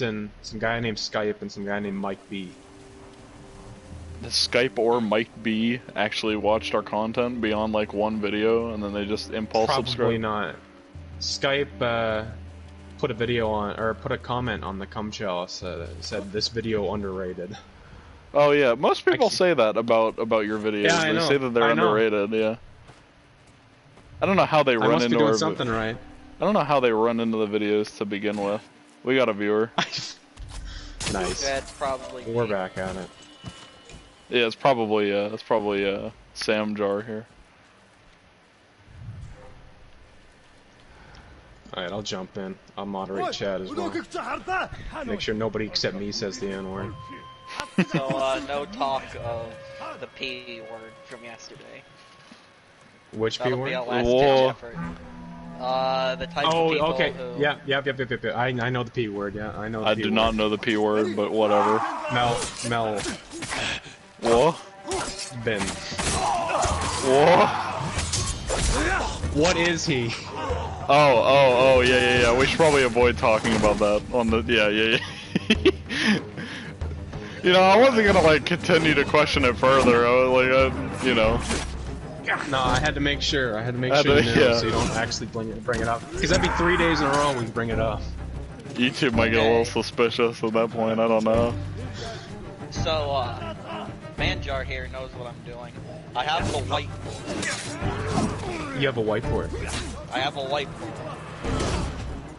and some guy named Skype and some guy named Mike B. Does Skype or Mike B actually watched our content beyond like one video and then they just impulse subscribe? Probably not. Skype put a video on, or put a comment on the cum chalice said this video underrated. Oh yeah, most people say that about your videos. Yeah, I know. They say that they're underrated. Yeah. I don't know how they run must into be doing something right. I don't know how they run into the videos to begin with. We got a viewer. Nice. That's probably. We're back at it. Yeah, it's probably Sam Jar here. Alright, I'll jump in. I'll moderate chat as well. Make sure nobody except me says the N-word. So, no talk of the P word from yesterday. Which P word? Whoa. The type of people okay. who... Yeah. I know the P word, yeah. I know the I P do word. not know the P word, but whatever. Mel. What? Ben. What? What is he? Oh, yeah. We should probably avoid talking about that on the, yeah. You know, I wasn't gonna, like, continue to question it further. I was like, you know. No, I had to make sure. You know, so you don't actually bring it up. Because that'd be 3 days in a row we bring it up. YouTube might get a little suspicious at that point, I don't know. So, Manjar here knows what I'm doing. I have a whiteboard. You have a whiteboard? I have a whiteboard.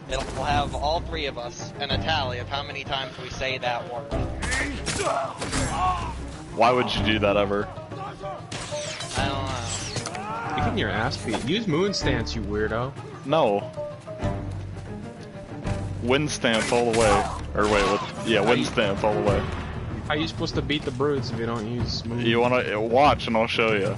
It'll have all three of us and a tally of how many times we say that word. Why would you do that ever? I don't know. You're getting your ass beat. Use moon stance, you weirdo. No. Wind stance all the way. Or wait, wind stance all the way. How are you supposed to beat the brutes if you don't use moon? You wanna watch and I'll show you.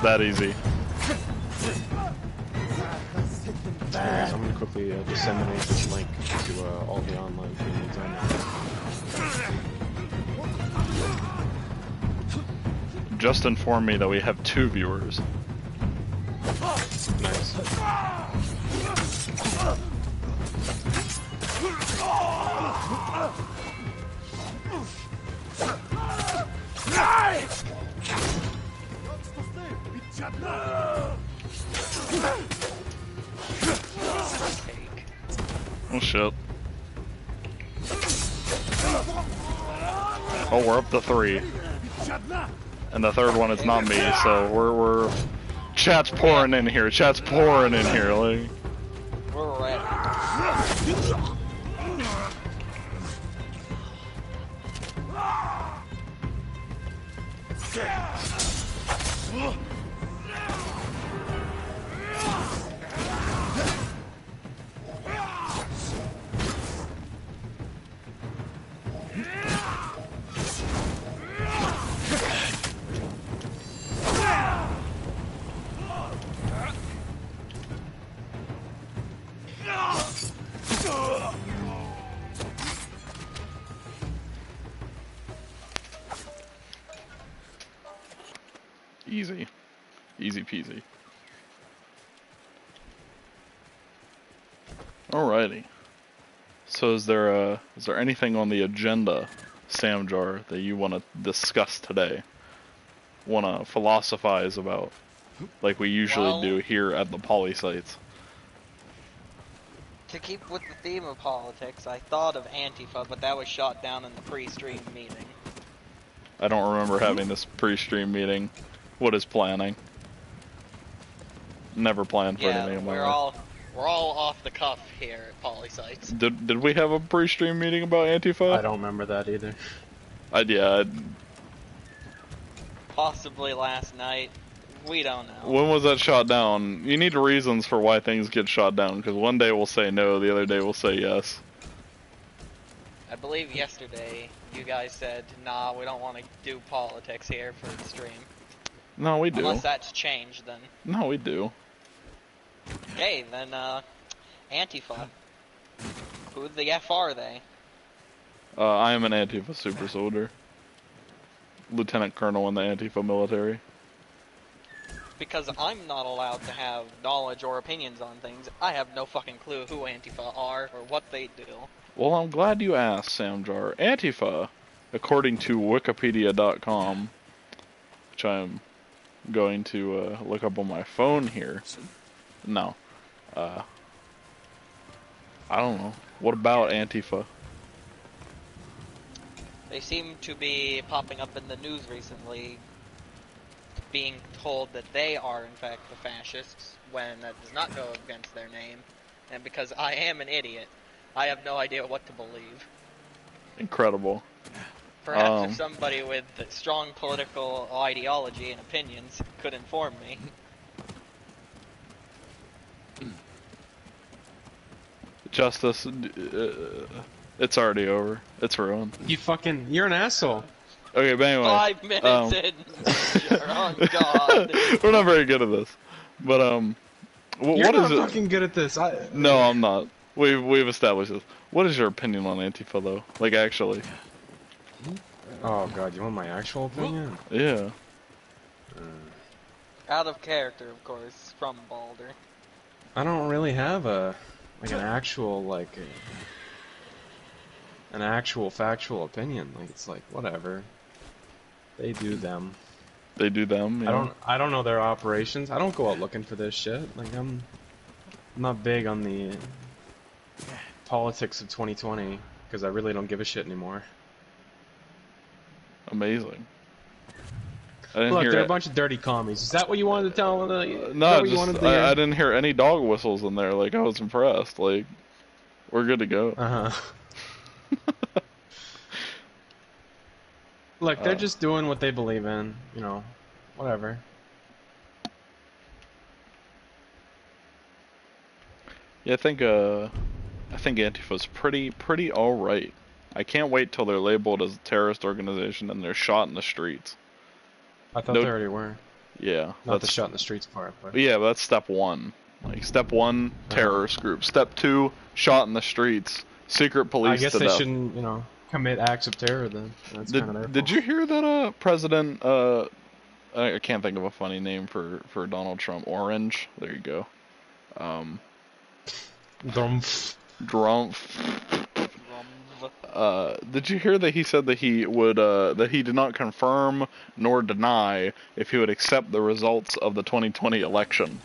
That easy. I'm gonna quickly disseminate this link to all the online feeds on it. Just inform me that we have 2 viewers. Nice. Oh shit. Oh, we're up to 3. And the third one is not me, so we're chat's pouring in here. Chat's pouring in here, like. We're ready. Easy. Easy peasy. Alrighty. So is there anything on the agenda, Samjar, that you want to discuss today? Want to philosophize about, like we usually do here at the poly sites? To keep with the theme of politics, I thought of Antifa, but that was shot down in the pre-stream meeting. I don't remember having this pre-stream meeting. What is planning? Never planned for anything in my life. We're all off the cuff here at Poly Sites. Did we have a pre-stream meeting about Antifa? I don't remember that either. Yeah. Possibly last night. We don't know. When was that shot down? You need reasons for why things get shot down, because one day we'll say no, the other day we'll say yes. I believe yesterday you guys said, nah, we don't want to do politics here for the stream. No, we do. Unless that's changed, then. No, we do. Okay, then, Antifa. Who the F are they? I am an Antifa super soldier. lieutenant colonel in the Antifa military? Because I'm not allowed to have knowledge or opinions on things. I have no fucking clue who Antifa are or what they do. Well, I'm glad you asked, Samjar. Antifa, according to Wikipedia.com, which I'm going to look up on my phone here. No. I don't know. What about Antifa? They seem to be popping up in the news recently, being told that they are in fact the fascists, when that does not go against their name. And because I am an idiot, I have no idea what to believe. Incredible. Perhaps if somebody with strong political ideology and opinions could inform me. Justice, it's already over. It's ruined. You're an asshole. Okay, but anyway. 5 minutes in. Oh God. We're not very good at this. But, You're what not is it? fucking good at this. No, I'm not. We've established this. What is your opinion on Antifa, though? Like, actually. Oh god, you want my actual opinion? Yeah. Out of character, of course, from Balder. I don't really have an actual factual opinion. Like, it's like, whatever. They do them. They do them, yeah. I don't know their operations. I don't go out looking for this shit. Like, I'm not big on the politics of 2020 because I really don't give a shit anymore. Amazing. Look, they're a bunch of dirty commies. Is that what you wanted to tell them? No, I didn't hear any dog whistles in there. Like, I was impressed. Like, we're good to go. Look, they're just doing what they believe in. You know, whatever. Yeah, I think Antifa's pretty all right. I can't wait till they're labeled as a terrorist organization and they're shot in the streets. I thought they already were. Yeah. Not the shot in the streets part. But yeah, but that's step one. Like, step one, terrorist group. Step two, shot in the streets. Secret police. I guess they shouldn't, commit acts of terror then. That's kind of their fault. Did you hear that President, I can't think of a funny name for Donald Trump. Orange? There you go. Drumpf. Did you hear that he said that he would, that he did not confirm nor deny if he would accept the results of the 2020 election?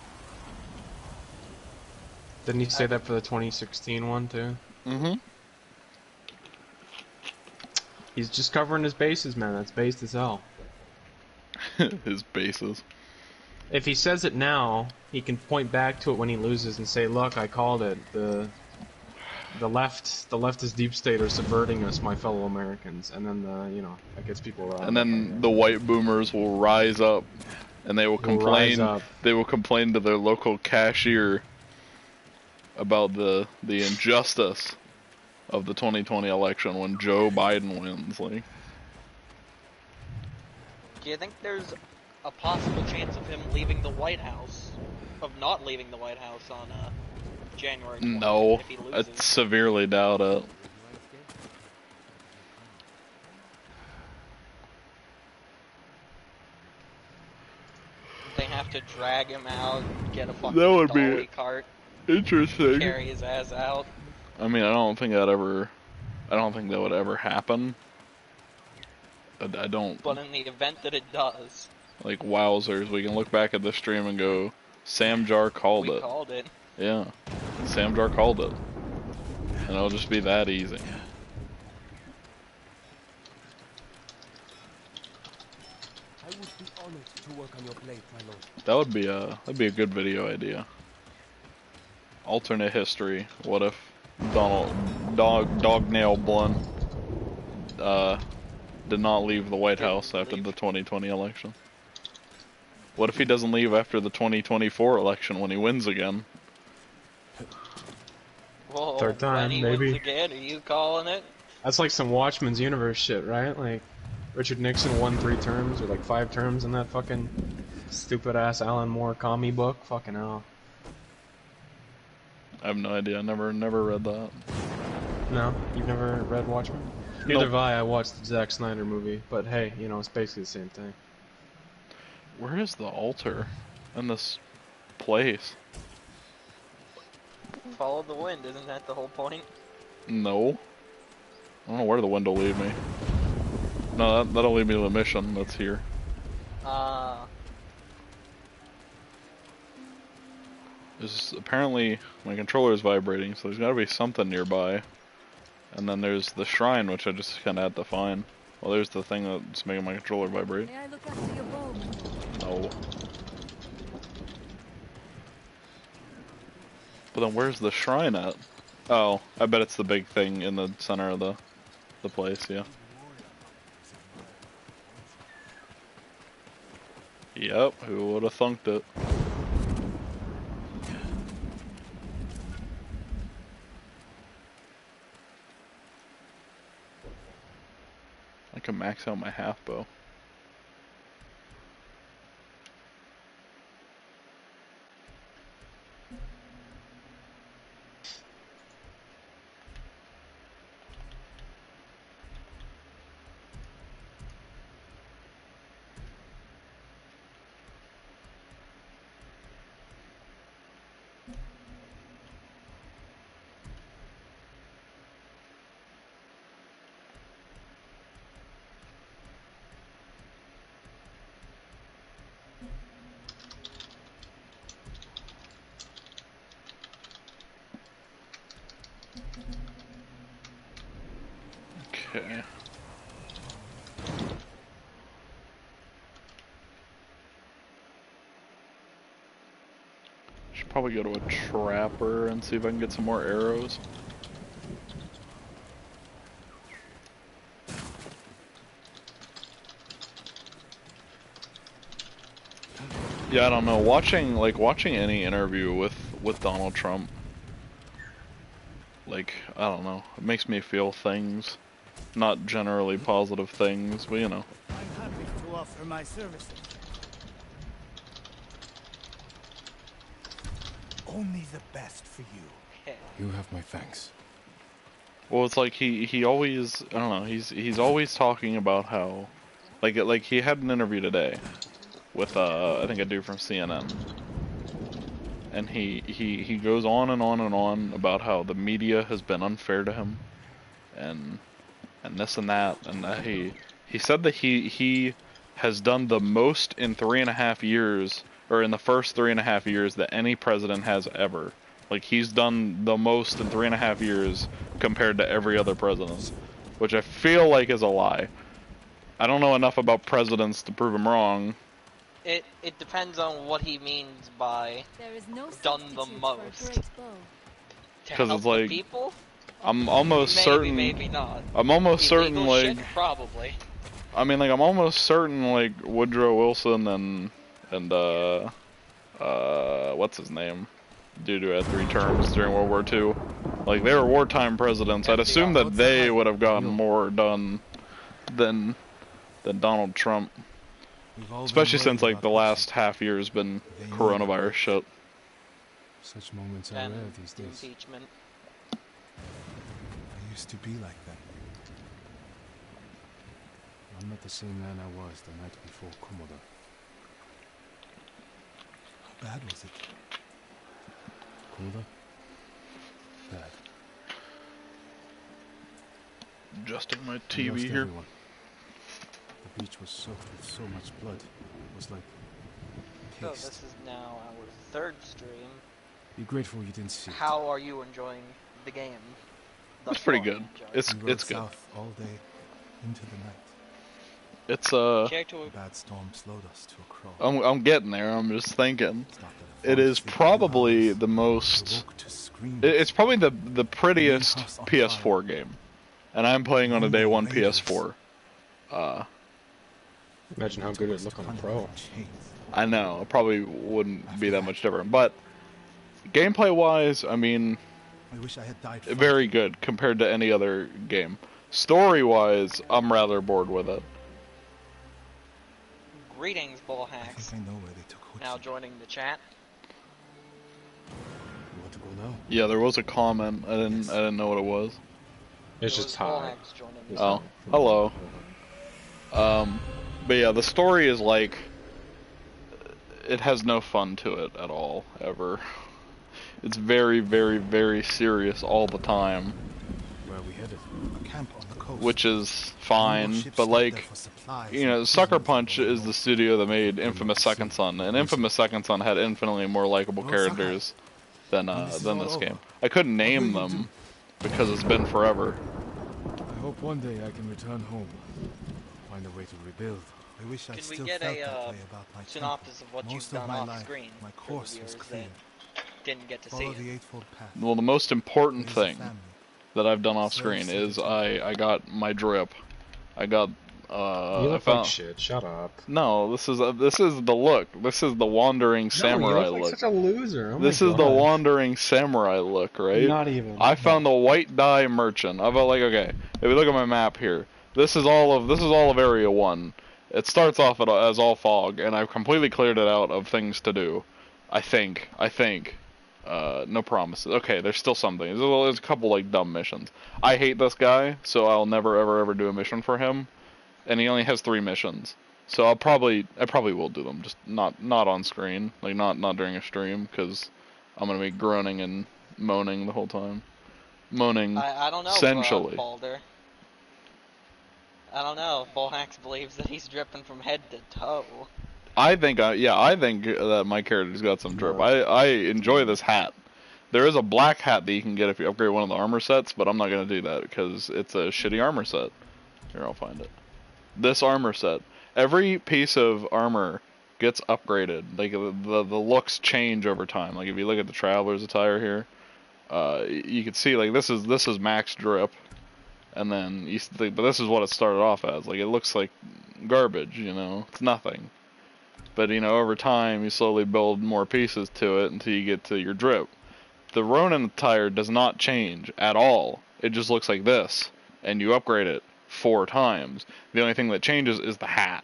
Didn't he say that for the 2016 one too? Mm-hmm. He's just covering his bases, man. That's based as hell. His bases. If he says it now, he can point back to it when he loses and say, "Look, I called it. The leftist deep state are subverting us, my fellow Americans." And then that gets people riled. And then the white boomers will rise up, and they will complain. They will complain to their local cashier about the injustice of the 2020 election when Joe Biden wins. Like, do you think there's a possible chance of him leaving the White House? Of not leaving the White House on January 20th, no, if he loses? I severely doubt it. They have to drag him out, get a fucking dolly cart, Interesting. carry his ass out. I mean, I don't think that would ever happen. I don't. But in the event that it does, like, wowzers, we can look back at the stream and go, Samjar called it. We called it. Yeah, Samjar called it, and it'll just be that easy. I would be honored to work on your plate, my lord. That'd be a good video idea. Alternate history. What if Dognail Blunt did not leave the White House after the 2020 election? What if he doesn't leave after the 2024 election when he wins again? Whoa, Third time, when he maybe. wins again, are you calling it? That's like some Watchmen's Universe shit, right? Like, Richard Nixon won 3 terms, or like 5 terms in that fucking stupid-ass Alan Moore commie book. Fucking hell. I have no idea. I never read that. No? You've never read Watchmen? Neither have Nope. I. I watched the Zack Snyder movie, but hey, you know, it's basically the same thing. Where is the altar in this place? Follow the wind, isn't that the whole point? No. I don't know where the wind will lead me. No, that'll lead me to the mission that's here. Apparently my controller is vibrating, so there's gotta be something nearby. And then there's the shrine, which I just kinda had to find. Well, there's the thing that's making my controller vibrate. May I look after your bow? No. But then where's the shrine at? Oh, I bet it's the big thing in the center of the place, yeah. Yep, who would have thunked it? I can max out my half bow. Okay. Should probably go to a trapper and see if I can get some more arrows. Yeah, I don't know. Watching any interview with Donald Trump, like, I don't know, it makes me feel things. Not generally positive things, but you know. I'm happy to offer my services. Only the best for you. You have my thanks. Well, it's like he always, I don't know, he's always talking about how, like he had an interview today with I think a dude from CNN, and he goes on and on and on about how the media has been unfair to him, and this and that, and that he said that he has done the most in 3.5 years, or in the first 3.5 years that any president has ever. Like, he's done the most in 3.5 years compared to every other president, which I feel like is a lie. I don't know enough about presidents to prove him wrong. It depends on what he means by There is no done the substitute most. for a great bow. To 'Cause help it's like- the people. I'm almost Maybe, certain. maybe not. I'm almost certain, Illegal like, shit? Probably. I mean, like, I'm almost certain, like, Woodrow Wilson and what's his name? Dude who had 3 terms during World War II. Like, they were wartime presidents. I'd assume that they would have gotten more done than Donald Trump. Especially since, like, the last half year has been coronavirus shit. Such moments are And rare these days. impeachment. I used to be like that. I'm not the same man I was the night before Komoda. How bad was it? Komoda? Bad. Adjusting my We TV lost here. everyone. The beach was soaked with so much blood. It was like So paste. this is now our 3rd stream. Be grateful you didn't see it. How are you enjoying the game? Thus It's pretty far, good. Joe? It's We rode good. south all day into the night. It's Care to A bad storm slowed us to a crawl. I'm getting there. I'm just thinking. It's not that It is falls, probably hours, the most. provoked to scream. It's probably the prettiest PS4 game, and I'm playing on a day 1 PS4. Imagine how good it'd look on a Pro. I know, it probably wouldn't be that much different, but gameplay wise, I mean, I wish I had died very good compared to any other game. Story wise, I'm rather bored with it. Greetings, bull I hacks. think I know where they took Hochi. Now joining the chat. You want to go now? Yeah, there was a comment. I didn't know what it was. It's It just was Ty. Volhax joining me. It's Oh, not- hello. But yeah, the story is like, it has no fun to it at all, ever. It's very, very, very serious all the time, Where are we headed? A camp on the coast. which is More fine, ships but stop there like, for supplies you and know, Sucker prisoners Punch on the way is the north. studio that made They Infamous love Second sea, Son, and Lucy. Infamous Second Son had infinitely more likable Oh, characters than When this is than all this over, game. I couldn't what will name you them do? because it's been forever. I hope one day I can return home. Find a way to rebuild. I wish I Can we still get felt a that way about my synopsis of what Most you've of done my off life, screen my for the course was viewers clear. that didn't get to see Follow it? the Eightfold Path. Well, the most important Raise a thing family. that I've done off Serve screen is citizens. I got my drip. I got You I look like found shit. Shut up. no. This is the look. This is the wandering No, you samurai look like look. such a loser. Oh my This is the God. wandering samurai look, right? Not even. I found the white dye merchant. I felt like, okay, if you look at my map here, this is all of Area 1. It starts off as all fog, and I've completely cleared it out of things to do. I think. No promises. Okay, there's still something. There's a couple like dumb missions. I hate this guy, so I'll never ever do a mission for him. And he only has 3 missions. So I probably will do them, just not on screen, like not during a stream, because I'm gonna be groaning and moaning the whole time. Moaning, I don't know, essentially. Balder. I don't know. Volhax believes that he's dripping from head to toe. I think that my character's got some drip. No. I enjoy this hat. There is a black hat that you can get if you upgrade one of the armor sets, but I'm not gonna do that because it's a shitty armor set. Here, I'll find it. This armor set. Every piece of armor gets upgraded. Like the looks change over time. Like if you look at the traveler's attire here, you can see like this is max drip, and then but this is what it started off as. Like it looks like garbage, you know, it's nothing. But you know, over time you slowly build more pieces to it until you get to your drip. The Ronin attire does not change at all. It just looks like this, and you upgrade it 4 times. The only thing that changes is the hat.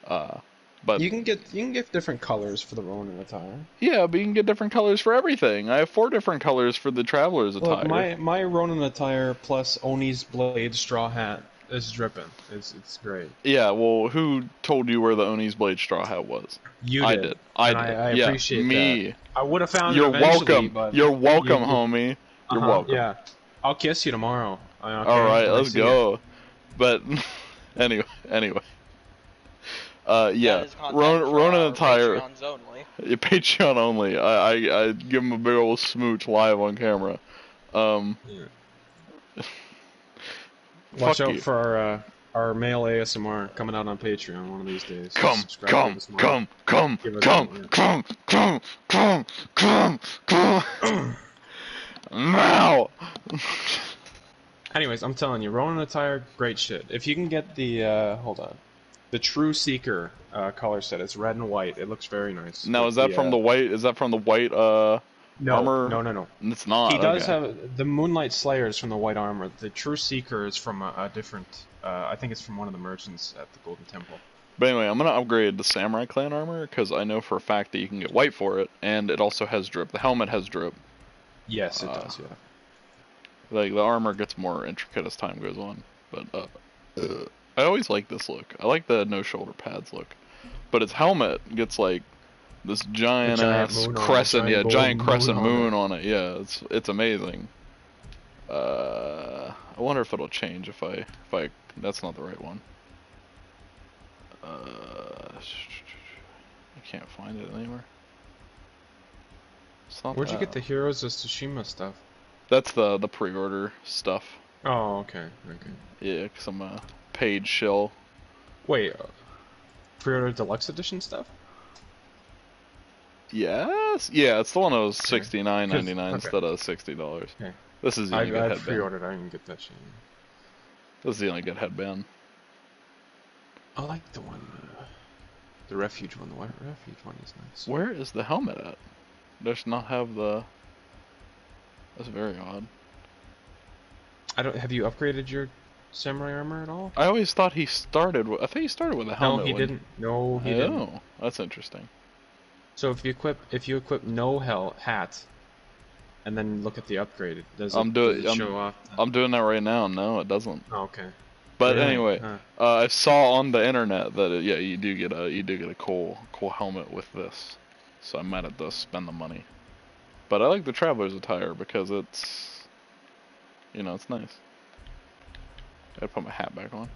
But You can get different colors for the Ronin attire. yeah, but you can get different colors for everything. I have 4 different colors for the traveler's attire. Look, my Ronin attire plus Oni's blade straw hat is dripping. It's great. Yeah, well, who told you where the Oni's blade straw hat was? You I did. did. I And did. I Yeah, appreciate me. that. I would have found You're it eventually, welcome. but You're welcome, you- homie. You're welcome. Yeah, I'll kiss you tomorrow. Okay? All right, When I let's see you. go. But anyway. That Yeah, is content for Ronin our attire. Patreons only. Yeah, Patreon only. I give him a big old smooch live on camera. Watch Fuck out you. for our male ASMR coming out on Patreon one of these days. Come. Subscribe to this one. Give us Now. Anyways, I'm telling you, Ronin attire, great shit. If you can get the the True Seeker color set, it's red and white. It looks very nice. Now With is that from the white? Is that from the white no, armor? No. It's not. He does okay. have the Moonlight Slayer is from the white armor. The True Seeker is from a different. I think it's from one of the merchants at the Golden Temple. But anyway, I'm gonna upgrade the Samurai Clan armor because I know for a fact that you can get white for it, and it also has drip. The helmet has drip. Yes, it does. Yeah. Like the armor gets more intricate as time goes on. But I always like this look. I like the no shoulder pads look. But its helmet gets like this giant ass moon on it, crescent, giant giant gold crescent moon on moon it. on it. Yeah, it's amazing. I wonder if it'll change if I that's not the right one. I can't find it anywhere. It's not Where'd you that. get the Heroes of Tsushima stuff? That's the pre-order stuff. Oh, okay. Yeah, 'cause I'm a paid shill. Wait, pre-order deluxe edition stuff? Yes? Yeah, it's the one that was $69.99 Okay. instead of $60. Okay. This is the only good I headband. pre-ordered. I didn't get that shit. This is the only good headband. I like the one, the Refuge one. The White Refuge one is nice. Where is the helmet at? Does not have the... That's very odd. Have you upgraded your samurai armor at all? I always thought he started with... I think he started with a helmet. No, he didn't. No, he didn't. Oh, that's interesting. So if you equip no hat, and then look at the upgrade. Does I'm it, doing. does it show off? I'm doing that right now. No, it doesn't. Oh, okay. But Really? anyway, Huh. I saw on the internet that yeah, you do get a cool helmet with this. So I might have to spend the money. But I like the traveler's attire because it's, it's nice. Gotta put my hat back on.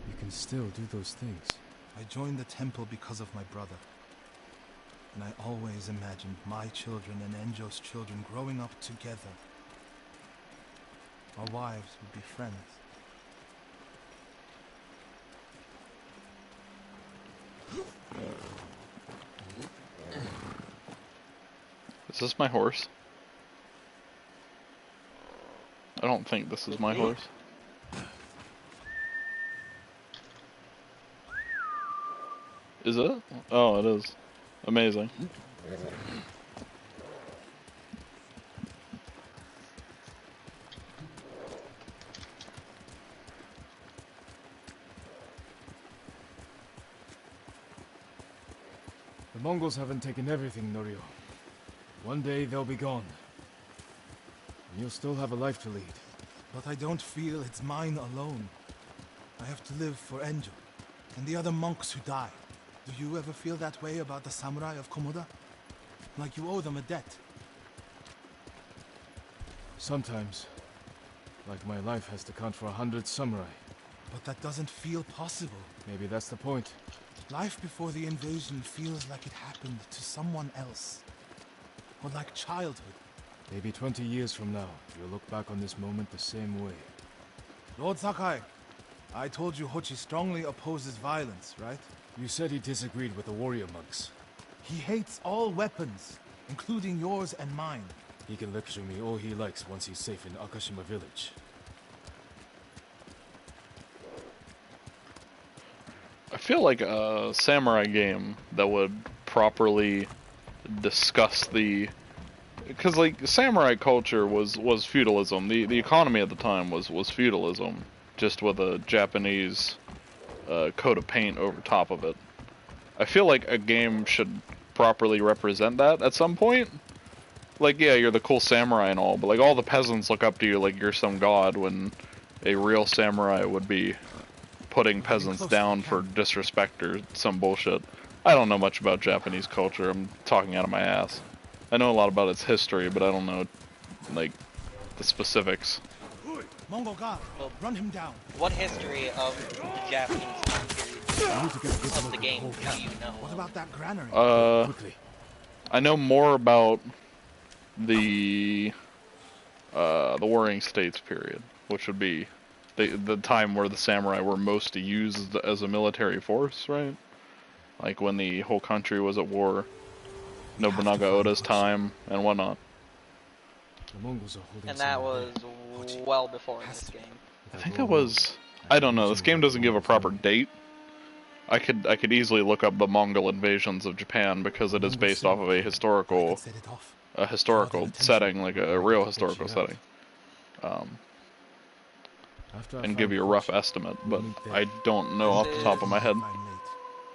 You can still do those things. I joined the temple because of my brother. And I always imagined my children and Enjo's children growing up together. Our wives would be friends. Is this my horse? I don't think this is my horse. Is it? Oh, it is. Amazing. The Mongols haven't taken everything, Norio. One day they'll be gone. And you'll still have a life to lead. But I don't feel it's mine alone. I have to live for Enjo and the other monks who died. Do you ever feel that way about the samurai of Komoda? Like you owe them a debt? Sometimes. Like my life has to count for 100 samurai. But that doesn't feel possible. Maybe that's the point. Life before the invasion feels like it happened to someone else. Or like childhood. Maybe 20 years from now, you'll look back on this moment the same way. Lord Sakai, I told you Hochi strongly opposes violence, right? You said he disagreed with the warrior monks. He hates all weapons, including yours and mine. He can lecture me all he likes once he's safe in Akashima village. I feel like a samurai game that would properly discuss the, because like samurai culture was feudalism. The economy at the time was feudalism, just with a Japanese coat of paint over top of it. I feel like a game should properly represent that at some point. Like, yeah, you're the cool samurai and all, but like all the peasants look up to you like you're some god, when a real samurai would be putting peasants down for disrespect or some bullshit. I don't know much about Japanese culture. I'm talking out of my ass. I know a lot about its history, but I don't know, like, the specifics. Mongol god, run him down. What history of the Japanese time period of the game do you know? What about that granary? Quickly. I know more about the Warring States period, which would be the time where the samurai were most used as a military force, right? Like when the whole country was at war, Nobunaga Oda's time and whatnot. The Mongols are holding And that was well before this game. I think that was, I don't know, this game doesn't give a proper date. I could easily look up the Mongol invasions of Japan because it is based off of a historical setting, like a real historical setting. And give you a rough estimate, but I don't know off the top of my head.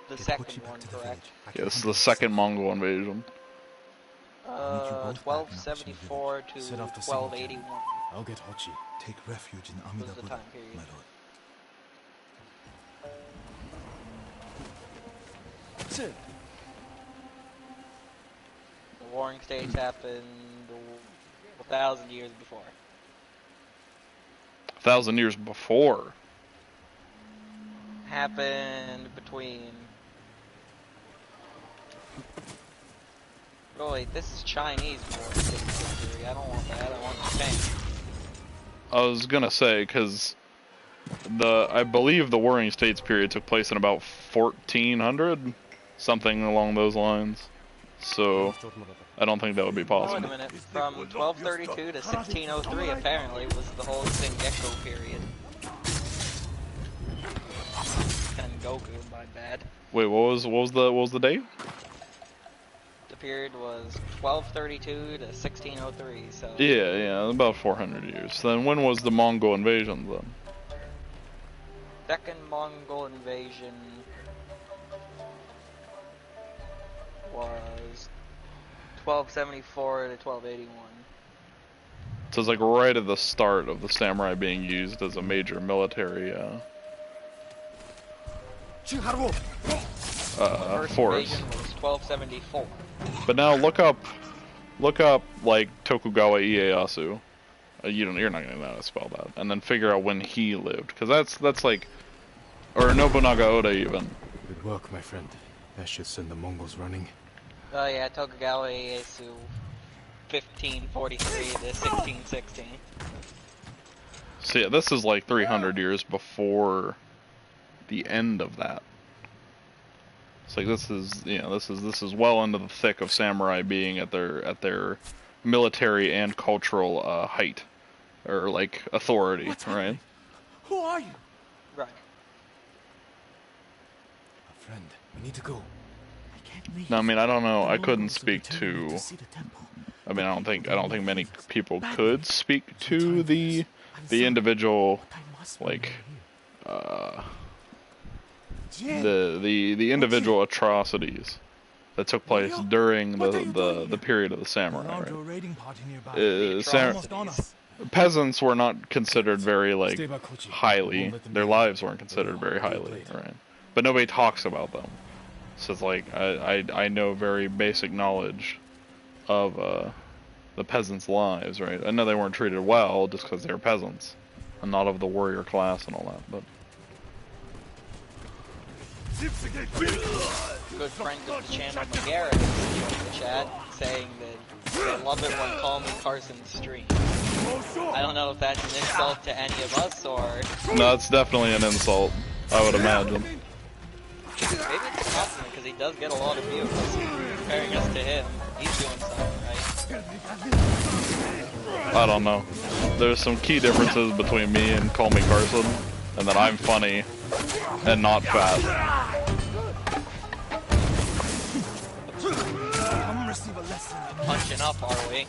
The second one, correct? Yeah, this is the second Mongol invasion. 1274 to 1281 I'll get Hochi. Take refuge in was Amida the Buddha, time period. my lord. The Warring States happened 1,000 years before. 1,000 years before. Happened between... Oh wait, this is Chinese Warring States history. I don't want that. I want Japan. I was gonna say, because I believe the Warring States period took place in about 1400, something along those lines. So I don't think that would be Wait a possible. minute. From 1232 to 1603 apparently was the whole Sengekko period. And Goku, my bad. Wait, what was the date? The period was 1232 to 1603. So Yeah, about 400 years. Then when was the Mongol invasion then? second Mongol invasion was 1274 to 1281. So it's like right at the start of the samurai being used as a major military First force. invasion was 1274. But now look up like Tokugawa Ieyasu. You're not gonna know how to spell that. And then figure out when he lived, because that's like, or Nobunaga Oda even. Good work, my friend. That should send the Mongols running. Oh yeah, Tokugawa Ieyasu, 1543 to 1616. So yeah, this is like 300 years before the end of that. It's like this is well into the thick of samurai being at their military and cultural height, or like authority, right? Who are you? Right. My friend, we need to go. I can't leave. No, I mean I don't know. The I couldn't Mongols will be speak turning to. see the temple. I mean I don't think many people Badly. could speak to I'm the sorry, individual but I must like remain here. the individual atrocities that took place during the period of the samurai. Around Right? to a raiding party nearby. Sam- Almost on us. Peasants were not considered very like Stay by Kochi. highly. Won't let them Their in. lives weren't considered very They'll highly, play it. right? But nobody talks about them. So it's like I know very basic knowledge of the peasants' lives, right? I know they weren't treated well just because they were peasants and not of the warrior class and all that, but. Good friend of the channel, McGarrett, in the chat, saying that they love it when Call Me Carson streams. I don't know if that's an insult to any of us, or No, it's definitely an insult, I would imagine. maybe it's a compliment, because he does get a lot of views. Comparing us to him, he's doing something right. I don't know. There's some key differences between me and Call Me Carson, and that I'm funny and not fat. Come receive a lesson in Punching up, are we?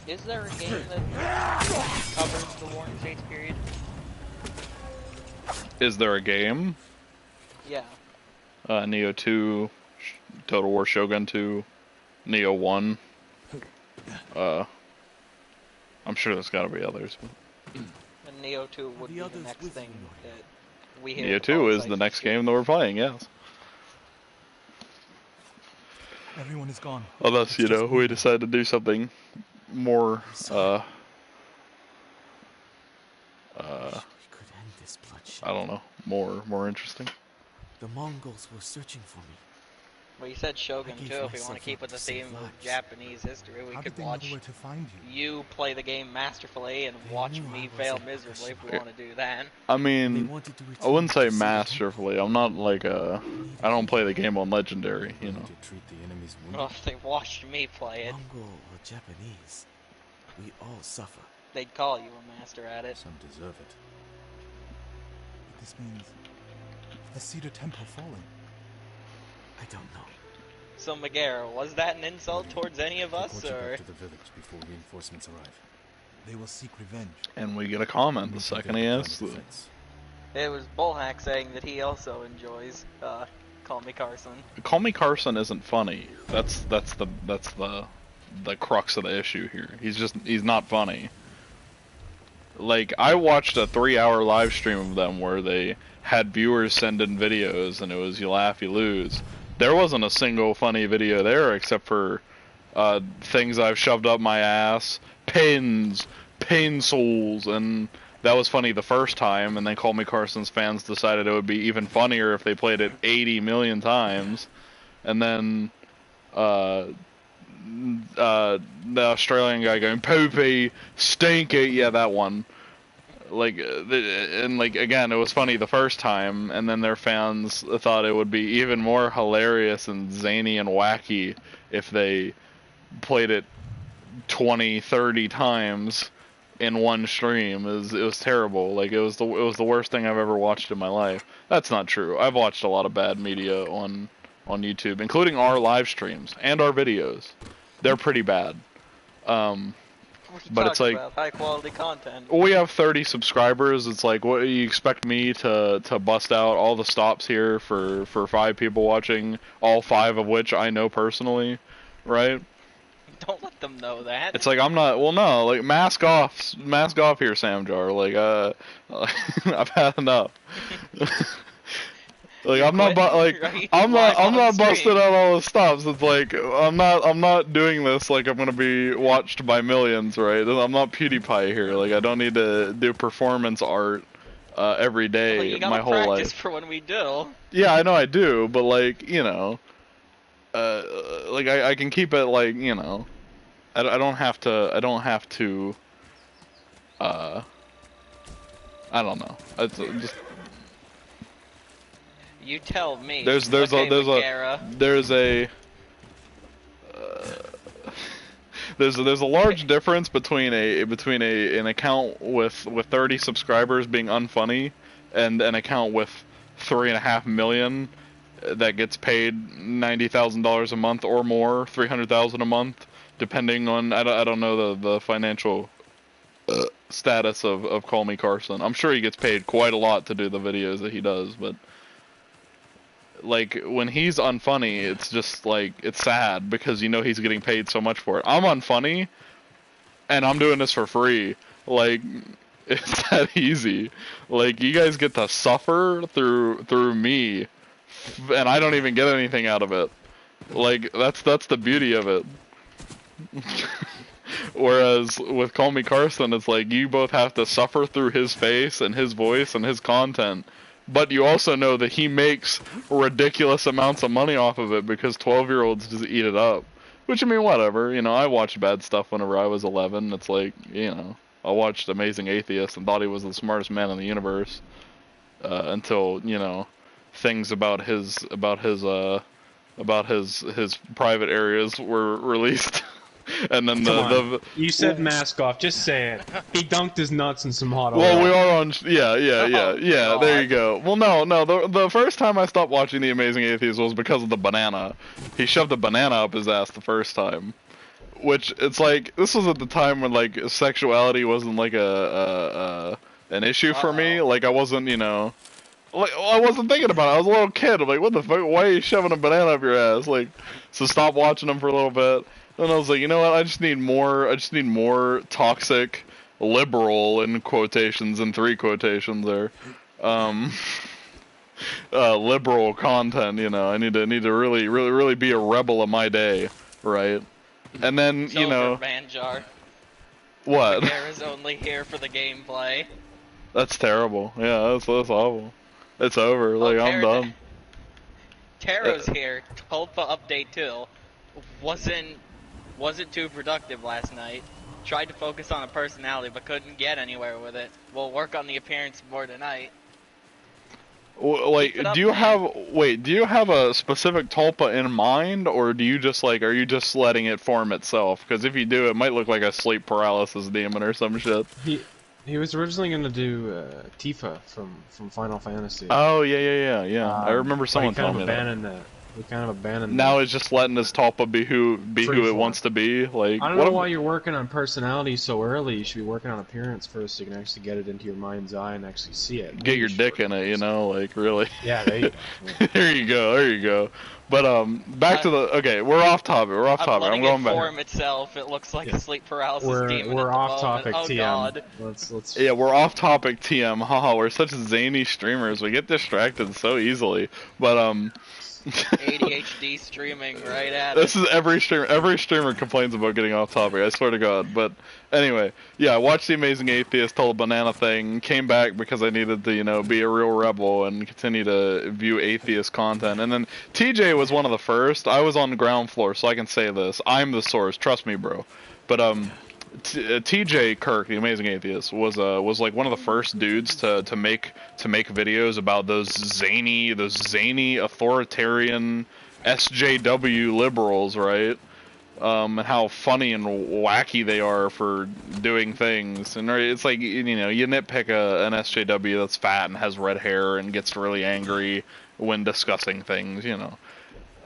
Is there a game that covers the Warring States period? Is there a game? Yeah. Neo 2, Total War Shogun 2, Neo 1. I'm sure there's gotta be others. And Neo 2 would be the others next with thing you, that we hear. Neo of 2 all is the sites next to game that we're playing, yes. Everyone is gone. Unless, you know, we decide to do something more, We could end this bloodshed. I don't know, more interesting. The Mongols were searching for me. Well, you said Shogun I gave too. If we want myself to keep up with the to save theme of lives. Japanese history, we How could did they know watch where to find you? you play the game masterfully and They watch knew me I fail wasn't miserably if we Okay. want to do that. I They mean, wanted to I return wouldn't say to see the temple. masterfully. I'm not like I don't play the game on Legendary, you know. To treat the enemy's wounded. Well, if they watched me play it, Mongol or Japanese, we all suffer. they'd call you a master at it. Some deserve it. This means the Cedar Temple falling. I don't know. So, Megara, was that an insult towards any of Take us, Kochi or back to the village before reinforcements arrive. They will seek revenge. And we get a comment the Need to second build he a line asks. of defense. it was Bullhack saying that he also enjoys Call Me Carson. Call Me Carson isn't funny. That's the crux of the issue here. He's not funny. Like, I watched a 3-hour live stream of them where they had viewers send in videos and it was you laugh, you lose. There wasn't a single funny video there except for things I've shoved up my ass, pins, pencils, and that was funny the first time, and then Call Me Carson's fans decided it would be even funnier if they played it 80 million times. And then the Australian guy going, poopy, stinky, yeah, that one. Like, and like, again, it was funny the first time, and then their fans thought it would be even more hilarious and zany and wacky if they played it 20, 30 times in one stream. It was terrible. Like, it was the worst thing I've ever watched in my life. That's not true. I've watched a lot of bad media on on YouTube, including our live streams and our videos. They're pretty bad. What are you But it's talking like, about? High quality content. we have 30 subscribers. It's like, what you expect me to bust out all the stops here for 5 people watching, all 5 of which I know personally, right? Don't let them know that. It's like, I'm not, well, no, like, mask off here, Samjar. Like, I've had enough. Like, I'm not busting out all the stops. It's like, I'm not doing this like I'm gonna be watched by millions, right? I'm not PewDiePie here. Like, I don't need to do performance art every day, Well, you gotta my whole practice life. for when we do. Yeah, I know I do, but like, you know, like I can keep it like, you know, I don't have to, I don't know. It's just. You tell me. There's okay, a large difference between an account with 30 subscribers being unfunny and an account with 3.5 million that gets paid $90,000 a month or more, $300,000 a month, depending on I don't know the financial status of Call Me Carson. I'm sure he gets paid quite a lot to do the videos that he does, but like, when he's unfunny, it's just like, it's sad because you know he's getting paid so much for it. I'm unfunny and I'm doing this for free. Like, it's that easy. Like, you guys get to suffer through me and I don't even get anything out of it. Like, that's the beauty of it. Whereas with Call Me Carson, it's like you both have to suffer through his face and his voice and his content, but you also know that he makes ridiculous amounts of money off of it because 12-year-olds just eat it up. Which, I mean, whatever. You know, I watched bad stuff whenever I was 11. It's like, you know, I watched Amazing Atheist and thought he was the smartest man in the universe until, you know, things about his private areas were released. And then you said mask off. Just say it. He dunked his nuts in some hot oil. Well, we are on. Yeah. God. There you go. Well, no. The first time I stopped watching The Amazing Atheist was because of the banana. He shoved a banana up his ass the first time, which it's like this was at the time when like sexuality wasn't like an issue for me. Like I wasn't, you know. Like, I wasn't thinking about it. I was a little kid. I'm like, what the fuck? Why are you shoving a banana up your ass? Like, so stop watching them for a little bit. Then I was like, you know what? I just need more toxic, liberal in quotations and 3 quotations there, liberal content. You know, I need to really be a rebel of my day, right? And then It's you know, over, Manjar. what? The is only here for the gameplay. That's terrible. Yeah, that's awful. It's over. Like, I'm done. Taro's here. Tulpa update 2. Wasn't too productive last night. Tried to focus on a personality but couldn't get anywhere with it. We'll work on the appearance more tonight. Like, do you have a specific tulpa in mind, or do you just like, are you just letting it form itself? Because if you do, it might look like a sleep paralysis demon or some shit. He was originally gonna do Tifa from Final Fantasy. Oh yeah. I remember someone telling me that. We kind of abandoned. Now it's just letting his tulpa be who it wants to be. Like, I don't know why you're working on personality so early. You should be working on appearance first, so you can actually get it into your mind's eye and actually see it. Get your dick in it, you know, like really. Yeah, there you go. There you go. But back to the we're off topic. I'm going back. Form itself. It looks like a sleep paralysis demon. We're at the off moment. topic, Oh, TM. God. Let's. Yeah, we're off topic, TM. Haha, we're such zany streamers. We get distracted so easily. But ADHD streaming right at this it. is every streamer complains about getting off topic, I swear to God. But anyway, yeah, I watched The Amazing Atheist, told a banana thing, came back because I needed to, you know, be a real rebel and continue to view atheist content. And then TJ was one of the first. I was on the ground floor, so I can say this. I'm the source, trust me, bro. But TJ Kirk, The Amazing Atheist, was like one of the first dudes to make videos about those zany authoritarian SJW liberals, right? And how funny and wacky they are for doing things. And it's like, you know, you nitpick an SJW that's fat and has red hair and gets really angry when discussing things, you know.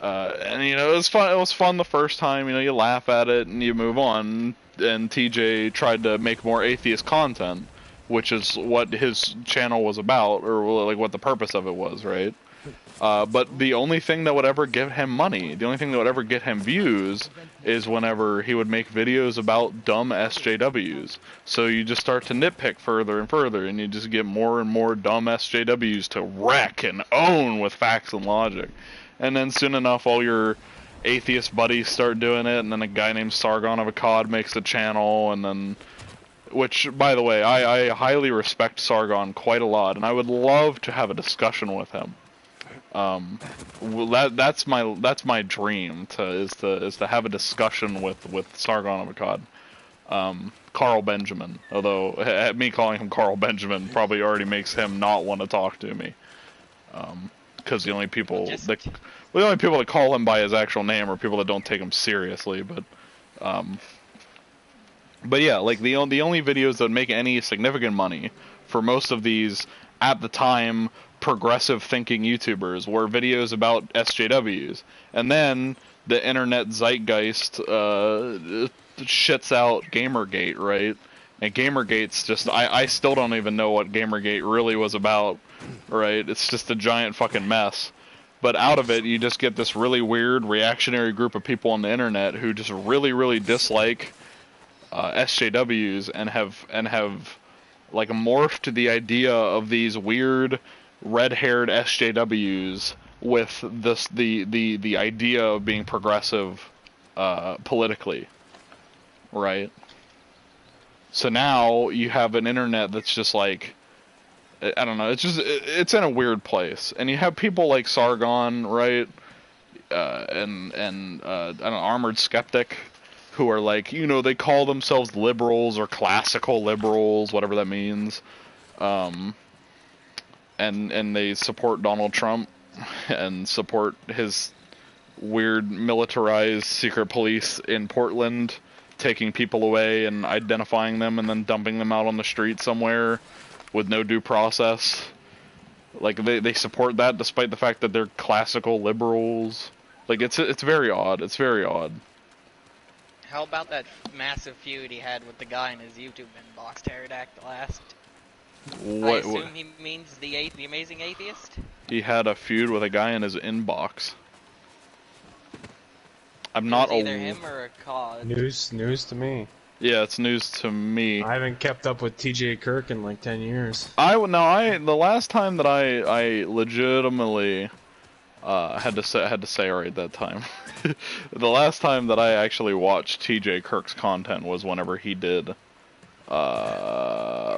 And you know, it was fun. It was fun the first time. You know, you laugh at it and you move on. And TJ tried to make more atheist content, which is what his channel was about, or like what the purpose of it was, right? But the only thing that would ever give him money, the only thing that would ever get him views, is whenever he would make videos about dumb SJWs. So you just start to nitpick further and further, and you just get more and more dumb SJWs to wreck and own with facts and logic. And then soon enough, all your atheist buddies start doing it, and then a guy named Sargon of Akkad makes a channel, and then... Which, by the way, I highly respect Sargon quite a lot, and I would love to have a discussion with him. That's my dream is to have a discussion with Sargon of Akkad. Carl Benjamin, although me calling him Carl Benjamin probably already makes him not want to talk to me. Because the only people that call him by his actual name are people that don't take him seriously. But yeah, like the only videos that make any significant money for most of these at the time progressive thinking YouTubers were videos about SJWs, and then the internet zeitgeist shits out Gamergate, right? And Gamergate's just I still don't even know what Gamergate really was about, right? It's just a giant fucking mess. But out of it, you just get this really weird reactionary group of people on the internet who just really dislike SJWs and have like morphed the idea of these weird red-haired SJWs with the idea of being progressive politically, right? So now you have an internet that's just like, I don't know, it's in a weird place, and you have people like Sargon, right, and I don't know, Armored Skeptic, who are like, you know, they call themselves liberals or classical liberals, whatever that means, and they support Donald Trump and support his weird militarized secret police in Portland, taking people away and identifying them and then dumping them out on the street somewhere with no due process. Like they support that despite the fact that they're classical liberals. Like it's very odd. It's very odd. How about that massive feud he had with the guy in his YouTube inbox, Pterodactyl asked? I assume he means the Amazing Atheist? He had a feud with a guy in his inbox. I'm not either him or a COD. News to me. Yeah, it's news to me. I haven't kept up with TJ Kirk in like 10 years. The last time that I legitimately had to say right that time. The last time that I actually watched TJ Kirk's content was whenever he did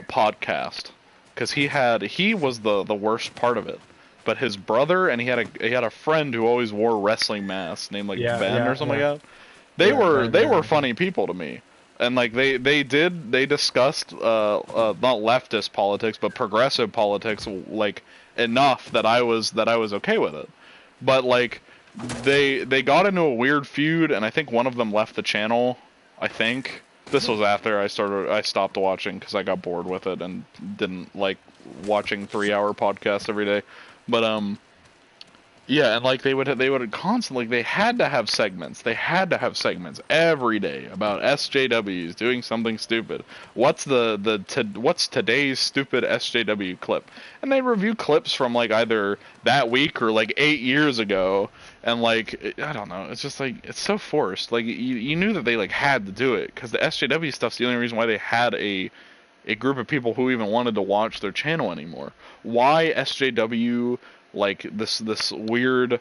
podcast, because he was the worst part of it. But his brother, and he had a friend who always wore wrestling masks named like Ben or something like that. They were funny people to me. And like they discussed not leftist politics but progressive politics like enough that I was okay with it. But like they got into a weird feud, and I think one of them left the channel. I think this was after I stopped watching because I got bored with it and didn't like watching 3-hour podcasts every day. But yeah, and like they would constantly, they had to have segments. They had to have segments every day about SJWs doing something stupid. What's what's today's stupid SJW clip? And they review clips from like either that week or like 8 years ago. And like, I don't know, it's just like, it's so forced. Like you knew that they like had to do it because the SJW stuff's the only reason why they had a group of people who even wanted to watch their channel anymore. Why SJW? Like this weird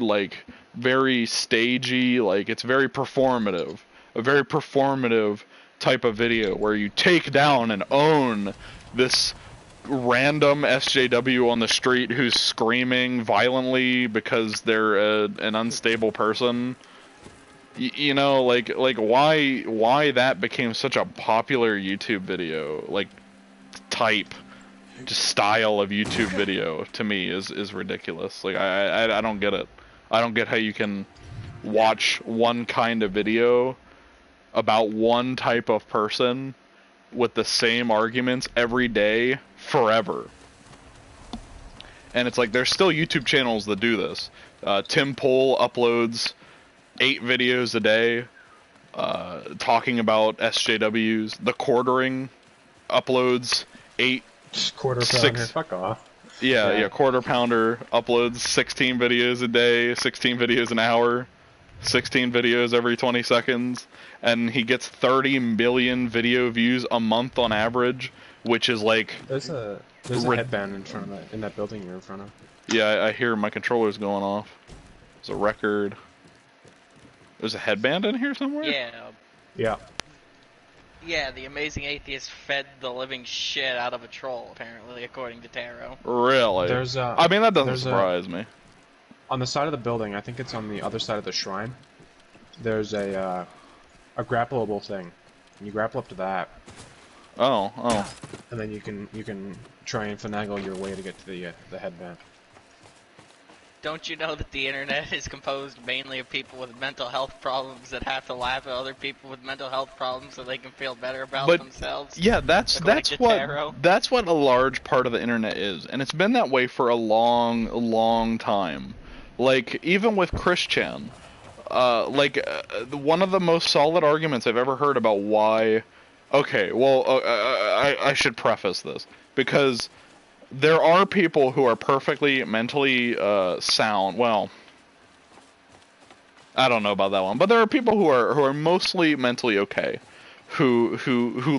like very stagey, like it's very performative, a very performative type of video where you take down and own this random SJW on the street who's screaming violently because they're an unstable person. You know, like why that became such a popular YouTube video, like type, just style of YouTube video, to me is ridiculous. Like I don't get it. I don't get how you can watch one kind of video about one type of person with the same arguments every day forever. And it's like, there's still YouTube channels that do this. Tim Pool uploads 8 videos a day, talking about SJWs. The Quartering uploads 8, Just quarter pounder. 6. Fuck off. Yeah, Quarter Pounder uploads 16 videos a day, 16 videos an hour, 16 videos every 20 seconds, and he gets 30 million video views a month on average, which is like... There's a headband in front of that, in that building you're in front of. Yeah, I hear my controller's going off. There's a record. There's a headband in here somewhere? Yeah. Yeah. Yeah, the Amazing Atheist fed the living shit out of a troll, apparently, according to Taro. Really? There's a... I mean, that doesn't surprise me. On the side of the building, I think it's on the other side of the shrine, there's a grappleable thing. You grapple up to that. Oh. And then you can try and finagle your way to get to the headband. Don't you know that the internet is composed mainly of people with mental health problems that have to laugh at other people with mental health problems so they can feel better about themselves? Yeah, that's what a large part of the internet is, and it's been that way for a long time. Like, even with Christian, one of the most solid arguments I've ever heard about why... Okay, well, I should preface this, because there are people who are perfectly mentally sound. Well, I don't know about that one, but there are people who are mostly mentally okay, who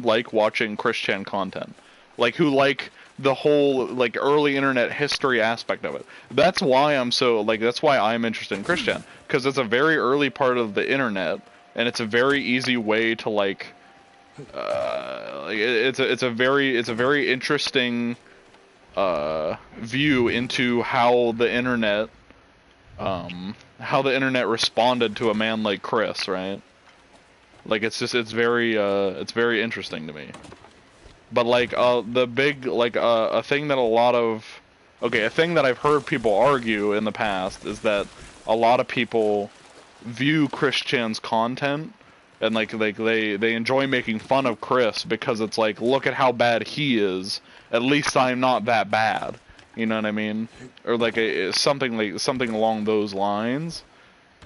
like watching Christian content, like who like the whole like early internet history aspect of it. That's why that's why I'm interested in Christian, because it's a very early part of the internet, and it's a very easy way to like. It's a very interesting view into how the internet responded to a man like Chris, right? Like it's very interesting to me. But like the big like a thing that a thing that I've heard people argue in the past is that a lot of people view Christian's content and like they enjoy making fun of Chris because it's like, look at how bad he is. At least I'm not that bad. You know what I mean? Or like something along those lines.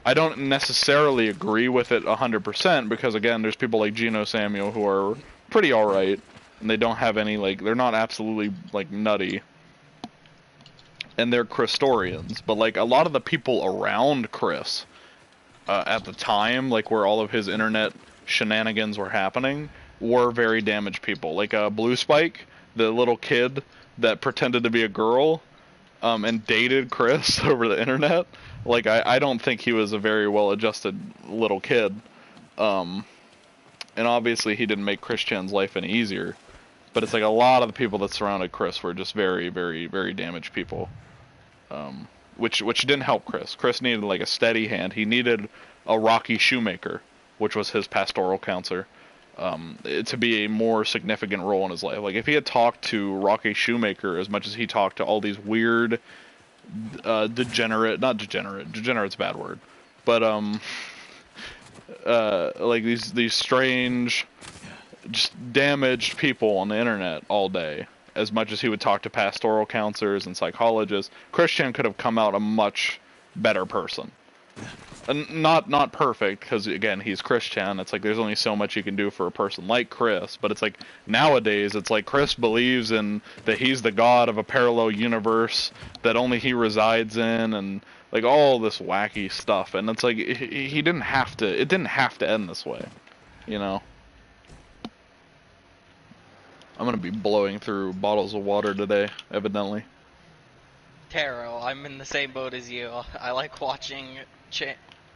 I don't necessarily agree with it 100% because again, there's people like Gino Samuel who are pretty alright, and they don't have any like they're not absolutely like nutty. And they're Christorians, but like a lot of the people around Chris at the time, like where all of his internet shenanigans were happening, were very damaged people. Like Blue Spike, the little kid that pretended to be a girl and dated Chris over the internet. Like I don't think he was a very well-adjusted little kid. And obviously he didn't make Christian's life any easier. But it's like a lot of the people that surrounded Chris were just very, very, very damaged people. Which didn't help Chris. Chris needed like a steady hand. He needed a Rocky Shoemaker, which was his pastoral counselor, to be a more significant role in his life. Like if he had talked to Rocky Shoemaker as much as he talked to all these weird, degenerate's a bad word, but like these strange, just damaged people on the internet all day, as much as he would talk to pastoral counselors and psychologists, Christian could have come out a much better person. And not perfect, because again, he's Christian. It's like there's only so much you can do for a person like Chris, but it's like nowadays it's like Chris believes in that he's the god of a parallel universe that only he resides in, and like all this wacky stuff. And it's like he didn't have to. It didn't have to end this way, you know. I'm gonna be blowing through bottles of water today, evidently. Taro, I'm in the same boat as you. I like watching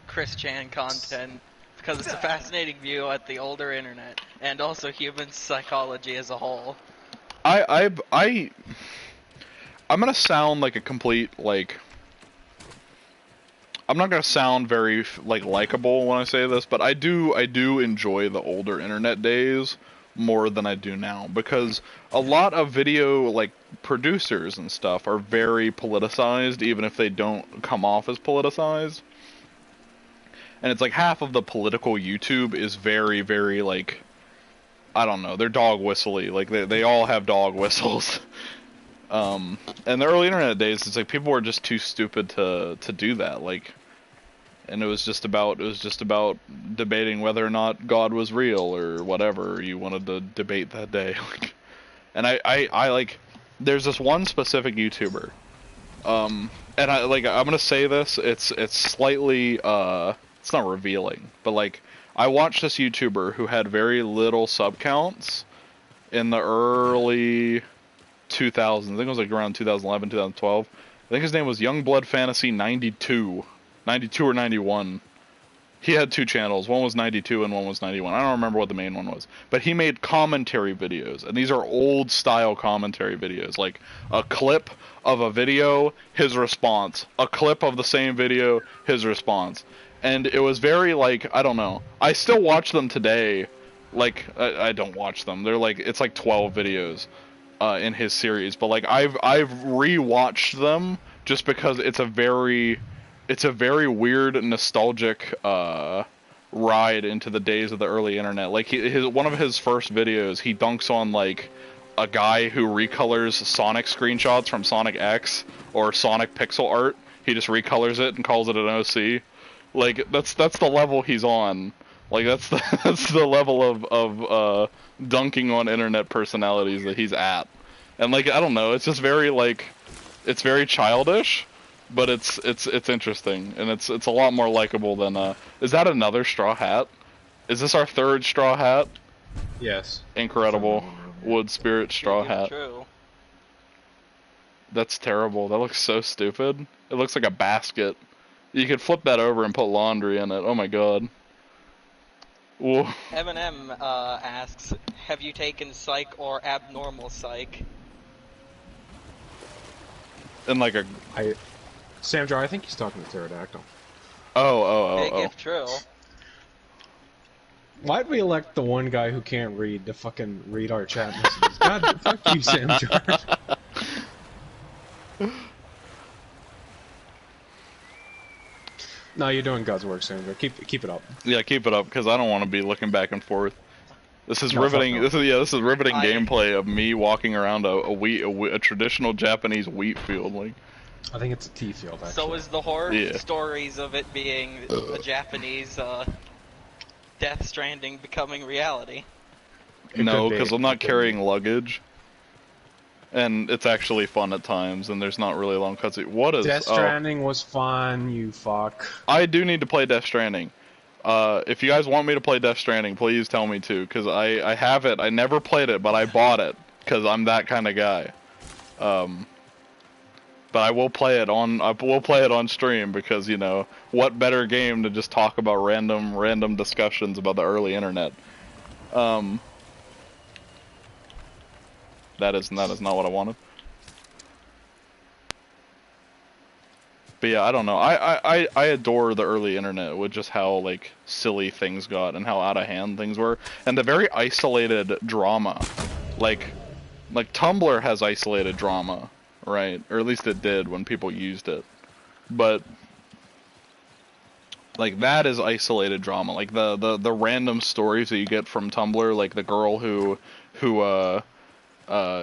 Chris Chan content because it's a fascinating view at the older internet and also human psychology as a whole. I'm gonna sound like a complete like. I'm not gonna sound very like likable when I say this, but I do enjoy the older internet days more than I do now, because a lot of video like producers and stuff are very politicized, even if they don't come off as politicized. And it's like half of the political YouTube is very, very like, I don't know, they're dog whistly. Like they all have dog whistles. In the early internet days, it's like people were just too stupid to do that. Like, and it was just about debating whether or not God was real or whatever you wanted to debate that day. And I like, there's this one specific YouTuber, and I'm gonna say this, it's slightly it's not revealing, but like, I watched this YouTuber who had very little sub counts in the early 2000s. I think it was like around 2011, 2012. I think his name was Youngblood Fantasy 92 or 91. He had two channels. One was 92 and one was 91. I don't remember what the main one was. But he made commentary videos. And these are old style commentary videos. Like a clip of a video, his response. A clip of the same video, his response. And it was very like, I don't know. I still watch them today. Like, I don't watch them. They're like, it's like 12 videos in his series. But like, I've rewatched them just because it's a very weird, nostalgic ride into the days of the early internet. Like one of his first videos, he dunks on like a guy who recolors Sonic screenshots from Sonic X or Sonic pixel art. He just recolors it and calls it an OC. Like that's the level he's on. Like that's the level of dunking on internet personalities that he's at. And like, I don't know, it's just very like, it's very childish. But it's interesting, and it's a lot more likable than is that another straw hat? Is this our third straw hat? Yes. Incredible wood spirit straw hat. True. That's terrible. That looks so stupid. It looks like a basket. You could flip that over and put laundry in it. Oh my god. Whoa. Eminem asks, have you taken psych or abnormal psych? And like a Samjar, I think he's talking to Pterodactyl. Big if true. Why'd we elect the one guy who can't read to fucking read our chat messages? God, fuck you, Samjar. No, you're doing God's work, Samjar. Keep it up. Yeah, keep it up, because I don't want to be looking back and forth. This is riveting. No. This is riveting gameplay of me walking around a traditional Japanese wheat field. Like, I think it's a tea field, actually. So is the horror Yeah. stories of it being the Japanese Death Stranding becoming reality. no, because I'm not carrying luggage, and it's actually fun at times, and there's not really long cutscenes. What is Death Stranding was fun, you fuck. I do need to play Death Stranding. If you guys want me to play Death Stranding, please tell me to, because I have it. I never played it, but I bought it, because I'm that kind of guy. But I will play it on stream, because, you know, what better game to just talk about random discussions about the early internet. That is not what I wanted. But yeah, I don't know. I adore the early internet with just how like silly things got and how out of hand things were, and the very isolated drama. Like Tumblr has isolated drama, right? Or at least it did when people used it. But like that is isolated drama. Like the random stories that you get from Tumblr, like the girl who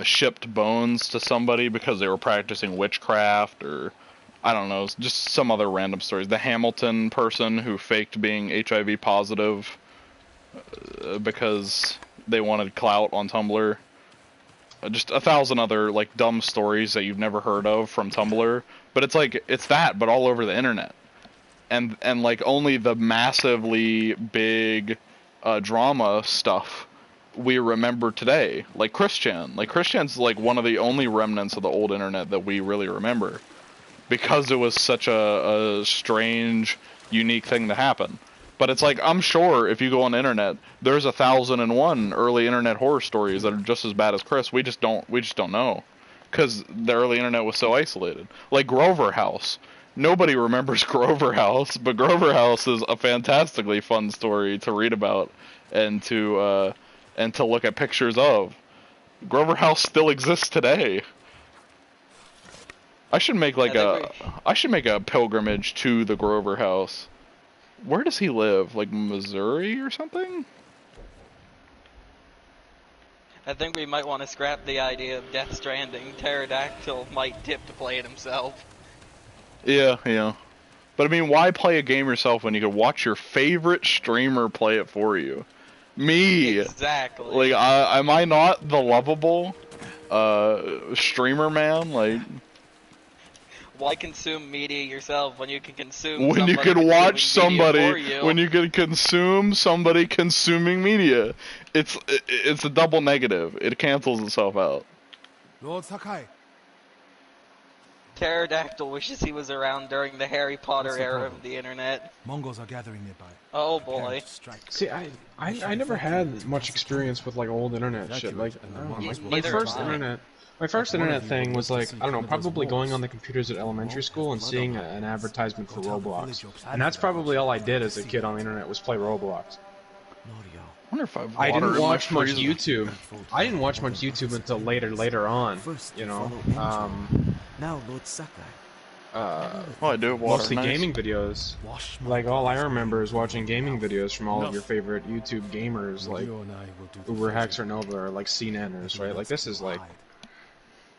shipped bones to somebody because they were practicing witchcraft, or I don't know, just some other random stories. The Hamilton person who faked being HIV positive because they wanted clout on Tumblr. Just 1,000 other like dumb stories that you've never heard of from Tumblr. But it's like, it's that, but all over the internet. And like only the massively big drama stuff we remember today. Like Christian. Like Christian's like one of the only remnants of the old internet that we really remember. Because it was such a strange, unique thing to happen. But it's like, I'm sure if you go on the internet, there's 1,001 early internet horror stories that are just as bad as Chris. We just don't know. Because the early internet was so isolated. Like Grover House. Nobody remembers Grover House, but Grover House is a fantastically fun story to read about and to look at pictures of. Grover House still exists today. I should make like a pilgrimage to the Grover House. Where does he live? Like Missouri or something? I think we might want to scrap the idea of Death Stranding. Pterodactyl might tip to play it himself. Yeah, yeah. But I mean, why play a game yourself when you could watch your favorite streamer play it for you? Me! Exactly. Like, am I not the lovable, streamer man? Like, Why consume media yourself when you can consume when you somebody could watch consuming media for somebody, you? when you could consume somebody consuming media. It's a double negative. It cancels itself out. Lord Sakai, Pterodactyl wishes he was around during the Harry Potter What's the era problem? of the internet. Mongols are gathering nearby. Oh Preparing boy. to strike. See, I never had much experience with like old internet shit. Like, I don't know, my Neither first have I. internet. My first internet thing was like, I don't know, probably going on the computers at elementary school and seeing an advertisement for Roblox. And that's probably all I did as a kid on the internet was play Roblox. Norio. I wonder if I've I water didn't in my watch much freezer. YouTube. I didn't watch much YouTube until later on, First, you know. follow now Lord Sakai. Oh, I do have water. Mostly Nice. gaming videos. Wash my Like, all I remember is watching gaming videos from all of No. your favorite YouTube gamers, like You and I will do the Uber fighting. Hex or Nova, or like CNNers, right? Like, this is like Hide.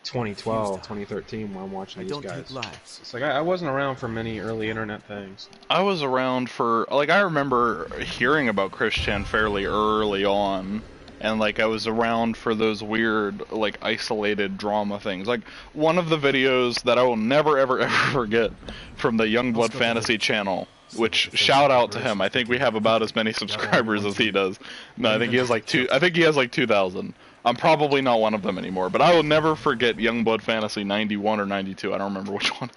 2012, 2013 when I'm watching I these don't guys. take lives. It's like, I wasn't around for many early internet things. I was around for, like, I remember hearing about Christian fairly early on, and, like, I was around for those weird, like, isolated drama things. Like, one of the videos that I will never, ever, ever forget from the Youngblood Fantasy channel, which, shout out to him, I think we have about as many subscribers as he does. No, I think he has, like, 2,000. I'm probably not one of them anymore, but I will never forget Youngblood Fantasy 91 or 92, I don't remember which one.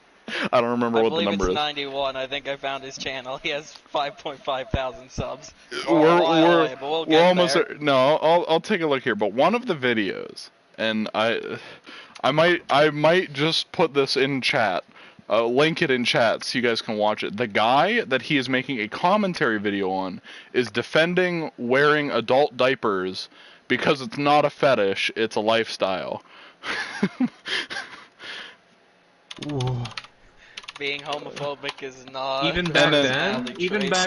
I don't remember I what the believe number it's is. 91. I think I found his channel. He has 5.5 thousand subs. We're a we're while we're, away, but we'll we're get almost there. there. No, I'll take a look here. But one of the videos, and I might just put this in chat, link it in chat so you guys can watch it. The guy that he is making a commentary video on is defending wearing adult diapers because it's not a fetish, it's a lifestyle. Ooh. Being homophobic is not. Even And back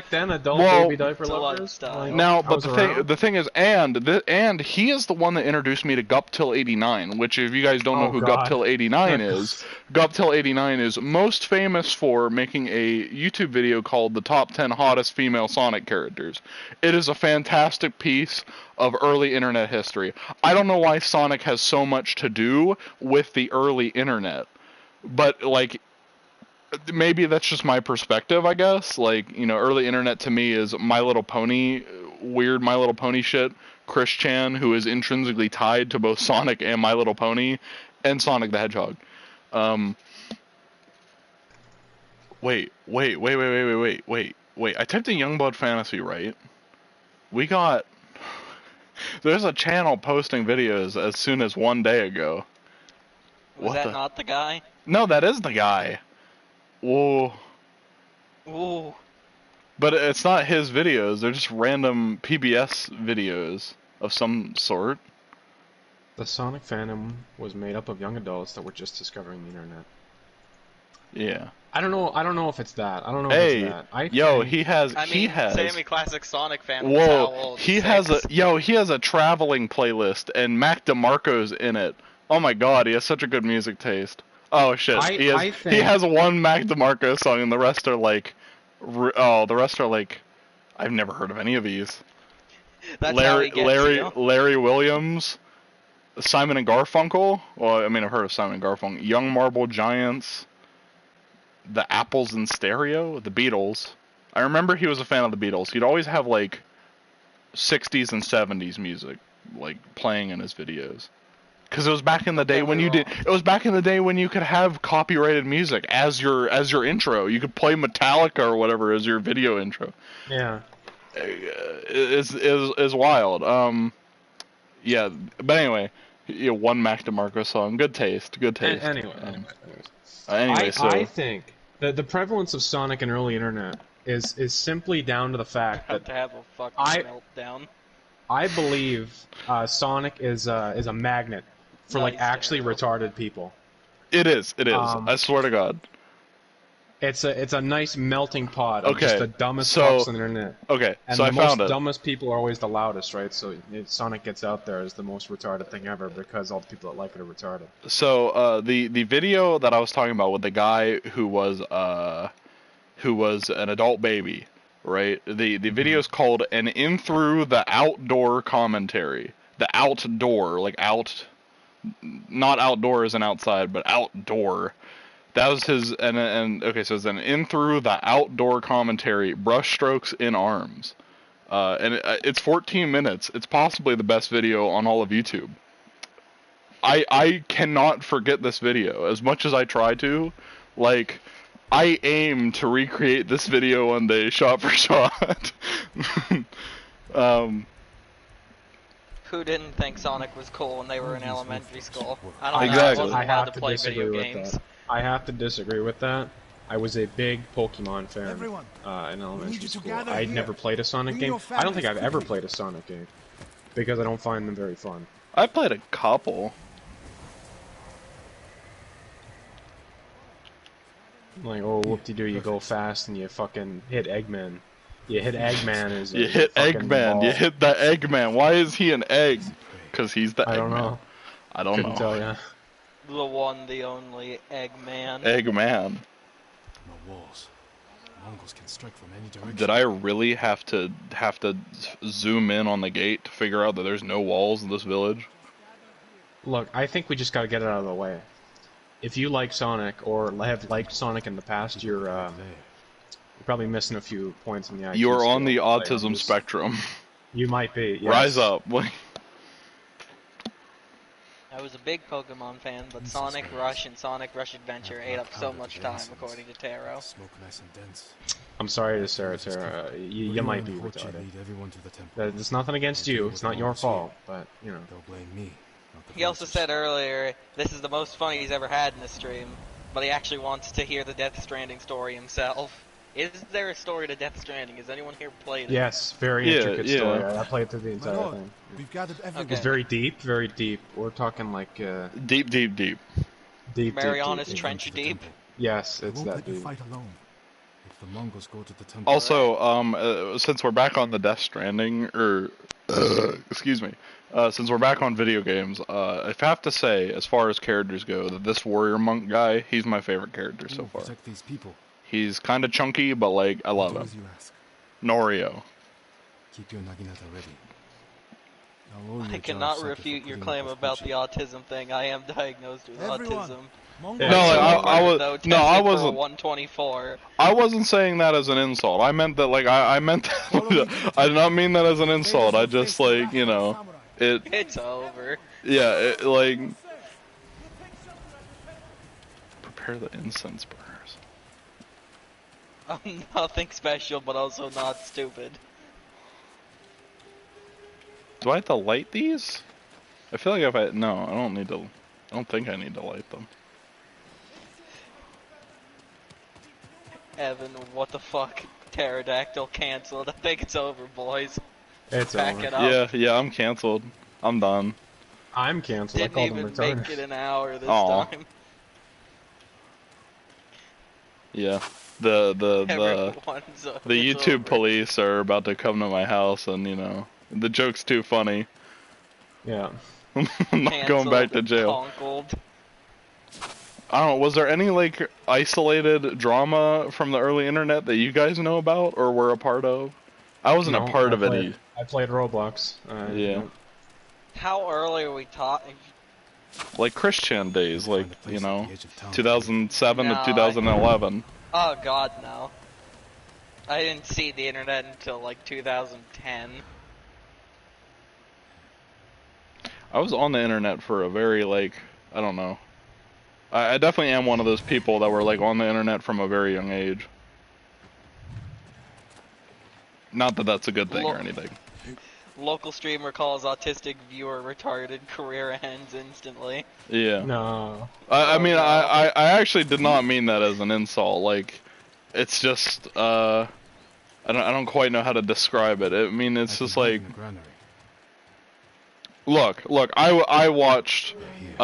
then- then, adult Well, baby diaper it's a lovers. lifestyle. like, Now, I but was the around. thing is, and he is the one that introduced me to Guptil89, which if you guys don't know Oh, who God. Guptil89 is, Guptil89 is most famous for making a YouTube video called The Top 10 Hottest Female Sonic Characters. It is a fantastic piece of early internet history. I don't know why Sonic has so much to do with the early internet, but like, maybe that's just my perspective, I guess. Like, you know, early internet to me is My Little Pony, weird My Little Pony shit. Chris Chan, who is intrinsically tied to both Sonic and My Little Pony, and Sonic the Hedgehog. Wait. I typed in Youngblood Fantasy, right? We got... There's a channel posting videos as soon as one day ago. Was What that the- not the guy? No, that is the guy. Whoa. Ooh. But it's not his videos, they're just random PBS videos of some sort. The Sonic fandom was made up of young adults that were just discovering the internet. Yeah. I don't know if it's that. I don't know if Hey, it's that. yo, think- he has I mean, has Sammy Classic Sonic fan was how Whoa, old? he has a 6? he has a traveling playlist and Mac DeMarco's in it. Oh my god, he has such a good music taste. Oh shit, I he think- has one Mac DeMarco song and the rest are like I've never heard of any of these. That's how he gets you. Larry Williams, Simon and Garfunkel. Well, I mean, I've heard of Simon and Garfunkel. Young Marble Giants, the Apples in Stereo, the Beatles. I remember he was a fan of the Beatles. He'd always have like 60s and 70s music like playing in his videos. Because it was back in the day when you did. It was back in the day when you could have copyrighted music as your intro. You could play Metallica or whatever as your video intro. Yeah. Is wild. Yeah. But anyway, one Mac DeMarco song. Good taste. Good taste. Anyway, So I think that the prevalence of Sonic in early internet is simply down to the fact Have that to have a fucking I- meltdown. I believe Sonic is a magnet for like Nice, actually Daryl. retarded people. it is. Um, I swear to God. It's a nice melting pot of Okay, just the dumbest so- fucks on the internet. Okay, And so the I found it. dumbest people are always the loudest, right? So Sonic gets out there as the most retarded thing ever because all the people that like it are retarded. So the video that I was talking about with the guy who was an adult baby, right? The video is called "An In Through the Outdoor Commentary." The outdoor, like out, not outdoor as an outside, but outdoor. That was his, and okay, so it's an In Through the Outdoor Commentary, brushstrokes in arms. And it's 14 minutes. It's possibly the best video on all of YouTube. I cannot forget this video as much as I try to. Like, I aim to recreate this video one day, shot for shot. Who didn't think Sonic was cool when they were in elementary school? I don't know. Exactly. I wasn't I allowed have to to play disagree video with games. that. I have to disagree with that. I was a big Pokemon fan Everyone, in we need elementary you to school. gather I'd here. never played a Sonic Bring game. your I don't think I've families ever quickly. played a Sonic game because I don't find them very fun. I played a couple. Like, oh, whoop-de-doo, you go fast and you fucking hit Eggman. You hit Eggman as You a hit fucking Eggman. ball. You hit the Eggman. Why is he an egg? Because he's the I don't Eggman. know. I don't Couldn't know. tell ya. The one, the only Eggman. Eggman. No walls. Mongols can strike from any direction. Did I really have to zoom in on the gate to figure out that there's no walls in this village? Look, I think we just gotta get it out of the way. If you like Sonic, or have liked Sonic in the past, you're probably missing a few points in the IQ You're on scale. the Like, autism just- spectrum. You might be, yes. Rise up. I was a big Pokemon fan, but Sonic Rush and Sonic Rush Adventure ate up so much time, according to Taro. Smoke nice and dense. I'm sorry to Sarah. You might be Hochi retarded. lead everyone to the temple. There's nothing against you. It's not your fault, but, you know. They'll blame me, not the He also villagers. said earlier, this is the most fun he's ever had in the stream, but he actually wants to hear the Death Stranding story himself. Is there a story to Death Stranding? Has anyone here played it? Yes, very Yeah, intricate yeah. story. I played through the My entire lord, thing. we've gathered everyone. It's very deep, very deep. We're talking like Deep, deep, deep. deep, Mariana's deep, deep. Trench To the deep. temple. Yes, I it's won't that let you deep. fight alone. If the Mongols go to the temple, Also, since we're back on the Death Stranding, or excuse me, since we're back on video games, I have to say, as far as characters go, that this warrior monk guy, he's my favorite character who so will far. protect these people? He's kind of chunky, but like I love Do him. as you ask. Norio. Keep your Naginata ready. I'll owe you I a cannot jar of sake refute for your putting claim up with about Hochi. the autism thing. I am diagnosed with Everyone. autism. Mongols Yeah. No, like, I Though, was tested no, I for a wasn't. 124. I wasn't saying that as an insult. I meant that like I meant that, I did not mean that as an insult. I just like it. It's over. Yeah, it, like prepare the incense burners. I'm nothing special, but also not stupid. Do I have to light these? I feel like if I no, I don't need to. I don't think I need to light them. Evan, what the fuck? Pterodactyl canceled. I think it's over, boys. It's Back over. it up. Yeah, I'm canceled. I'm done. I'm canceled. I Didn't called him even retarded. make it an hour this Aw. time. Yeah, the Everyone's the it's YouTube over. police are about to come to my house, and you know the joke's too funny. Yeah. I'm not going back to Canceled, jail. conkled. I don't know. Was there any like isolated drama from the early internet that you guys know about or were a part of? I wasn't No, a part of played, any. I played Roblox. Yeah. How early are we talking? Like Christian days, like Find a place you at know, the edge of town. 2007 No, to 2011. Oh god, no. I didn't see the internet until like 2010. I was on the internet for a very like I don't know. I definitely am one of those people that were like on the internet from a very young age. Not that that's a good thing or Lo- anything. Local streamer calls autistic viewer retarded, career ends instantly. Yeah. No. I mean, no. I actually did not mean that as an insult. Like, it's just, I don't quite know how to describe it. I mean, it's I can just hide like, in the granary. look, I watched, Here.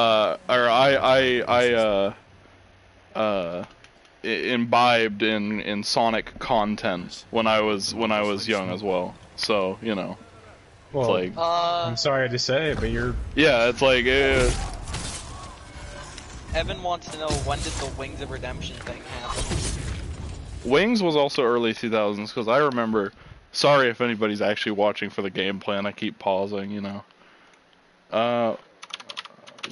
or imbibed in Sonic content when I was young as well. So you know, it's Well, like I'm sorry to say, but you're. yeah, it's like Evan wants to know, when did the Wings of Redemption thing happen? Wings was also early 2000s because I remember. Sorry if anybody's actually watching for the gameplay and I keep pausing, you know.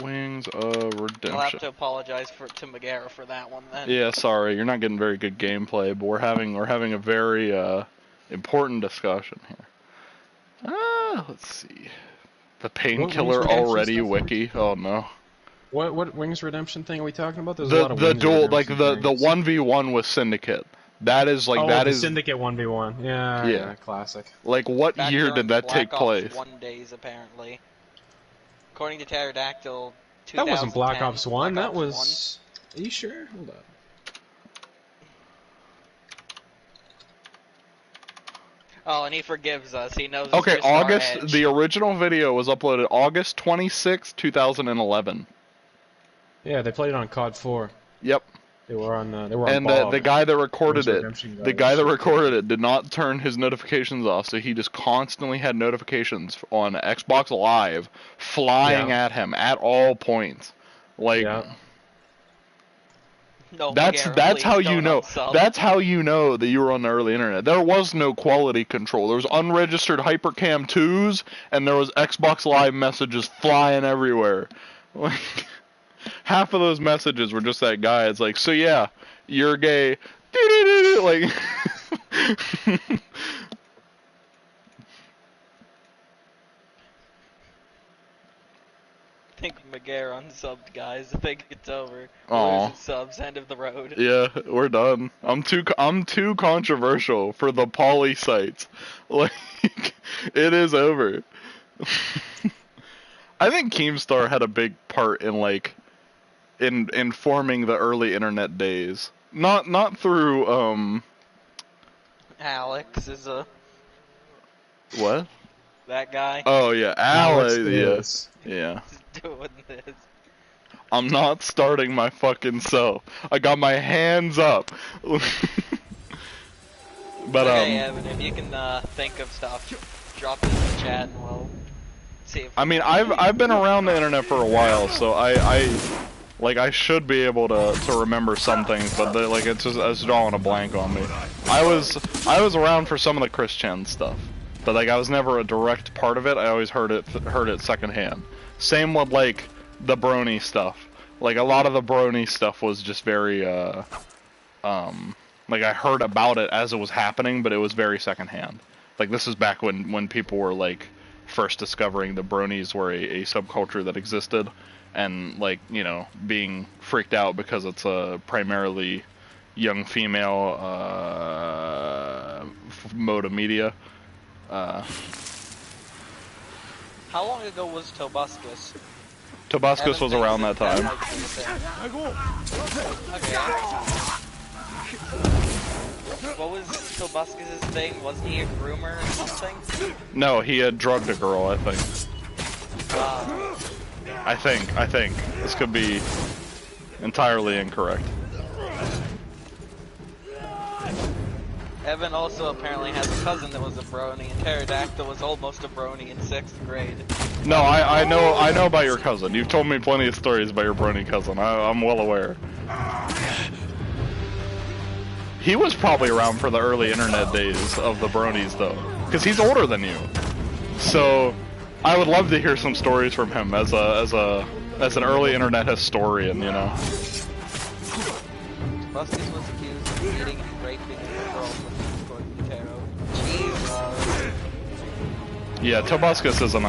Wings of Redemption. I'll have to apologize to Megara for that one then. Yeah, sorry, you're not getting very good gameplay, but we're having a very important discussion here. Let's see. The Painkiller Redemption already stuff? wiki. Oh no. What Wings Redemption thing are we talking about? There's a lot of The Wings duel, like Redemption the things. 1v1 with Syndicate. That is like the is Syndicate 1v1. Yeah, classic. like what Back year during did the that take Black Ops place? 1 days, apparently. According to Pterodactyl, That wasn't Black 2010, Ops 1. Black That Ops was. Are you sure? Hold up. Oh, and he forgives us. He knows. Okay, it's just our August. edge. The original video was uploaded August 26, 2011. Yeah, they played it on COD 4. Yep. They were on. They were on. And Bob. the guy that recorded Wings it, Redemption the guy guy that shit. recorded it did not turn his notifications off, so he just constantly had notifications on Xbox Live flying Yeah. at him at all points. Like Yeah. No, that's Megara, please how you don't know. unsub. That's how you know that you were on the early internet. There was no quality control. There was unregistered Hypercam 2s, and there was Xbox Live messages flying everywhere. Like half of those messages were just that guy. It's like, so yeah, you're gay. Like I think Megara unsubbed, guys. I think it's over. Aw. Losing subs, end of the road. yeah, we're done. I'm too controversial for the poly sites. Like it is over. I think Keemstar had a big part in like in forming the early internet days. Not through Alex is what? that guy. Oh yeah, Alex. is. Yeah. Doing this. I'm not starting my fucking self. I got my hands up. But Okay, Evan, if you can think of stuff, drop it in the chat and we'll see if. I mean, I've been around the internet for a while, so I should be able to remember some things, but like it's drawing a blank on me. I was around for some of the Chris Chen stuff, but like I was never a direct part of it. I always heard it secondhand. Same with like the Brony stuff. Like a lot of the Brony stuff was just very like I heard about it as it was happening, but it was very secondhand. Like this is back when people were like first discovering the Bronies were a subculture that existed, and like, you know, being freaked out because it's a primarily young female mode of media. How long ago was Tobuscus? Tobuscus was around that time. Okay. What was Tobuscus' thing? Wasn't he a groomer or something? No, he had drugged a girl, I think. I think. This could be entirely incorrect. Evan also apparently has a cousin that was a brony, and Pterodactyl was almost a brony in 6th grade. No, I know about your cousin. You've told me plenty of stories about your brony cousin. I'm well aware. He was probably around for the early internet days of the bronies, though, because he's older than you. So I would love to hear some stories from him as an early internet historian, you know. Tobuscus was accused of beating and raping a girl according to Tarot. Jesus. Yeah, Tobuscus isn't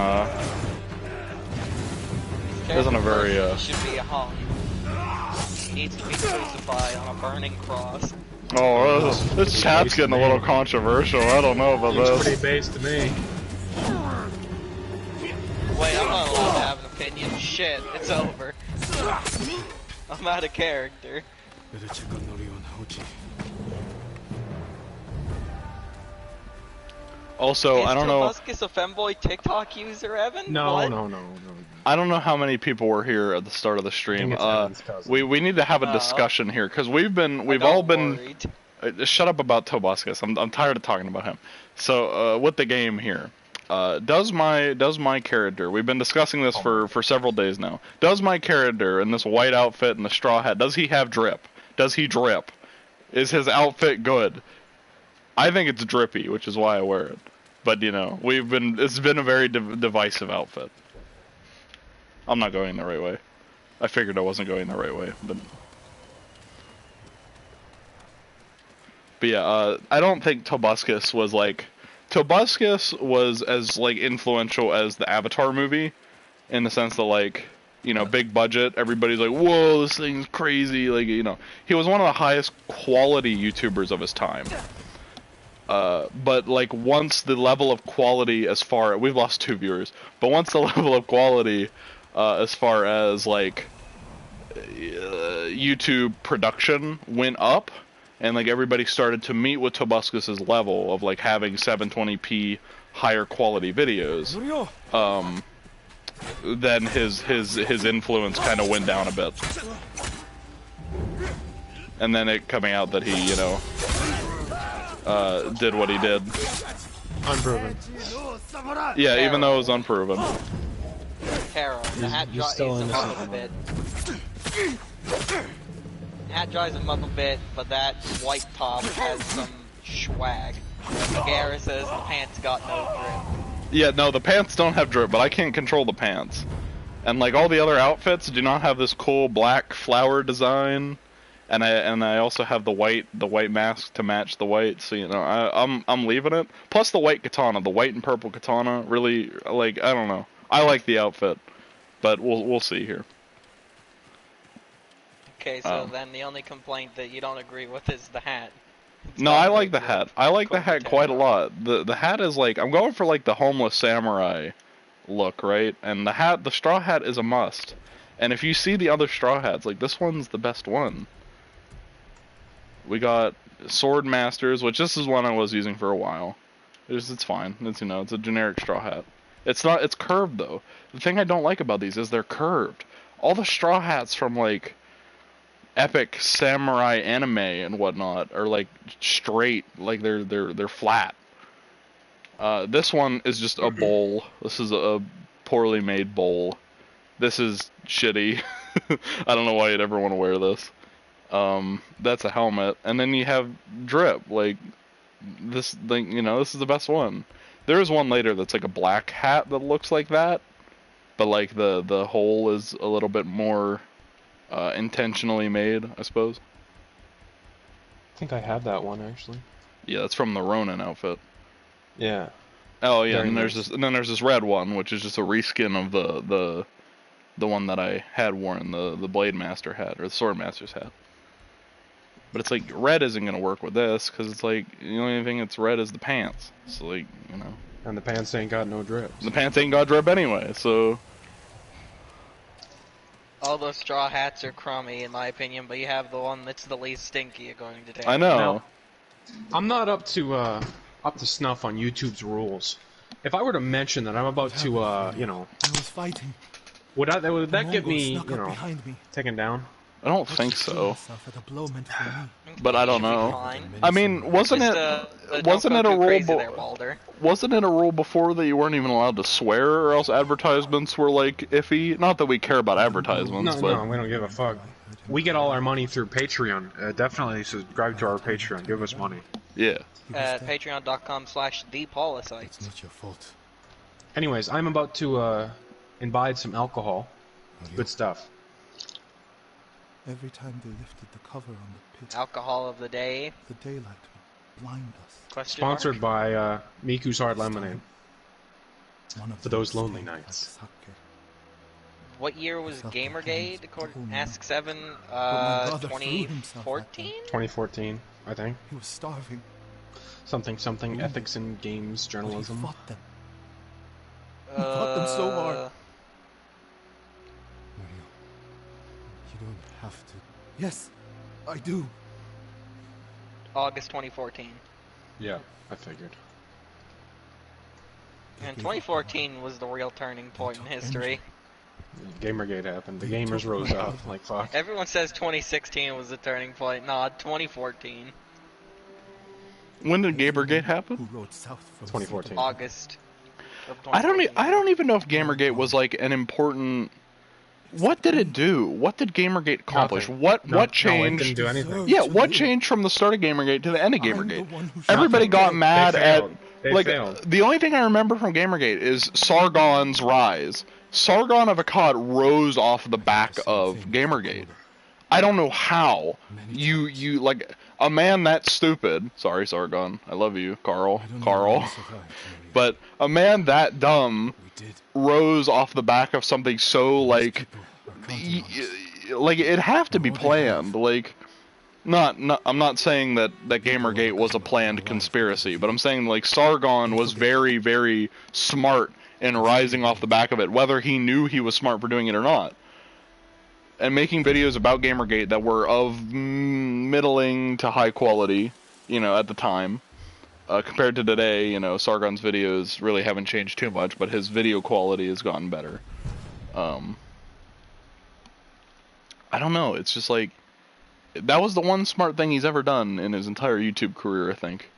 a very He should be hung. He needs to be crucified on a burning cross. Oh, this chat's getting a little controversial. I don't know about It's this. pretty base to me. Wait, I'm not allowed to have an opinion. Shit, it's over. I'm out of character. Better check on Norio and Hochi. Also, Is I don't know. Tobuscus a femboy TikTok user, Evan? No, What? no. I don't know how many people were here at the start of the I think stream. it's Evan's cousin. We need to have a discussion here because we've all been. Worried. Shut up about Tobuscus. I'm tired of talking about him. So with the game here, does my character? We've been discussing this for several days now. Does my character in this white outfit and the straw hat? Does he have drip? Does he drip? Is his outfit good? I think it's drippy, which is why I wear it. But you know, it's been a very divisive outfit. I'm not going the right way. I figured I wasn't going the right way, but yeah, I don't think Tobuscus was like... Tobuscus was as, like, influential as the Avatar movie, in the sense that, like, you know, big budget, everybody's like, whoa, this thing's crazy, like, you know. He was one of the highest quality YouTubers of his time. But, like, once the level of quality as far... We've lost 2 viewers. But once the level of quality, as far as, like, YouTube production went up, and like everybody started to meet with Tobuscus's level of like having 720p higher quality videos, then his influence kind of went down a bit. And then it coming out that he, you know, did what he did. Unproven. Yeah, even though it was unproven. Carol, the hat You're dries still him innocent up a on bit. Hat dries him up a bit, but that white top has some swag. Garrett says the pants got no drip. Yeah, no, the pants don't have drip, but I can't control the pants. And like all the other outfits do not have this cool black flower design. And I also have the white mask to match the white, so you know I'm leaving it. Plus the white katana, the white and purple katana, really, like, I don't know. I like the outfit, but we'll see here. Okay, so then the only complaint that you don't agree with is the hat. No, I like the hat. I like the hat quite a lot. The hat is like, I'm going for like the homeless samurai look, right? And the straw hat is a must. And if you see the other straw hats, like this one's the best one. We got Sword Masters, which this is one I was using for a while. It's fine. It's, you know, it's a generic straw hat. It's curved though. The thing I don't like about these is they're curved. All the straw hats from like epic samurai anime and whatnot are like straight, like they're flat. This one is just a bowl. This is a poorly made bowl. This is shitty. I don't know why you'd ever want to wear this. That's a helmet, and then you have drip. Like this thing, you know, this is the best one. There is one later that's like a black hat that looks like that, but like the hole is a little bit more intentionally made, I suppose. I think I have that one actually. Yeah, that's from the Ronin outfit. Yeah. Oh yeah, Very and nice. there's this red one, which is just a reskin of the one that I had worn, the Blade Master hat or the Sword Master's hat. But it's like red isn't gonna work with this because it's like the only thing that's red is the pants. So like, you know. And the pants ain't got no drip. The pants ain't got drip anyway, so. All those straw hats are crummy in my opinion, but you have the one that's the least stinky according to Dan. I know. Now, I'm not up to snuff on YouTube's rules. If I were to mention that I'm about to, you know, I was fighting. would that get Mongol me, snuck you up know, behind me. taken down? I don't I think should kill so. myself at a blow meant for me. But I don't Should be know. fine. I mean, wasn't Just, it don't go a too rule? crazy there, Balder. Wasn't it a rule before that you weren't even allowed to swear, or else advertisements were like iffy? Not that we care about advertisements, but No, we don't give a fuck. We get all our money through Patreon. Definitely subscribe to our Patreon. Give us money. yeah. At patreon.com/thepolicites. It's not your fault. Anyways, I'm about to imbibe some alcohol. Good stuff. Every time they lifted the cover on the pit, Alcohol of the day. the daylight would blind us. Question Sponsored mark. by Miku's Hard Lemonade. One of For them those lonely stank nights. like sake. What year was Gamergate? According to Ask7, my brother threw himself at 2014? 2014, I think. He was starving. Something, ethics in games, But he journalism. fought them. He fought them so hard. Mario, you don't have to. Yes, I do. August 2014. Yeah, I figured. And 2014 was the real turning point in history. Gamergate happened. The gamers rose up. Like, fuck. Everyone says 2016 was the turning point. Nah, 2014. When did Gamergate happen? Who rode south from 2014. August. Of I 2014. don't even know if Gamergate was like an important. What did it do? What did Gamergate accomplish? Nothing. What No, it changed? didn't do anything. Yeah, what changed from the start of Gamergate to the end of I'm the Gamergate? one who Everybody got mad at failed. They like failed. the only thing I remember from Gamergate is Sargon's rise. Sargon of Akkad rose off the back of Gamergate. I don't know how you like a man that stupid. Sorry, Sargon. I love you, Carl. But a man that dumb rose off the back of something so like it'd have to be planned. Like I'm not saying that Gamergate was a planned conspiracy, but I'm saying like Sargon was very, very smart in rising off the back of it, whether he knew he was smart for doing it or not. And making videos about Gamergate that were of middling to high quality, you know, at the time. Compared to today, you know, Sargon's videos really haven't changed too much, but his video quality has gotten better. I don't know, it's just like, that was the one smart thing he's ever done in his entire YouTube career, I think.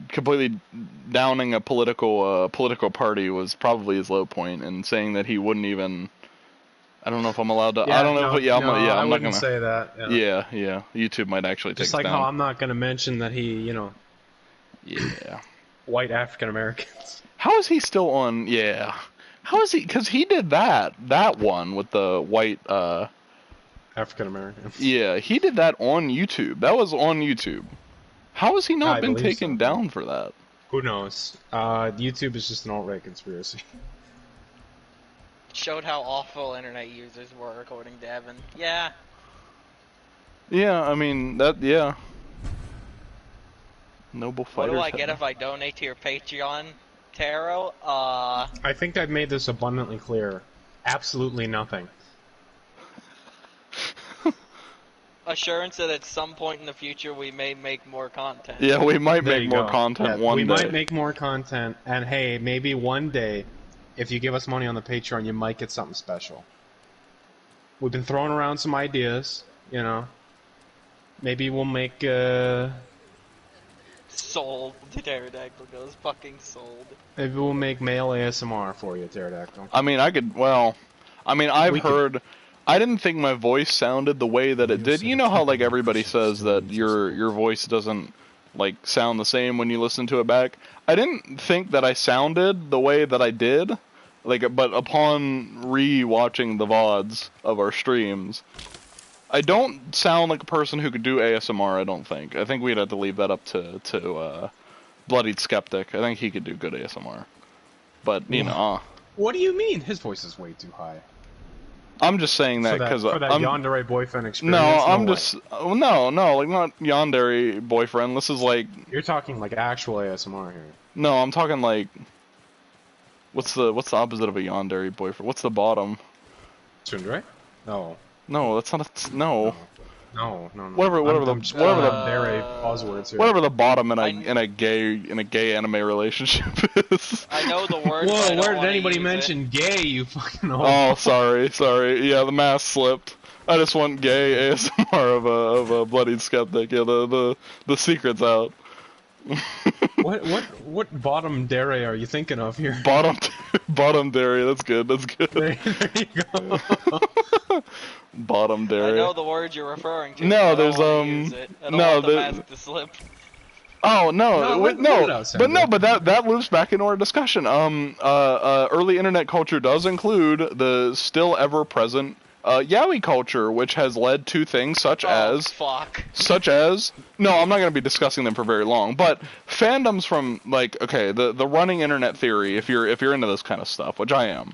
Completely downing a political party was probably his low point, and saying that he wouldn't even... I don't know if I'm allowed to... Yeah, I don't know if... Yeah, I'm I not wouldn't gonna say that. Yeah. YouTube might actually take Just us like down. how I'm not gonna mention that he, you know... Yeah. White African Americans. How is he still on... Yeah. How is he... Because he did that one with the white... African Americans. Yeah, he did that on YouTube. That was on YouTube. How has he not been taken down for that? Who knows? YouTube is just an alt-right conspiracy. Showed how awful internet users were, according to Evan. Yeah. Yeah, I mean, yeah. Noble What fighters. do I get if I donate to your Patreon, Taro? I think I've made this abundantly clear. Absolutely nothing. Assurance that at some point in the future we may make more content. Yeah, we might There make you more go. content Yeah, one we day. might make more content, and hey, maybe one day, if you give us money on the Patreon, you might get something special. We've been throwing around some ideas, you know. Maybe we'll make, Sold. Pterodactyl goes fucking sold. maybe we'll make male ASMR for you, Pterodactyl. I mean, I've heard... I didn't think my voice sounded the way that it did. You know how, like, everybody says that your voice doesn't, like, sound the same when you listen to it back? I didn't think that I sounded the way that I did. Like, but upon re-watching the VODs of our streams, I don't sound like a person who could do ASMR, I don't think. I think we'd have to leave that up to Bloodied Skeptic. I think he could do good ASMR. But, you know... What do you mean? His voice is way too high. I'm just saying that because for that yandere boyfriend experience. No, I'm way. just no, like not yandere boyfriend. This is like You're talking like actual ASMR here. no, I'm talking like what's the opposite of a yandere boyfriend? What's the bottom? Tsundere? No. No, that's not a, no. No. Whatever I'm just whatever the yandere buzzwords here. whatever the bottom in a gay anime relationship is. I know the word. but I Whoa, don't where did wanna anybody use mention gay, you fucking hoe? Oh, sorry. Yeah, the mask slipped. I just want gay ASMR of a Bloodied Skeptic. Yeah, the secret's out. What bottom dairy are you thinking of here? Bottom dairy. That's good. There you go. Bottom I dairy. know the word you're referring to. No, but I don't there's, wanna use it. I don't no, want the there- mask to slip. Oh no, No, wait, let it no, out, but no, Sandra. but that loops back into our discussion. Early internet culture does include the still ever present yaoi culture, which has led to things such as no, I'm not going to be discussing them for very long, but fandoms from like the running internet theory. If you're into this kind of stuff, which I am,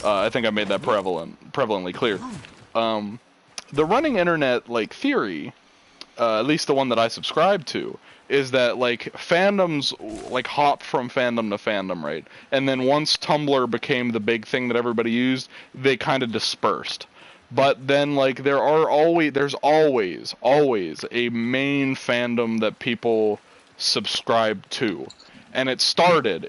I think I made that prevalently clear. The running internet like theory, at least the one that I subscribe to, is that like fandoms like hop from fandom to fandom, right? And then once Tumblr became the big thing that everybody used, they kind of dispersed. But then like there's always a main fandom that people subscribe to. And it started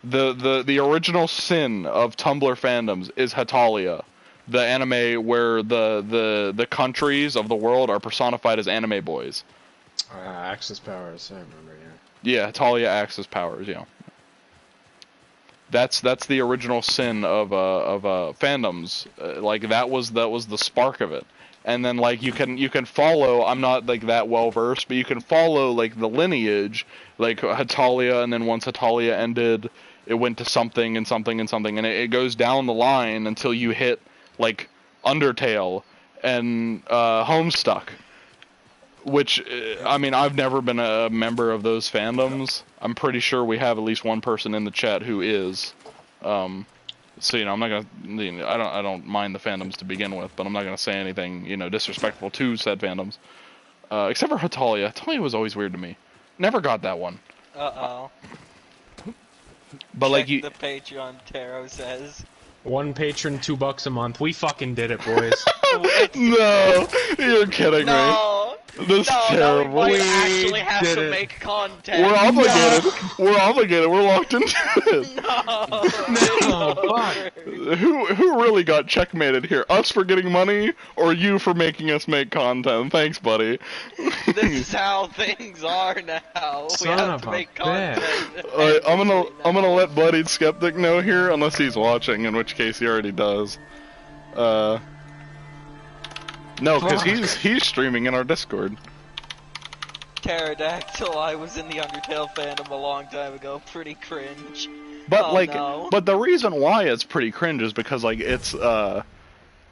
The original sin of Tumblr fandoms is Hatalia, the anime where the countries of the world are personified as anime boys. Access powers, I remember, Yeah, Hatalia Axis powers, yeah. That's the original sin of fandoms. Like that was the spark of it. And then like you can follow. I'm not like that well versed, but you can follow like the lineage, like Hatalia, and then once Hatalia ended, it went to something and something and something, and it goes down the line until you hit like Undertale and Homestuck. Which, I mean, I've never been a member of those fandoms. I'm pretty sure we have at least one person in the chat who is. So I'm not gonna. I don't mind the fandoms to begin with, but I'm not gonna say anything disrespectful to said fandoms. Except for Hatalia. Hatalia was always weird to me. Never got that one. But Check like you, the Patreon. Taro says. One patron, $2 a month. We fucking did it, boys. no, you're kidding me. This is terrible. No, we actually have to make content. We're obligated. No. We're obligated. We're locked into it. No, fuck. Who really got checkmated here? Us for getting money, or you for making us make content? Thanks, buddy. This is how things are now. We have to make content. Alright, I'm gonna let Bloodied Skeptic know here, unless he's watching, in which case he already does. No, because he's streaming in our Discord. Pterodactyl, I was in the Undertale fandom a long time ago. Pretty cringe. But no. but the reason why it's pretty cringe is because like it's like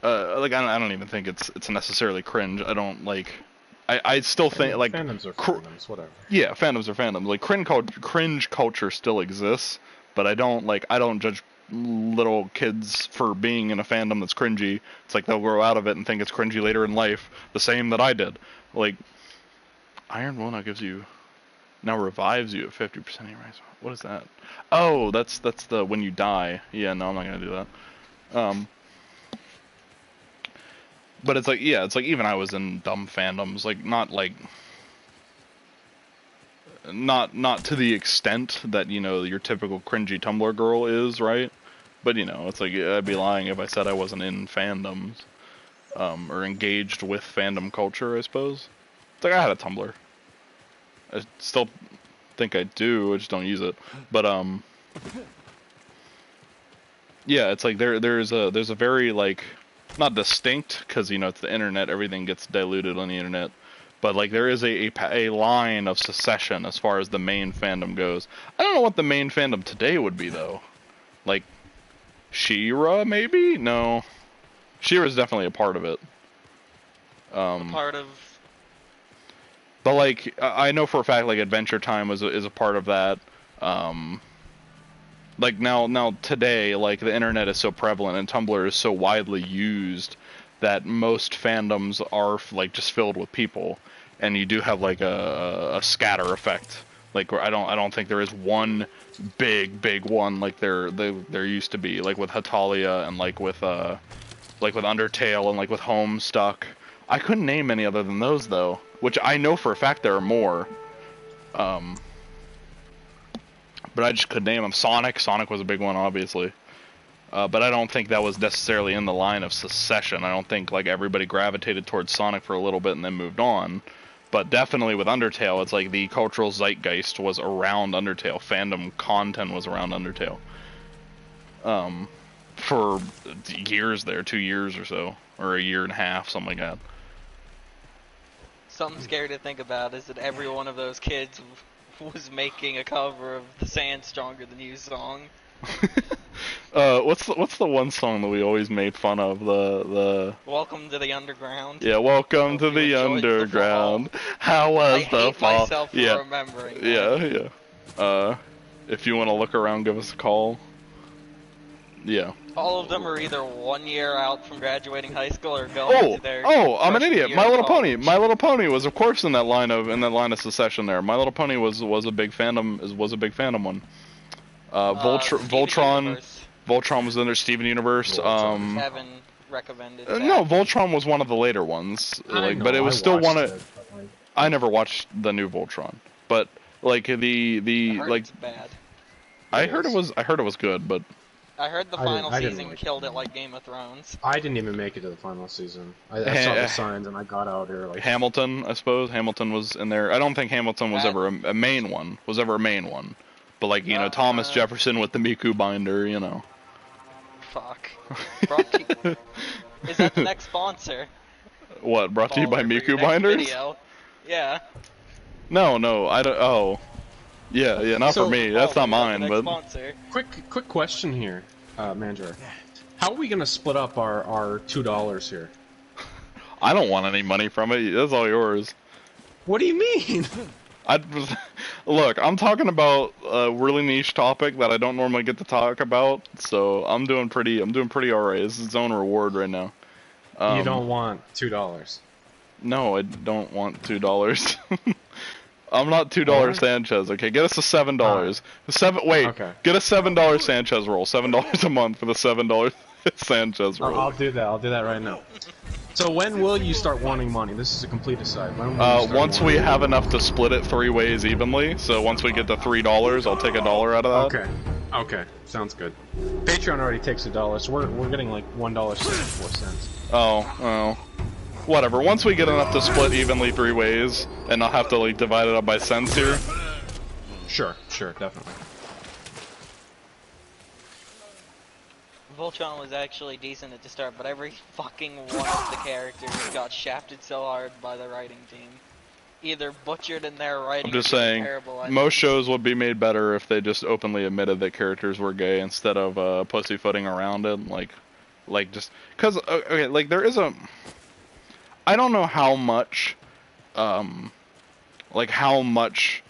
I don't even think it's necessarily cringe. I don't like. I still think like fandoms are fandoms, whatever. Yeah, fandoms are fandoms. Like cringe culture still exists, but I don't judge little kids for being in a fandom that's cringy. It's like they'll grow out of it and think it's cringy later in life, the same that I did. Like Iron Will now revives you at 50% rise. What is that? Oh, that's the when you die. Yeah, no, I'm not gonna do that. But it's like even I was in dumb fandoms, like not to the extent that your typical cringy Tumblr girl is, right? But it's like I'd be lying if I said I wasn't in fandoms, or engaged with fandom culture. I suppose it's like I had a Tumblr. I still think I do. I just don't use it. But yeah, it's like there's a very like not distinct because it's the internet. Everything gets diluted on the internet. But like there is a line of secession as far as the main fandom goes. I don't know what the main fandom today would be though. Like She-Ra maybe? No. She-Ra's definitely a part of it. A part of. But like I know for a fact like Adventure Time is a part of that. Like now today like the internet is so prevalent and Tumblr is so widely used that most fandoms are like just filled with people, and you do have like a scatter effect. Like I don't think there is one big one like there used to be, like with Hatalia and like with Undertale and like with Homestuck. I couldn't name any other than those though, which I know for a fact there are more. But I just couldn't name them. Sonic was a big one, obviously. But I don't think that was necessarily in the line of secession. I don't think like everybody gravitated towards Sonic for a little bit and then moved on. But definitely with Undertale, it's like the cultural zeitgeist was around Undertale. Fandom content was around Undertale. For years there, 2 years or so, or a year and a half, something like that. Something scary to think about is that every one of those kids was making a cover of the Sand Stronger Than You song. What's the one song that we always made fun of? The Welcome to the Underground. Yeah, welcome to the Underground. How was the fall? I hate myself for remembering that. Yeah. If you want to look around, give us a call. Yeah. All of them are either 1 year out from graduating high school or going to their I'm an idiot. My Little Pony. college. My Little Pony was of course in that line of secession there. My Little Pony was a big fandom one. Voltron. Universe. Voltron was in there. Steven Universe. Evan recommended. No, Voltron was one of the later ones. But it was still one of. I never watched the new Voltron, but like I heard like it's bad. I heard it was good, but I heard the I didn't- final I didn't season like it. killed it like Game of Thrones. I didn't even make it to the final season. I saw the signs and I got out here like. Hamilton, I suppose Hamilton was in there. I don't think Hamilton was ever a main one. But like Thomas Jefferson with the Miku binder, Fuck. Brought to- Is that the next sponsor? What brought to you by Baller for your Miku next binders? Video. Yeah. No, I don't. Oh, yeah, not So- for me. That's not mine. The But next sponsor. Quick question here, Manjor. How are we gonna split up our $2 here? I don't want any money from it. That's all yours. What do you mean? Look, I'm talking about a really niche topic that I don't normally get to talk about, so I'm doing pretty alright. This is its own reward right now. You don't want $2. No, I don't want $2. I'm not $2 Alright. Sanchez. Okay, get us a $7. Wait, Okay. get a $7 Sanchez roll. $7 a month for the $7 Sanchez roll. I'll do that. I'll do that right now. So when will you start wanting money? This is a complete aside. When will you start Once we wanting have enough to split it 3 ways evenly, so once we get to $3, I'll take $1 out of that. Okay, sounds good. Patreon already takes $1, so we're getting like $1.64. Oh. Whatever. Once we get enough to split evenly 3 ways, and I'll have to like divide it up by cents here. Sure, definitely. Voltron was actually decent at the start, but every fucking one of the characters got shafted so hard by the writing team. Either butchered in their writing. I'm just or did saying, terrible most shows would be made better if they just openly admitted that characters were gay instead of pussyfooting around it, like just because okay, like there is a. I don't know how much, how much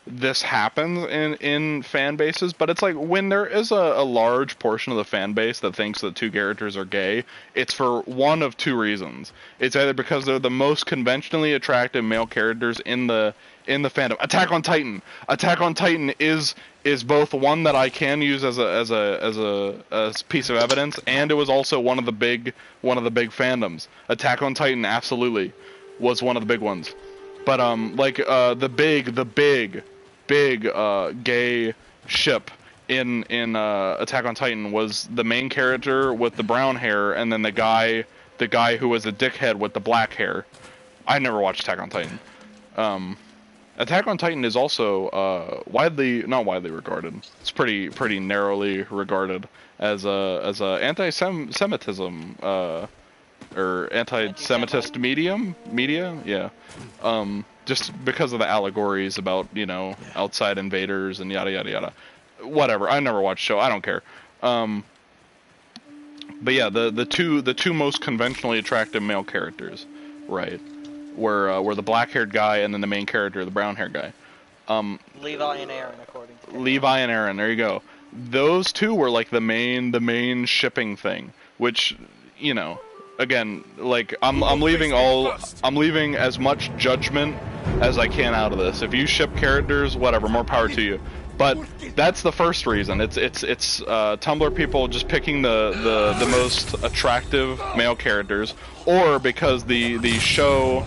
this happens in fan bases, but it's like when there is a large portion of the fan base that thinks that 2 characters are gay, it's for one of 2 reasons. It's either because they're the most conventionally attractive male characters in the fandom. Attack on Titan. Attack on Titan is both one that I can use as a piece of evidence, and it was also one of the big fandoms. Attack on Titan absolutely was one of the big ones. But the big gay ship in Attack on Titan was the main character with the brown hair, and then the guy who was a dickhead with the black hair. I never watched Attack on Titan. Attack on Titan is also not widely regarded. It's pretty narrowly regarded as a anti-Semitism or anti-Semitist media, yeah. Just because of the allegories about outside invaders and yada yada yada. Whatever. I never watched the show. I don't care. But yeah, the two most conventionally attractive male characters, right, were the black-haired guy and then the main character, the brown-haired guy. Levi and Aaron, according to Levi and Aaron. There you go. Those two were like the main shipping thing, which again, like I'm leaving as much judgment as I can out of this. If you ship characters, whatever, more power to you. But that's the first reason. It's Tumblr people just picking the most attractive male characters, or because the show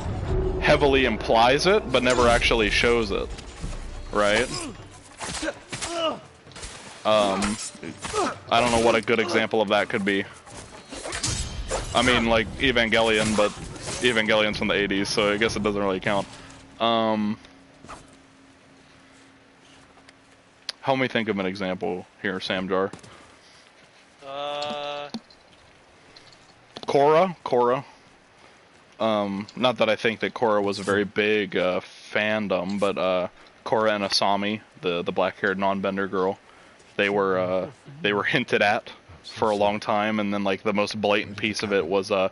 heavily implies it but never actually shows it, right? I don't know what a good example of that could be. I mean, like Evangelion, but Evangelion's from the 80s, so I guess it doesn't really count. Help me think of an example here, Samjar. Korra. Not that I think that Korra was a very big fandom, but Korra and Asami, the black-haired non-bender girl, they were hinted at for a long time, and then like the most blatant piece of it was the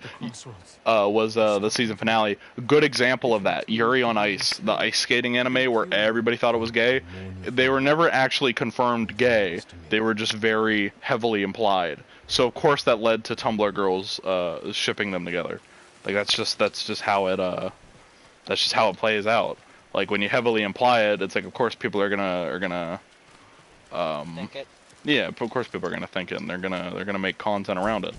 season finale. A good example of that, Yuri on Ice, the ice skating anime where everybody thought it was gay. They were never actually confirmed gay. They were just very heavily implied. So of course that led to Tumblr girls shipping them together. Like that's just how it plays out. Like when you heavily imply it, it's like of course people are gonna think it. yeah, of course people are gonna think it, and they're gonna make content around it.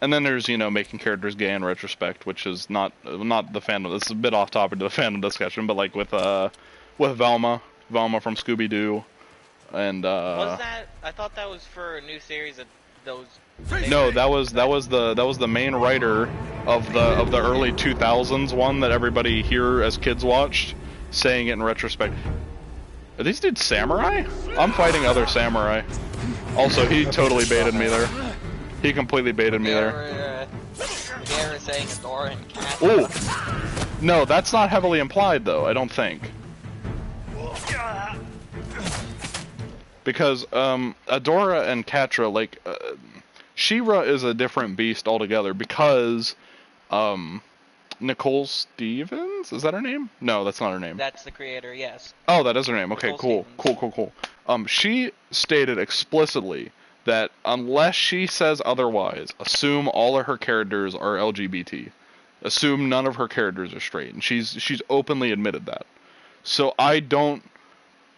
And then there's making characters gay in retrospect, which is not the fandom. This is a bit off topic to the fandom discussion, but like with Velma from Scooby-Doo, and Was that? I thought that was for a new series of those. no, that was the main writer of the early 2000s one that everybody here as kids watched, saying it in retrospect. Are these dudes samurai? I'm fighting other samurai. Also, he totally baited me there. He completely baited me there. They were saying Adora and Cat. Ooh! No, that's not heavily implied, though, I don't think. Because, Adora and Catra, like, She-Ra is a different beast altogether, because, Nicole Stevens? Is that her name? No, that's not her name. That's the creator, yes. Oh, that is her name. Okay, Nicole cool. She stated explicitly that unless she says otherwise, assume all of her characters are LGBT. Assume none of her characters are straight, and she's openly admitted that. So I don't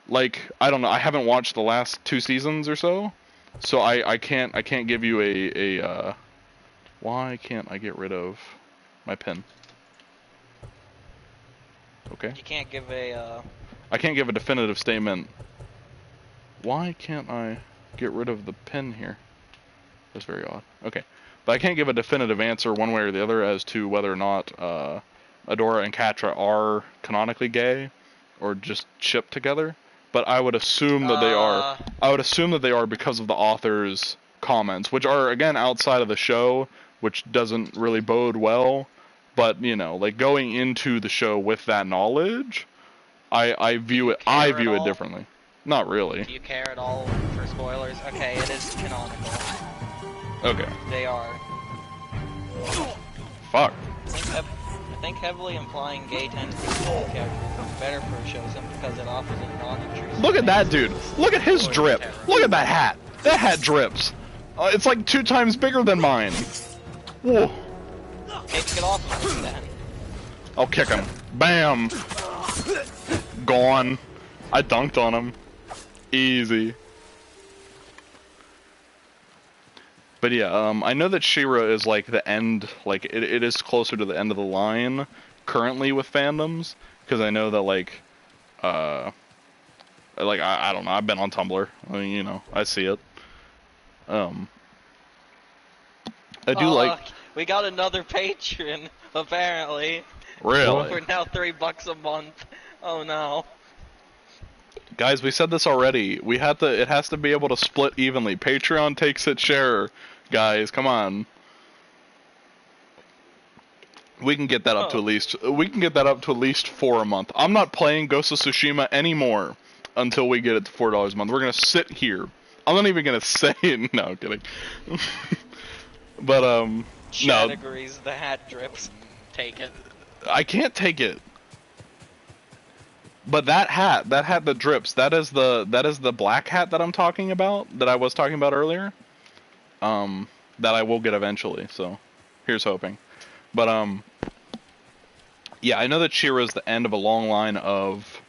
know. I haven't watched the last 2 seasons or so, so I can't give you a why can't I get rid of my pen? Okay. You can't give a, I can't give a definitive statement. Why can't I get rid of the pen here? That's very odd. Okay. But I can't give a definitive answer one way or the other as to whether or not Adora and Catra are canonically gay or just shipped together. But I would assume that they are. I would assume that they are because of the author's comments, which are, again, outside of the show, which doesn't really bode well. But, you know, like, going into the show with that knowledge, I view it differently. Not really. Do you care at all for spoilers? Okay, it is canonical. Okay. They are. Fuck. I think heavily implying gay tendencies in characters is better for a show simply because it offers a non-intrusive... Look at that dude! Look at his drip! Look at that hat! That hat drips! It's like 2 times bigger than mine! Whoa! Get off of me then. I'll kick him. Bam! Gone. I dunked on him. Easy. But yeah, I know that She-Ra is like the end, like it is closer to the end of the line currently with fandoms, because I know that I don't know, I've been on Tumblr, I mean, you know, I see it. I do like... We got another patron, apparently. Really? We're now $3 a month. Oh no. Guys, we said this already. It has to be able to split evenly. Patreon takes its share. Guys, come on. We can get that up to at least 4 a month. I'm not playing Ghost of Tsushima anymore until we get it to $4 a month. We're gonna sit here. I'm not even gonna say it. No, I'm kidding. But Chad no. agrees. The hat drips. Take it. I can't take it. But that hat that drips, that is the black hat that I'm talking about, that I was talking about earlier. That I will get eventually, so here's hoping. But yeah, I know that She-Ra is the end of a long line of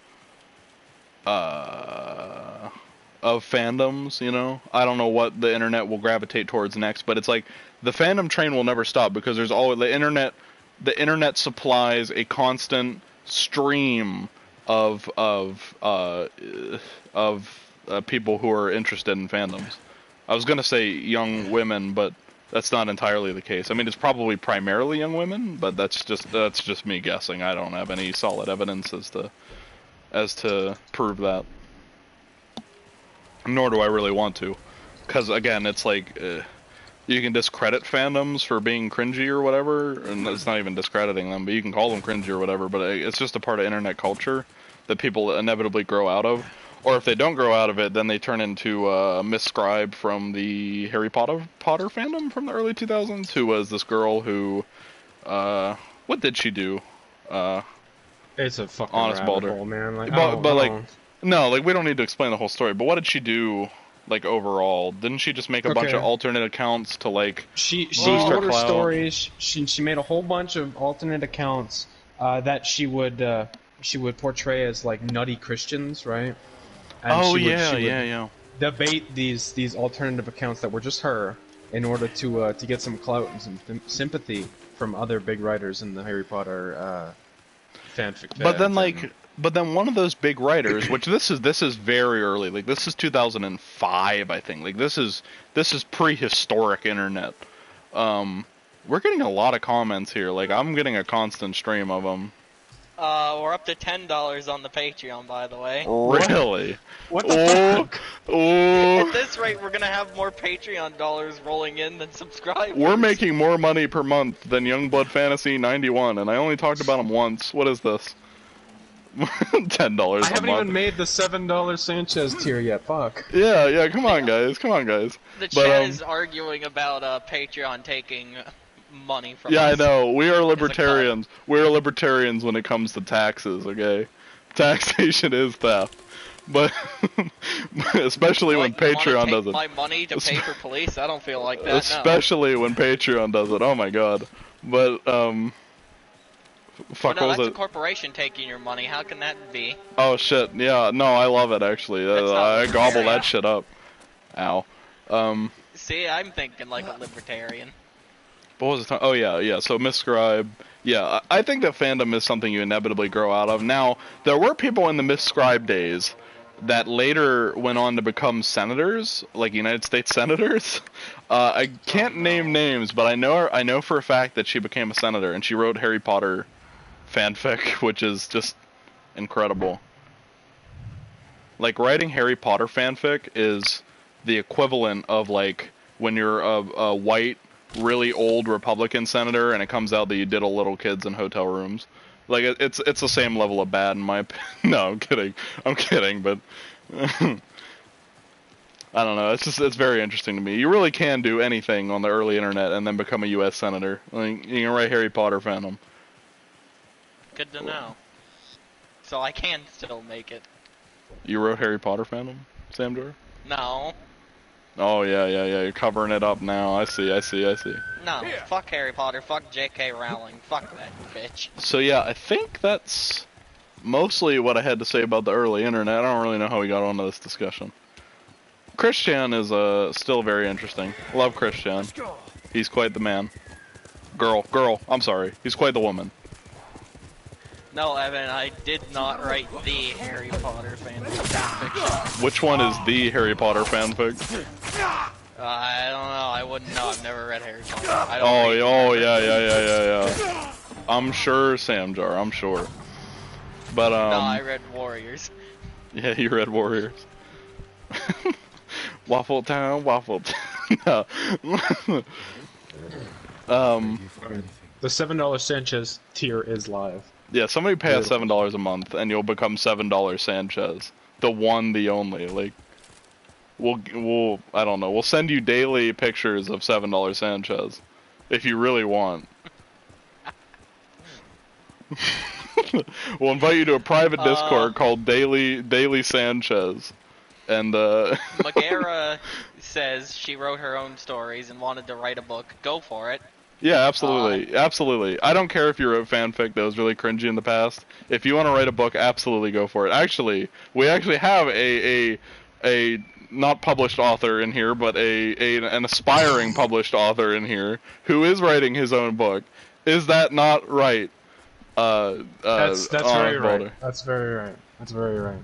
fandoms, you know? I don't know what the internet will gravitate towards next, but it's like the fandom train will never stop because there's always the internet supplies a constant stream of people who are interested in fandoms. I was gonna say young women, but that's not entirely the case. I mean, it's probably primarily young women, but that's just me guessing. I don't have any solid evidence as to prove that. Nor do I really want to, because again, it's like you can discredit fandoms for being cringy or whatever, and it's not even discrediting them, but you can call them cringy or whatever. But it's just a part of internet culture that people inevitably grow out of. Or if they don't grow out of it, then they turn into Miss Scribe from the Harry Potter fandom from the early 2000s, who was this girl who, what did she do? It's a fucking Honest rabbit Balder. hole, man. Like, But like, no, like we don't need to explain the whole story. But what did she do? Like overall, didn't she just make a bunch of alternate accounts to like she boost wrote her clout? stories. She made a whole bunch of alternate accounts that she would portray as like nutty Christians, right? And she would debate these alternative accounts that were just her in order to get some clout and some sympathy from other big writers in the Harry Potter fanfic. But then, like, But then one of those big writers, which this is very early, like this is 2005, I think. Like this is prehistoric internet. We're getting a lot of comments here. Like I'm getting a constant stream of them. We're up to $10 on the Patreon, by the way. Really? What the fuck? At this rate, we're gonna have more Patreon dollars rolling in than subscribers. We're making more money per month than Youngblood Fantasy 91, and I only talked about them once. What is this? $10 I haven't even made the $7 Sanchez tier yet. Fuck. Yeah, come on, guys. The chat is arguing about Patreon taking money from us. I know. We are libertarians. We're libertarians when it comes to taxes, okay? Taxation is theft. But especially when Patreon does it. My money to pay for police? I don't feel like that. Especially when Patreon does it. Oh my god. But fuck, no, what was that's it? a corporation taking your money. How can that be? Oh shit. Yeah. No, I love it actually. I gobble that shit up. Ow. See, I'm thinking like a libertarian. What was it? Oh yeah. So Misscribe. Yeah, I think that fandom is something you inevitably grow out of. Now, there were people in the Misscribe days that later went on to become senators, like United States senators. I can't name names, but I know for a fact that she became a senator, and she wrote Harry Potter fanfic, which is just incredible. Like, writing Harry Potter fanfic is the equivalent of, like, when you're a white, really old Republican senator, and it comes out that you diddle little kids in hotel rooms. Like, it's the same level of bad in my opinion. No, I'm kidding, but I don't know, it's very interesting to me. You really can do anything on the early internet and then become a U.S. senator. Like, you can write Harry Potter fandom. Good to know. So I can still make it. You wrote Harry Potter fandom, Sam Dora? No. Oh, yeah, you're covering it up now. I see. No, fuck Harry Potter, fuck J.K. Rowling, fuck that bitch. So yeah, I think that's mostly what I had to say about the early internet. I don't really know how we got onto this discussion. Christian is still very interesting. Love Christian. He's quite the man. Girl, I'm sorry. He's quite the woman. No, Evan, I did not write the Harry Potter fanfiction. Which one is the Harry Potter fanfic? I don't know. I wouldn't know. I've never read Harry Potter. Yeah. I'm sure, Samjar. I'm sure. But no, I read Warriors. Yeah, you read Warriors. Waffle Town. No. The $7 Sanchez tier is live. Yeah, somebody pay us $7 a month, and you'll become $7 Sanchez, the one, the only. Like, we'll I don't know. We'll send you daily pictures of $7 Sanchez, if you really want. We'll invite you to a private Discord called Daily Sanchez, and Magera says she wrote her own stories and wanted to write a book. Go for it. Yeah, absolutely. I don't care if you wrote fanfic that was really cringy in the past. If you want to write a book, absolutely go for it. Actually, we actually have a not published author in here, but an aspiring published author in here who is writing his own book. Is that not right? That's very right. That's very right.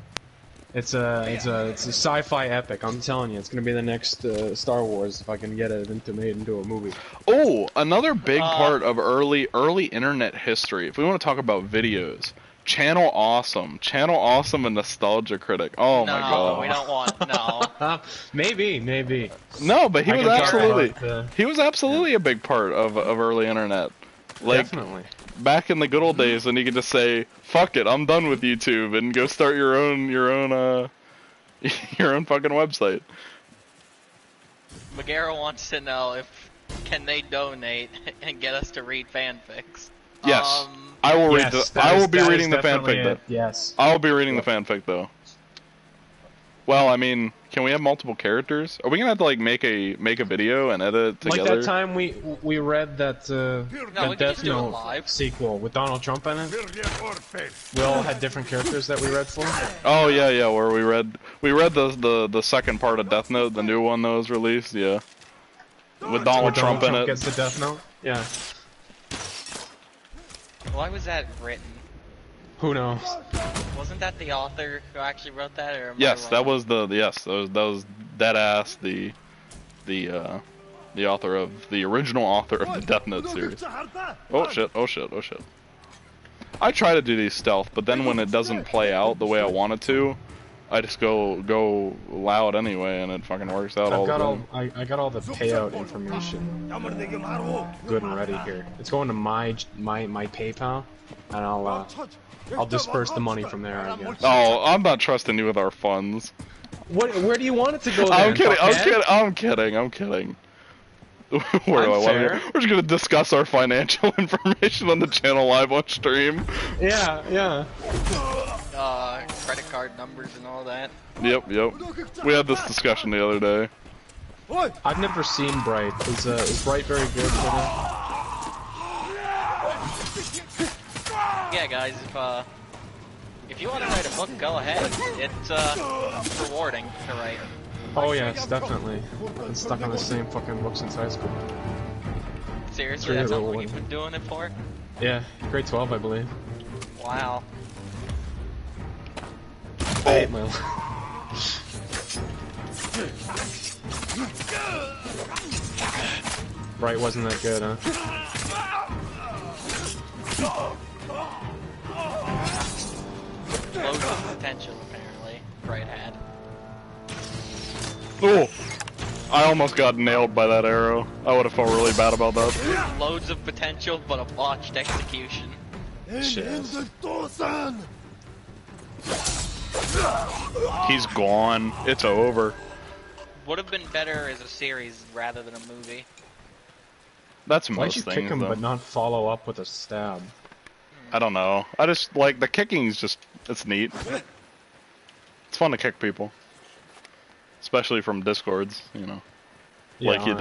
It's a sci-fi epic. I'm telling you, it's gonna be the next Star Wars if I can get it made into a movie. Oh, another big part of early internet history. If we want to talk about videos, Channel Awesome and Nostalgia Critic. Oh my god. No, we don't want Maybe. No, but he was absolutely a big part of early internet. Like, definitely. Back in the good old days when you could just say, "Fuck it, I'm done with YouTube," and go start your own fucking website. Magera wants to know if can they donate and get us to read fanfics. Yes, I will read I will be reading the fanfic though. Yes, I will be reading the fanfic though. Well, I mean, can we have multiple characters? Are we gonna have to like make a video and edit it together? Like that time we read that Death Note sequel with Donald Trump in it. We all had different characters that we read for. Oh yeah, where we read the second part of Death Note, the new one that was released. Yeah, with Donald Trump in it. Gets the Death Note. Yeah. Why was that written? Who knows? Wasn't that the author who actually wrote that, or am Yes, I that wrong? was that was dead ass the author of the original author of the Death Note series. Oh shit! Oh shit! Oh shit! I try to do these stealth, but then when it doesn't play out the way I want it to, I just go loud anyway, and it fucking works out all the time. I got all the payout information good and ready here. It's going to my PayPal, and I'll disperse the money from there, I guess. Oh, I'm not trusting you with our funds. Where do you want it to go? I'm Then, kidding. fuckhead? I'm kidding. Where do I want to go? We're just gonna discuss our financial information on the channel live on stream. Yeah. Credit card numbers and all that. Yep. We had this discussion the other day. I've never seen Bright. Is Bright very good for that? Yeah, guys, if you want to write a book, go ahead. It's rewarding to write. Oh yes, definitely. Been stuck on the same fucking book since high school. Seriously, that's how long you've been doing it for? Yeah, grade 12, I believe. Wow. I hate my life. Bright wasn't that good, huh? Loads of potential, apparently. Bright had. Oh! I almost got nailed by that arrow. I would have felt really bad about that. Loads of potential, but a botched execution. Shit. He's gone. It's over. Would have been better as a series rather than a movie. That's Why'd most you things, kick him though. but not follow up with a stab? I don't know. I just, like, the kicking's just, it's neat. It's fun to kick people. Especially from Discords, you know. Yeah, Like you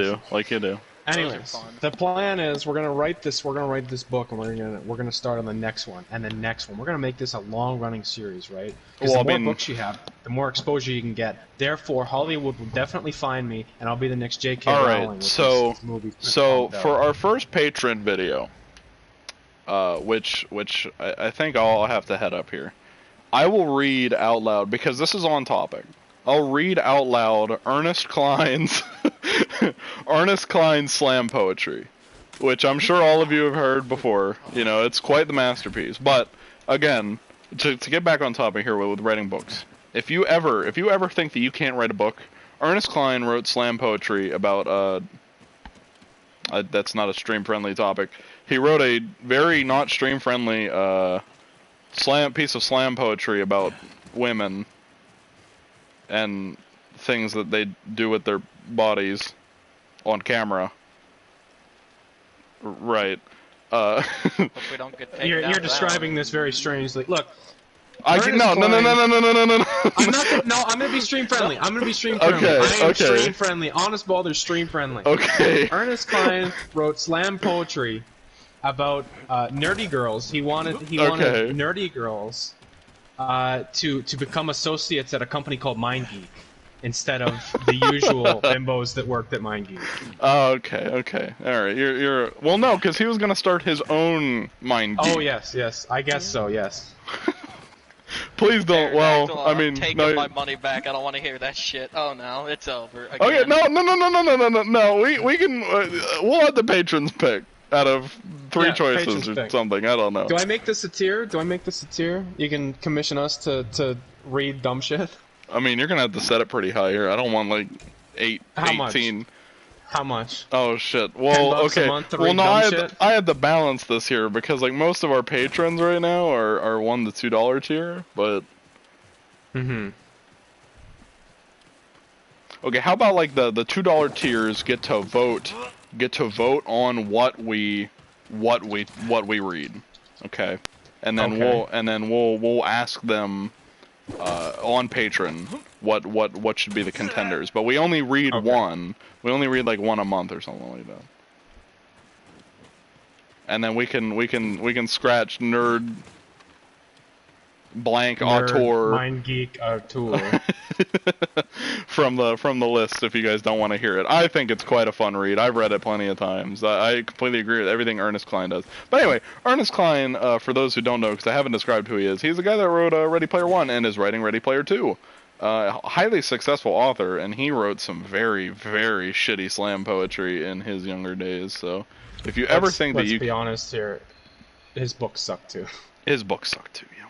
do. Anyways, Those are fun. the plan is we're gonna write this book, and we're gonna start on the next one, and the next one. We're gonna make this a long-running series, right? Because Well, the I more mean- books you have, the more exposure you can get. Therefore, Hollywood will definitely find me, and I'll be the next J.K. All Rowling. right, with so this movie so pumped out. for our first patron video, which I think I'll have to head up here. I will read out loud because this is on topic. I'll read out loud Ernest Cline's slam poetry, which I'm sure all of you have heard before. You know, it's quite the masterpiece. But again, to get back on topic here with writing books, if you ever think that you can't write a book, Ernest Cline wrote slam poetry about that's not a stream friendly topic. He wrote a very not stream friendly piece of slam poetry about women and things that they do with their bodies on camera. Right. Hope we don't get taken You're down for that describing one. this very strangely. Look, No. I'm gonna be stream friendly. Okay, I am okay. stream friendly. Honest Balder's stream friendly. Okay. Ernest Cline wrote slam poetry about nerdy girls. He wanted Okay. nerdy girls to become associates at a company called MindGeek instead of the usual bimbos that worked at MindGeek. Oh, okay. All right. You're well, no, because he was gonna start his own mind. Oh yes, I guess so. Yes. Please don't. Pterodactyl, Well, I mean, I'm taking no. my money back. I don't want to hear that shit. Oh no, it's over. Again. Okay, no. We can. We'll let the patrons pick out of three Yeah, choices patrons or pick. something. I don't know. Do I make this a tier? You can commission us to read dumb shit. I mean, you're gonna have to set it pretty high here. I don't want like How much? 18. How much? Oh shit. Well, $10 a okay. month to Well, read no, dumb shit? I had to balance this here because like most of our patrons right now are $1 to $2 tier, but Mm-hmm. okay. How about like the $2 tiers get to vote on what we read, okay? And then Okay. we'll ask them on Patreon what should be the contenders. But we only read one. We only read like one a month or something like that. And then we can scratch nerd blank Nerd, auteur Mind Geek Auteur. from the list. If you guys don't want to hear it, I think it's quite a fun read. I've read it plenty of times. I completely agree with everything Ernest Cline does. But anyway, Ernest Cline, for those who don't know, because I haven't described who he is, he's the guy that wrote Ready Player One and is writing Ready Player Two. Highly successful author, and he wrote some very, very shitty slam poetry in his younger days. So, if you ever think that you... Let's be honest here, his books suck too. His books suck too, yeah.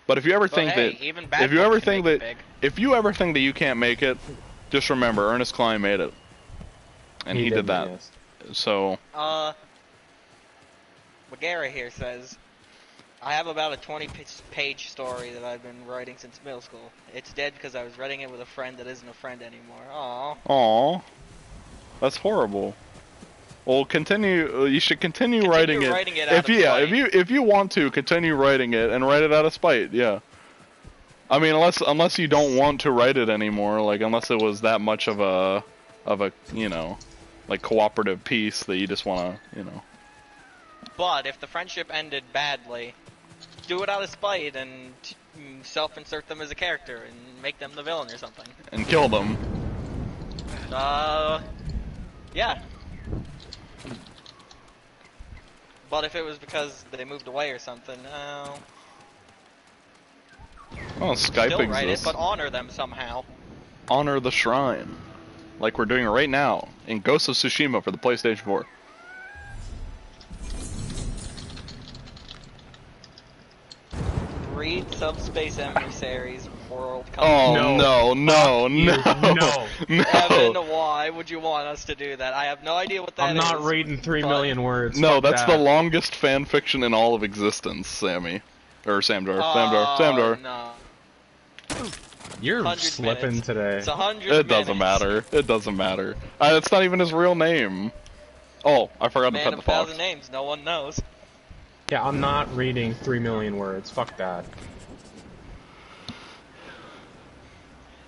But if you ever think hey, that... even bad If you ever books can think make it that... big. If you ever think that you can't make it, just remember, Ernest Cline made it. And he did that. Yes. So... Bagheera here says, I have about a 20-page story that I've been writing since middle school. It's dead because I was writing it with a friend that isn't a friend anymore. Aww. Aww. That's horrible. Well, continue. You should continue writing it. If you want to continue writing it and write it out of spite, yeah. I mean, unless you don't want to write it anymore, like unless it was that much of a you know, like cooperative piece that you just want to, you know. But if the friendship ended badly, do it out of spite and self-insert them as a character and make them the villain or something. And kill them. Yeah. But if it was because they moved away or something, Oh, Skype still write it, exists. but honor them somehow. Honor the shrine, like we're doing right now in Ghost of Tsushima for the PlayStation 4. Read Subspace Emissaries World Cup. Oh no! Evan, why would you want us to do that? I have no idea what that I'm is. not reading 3 million words. No, Fuck that's that. the longest fan fiction in all of existence, Sammy. Or Samjar. Oh, Samjar. No. You're 100 slipping minutes. today. It's 100 It doesn't matter. It doesn't matter. It's not even his real name. Oh, I forgot to Man pet of the fox. 1,000 names, no one knows. Yeah, I'm not reading 3 million words. Fuck that.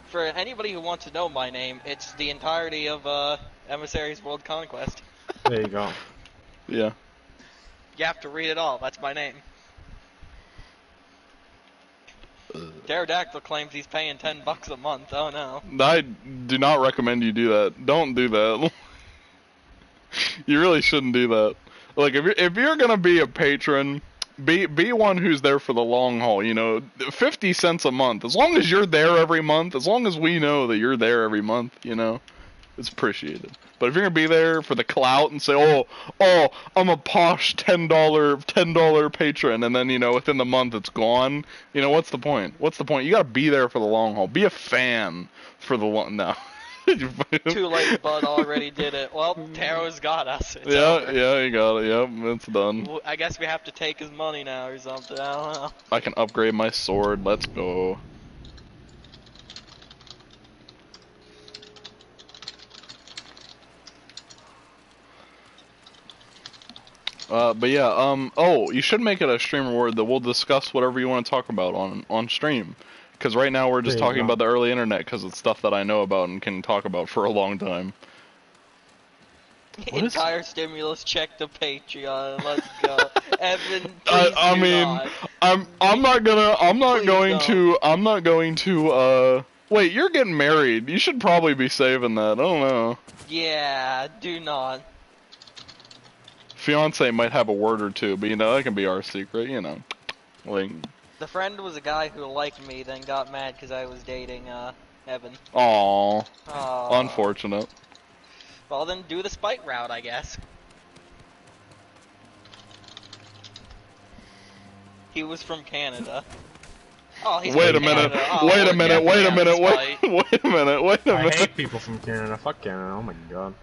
For anybody who wants to know my name, it's the entirety of Emissaries World Conquest. There you go. Yeah. You have to read it all, that's my name. Pterodactyl claims he's paying $10 a month, oh no. I do not recommend you do that. Don't do that. You really shouldn't do that. Like, if you're gonna be a patron, be one who's there for the long haul. You know, 50 cents a month. As long as you're there every month, as long as we know that you're there every month, you know, it's appreciated. But if you're gonna be there for the clout and say, oh, I'm a posh $10 patron, and then, you know, within the month it's gone, you know, what's the point? What's the point? You gotta be there for the long haul. Be a fan for the long. No. Too late, Bud already did it. Well, Taro's got us. It's Yeah, over. yeah, you got it. Yep, it's done. I guess we have to take his money now or something. I don't know. I can upgrade my sword. Let's go. But yeah, oh, you should make it a stream reward that we'll discuss whatever you want to talk about on stream. Because right now we're just There you talking go. about the early internet because it's stuff that I know about and can talk about for a long time. What is- Entire stimulus check to Patreon. Let's go, Evan. Please I do mean, not. I'm not Please going to, wait, you're getting married. You should probably be saving that. I don't know. Yeah, do not. Fiance might have a word or two, but you know, that can be our secret, you know. Like, The friend was a guy who liked me, then got mad because I was dating Evan. aww, Aw. unfortunate. Well, then do the spite route, I guess. He was from Canada. Oh, he's Wait from a minute, Canada. Oh, wait a we're minute, wait a definitely minute, on wait, spite. wait a minute, wait a I minute. hate people from Canada. Fuck Canada. Oh my god.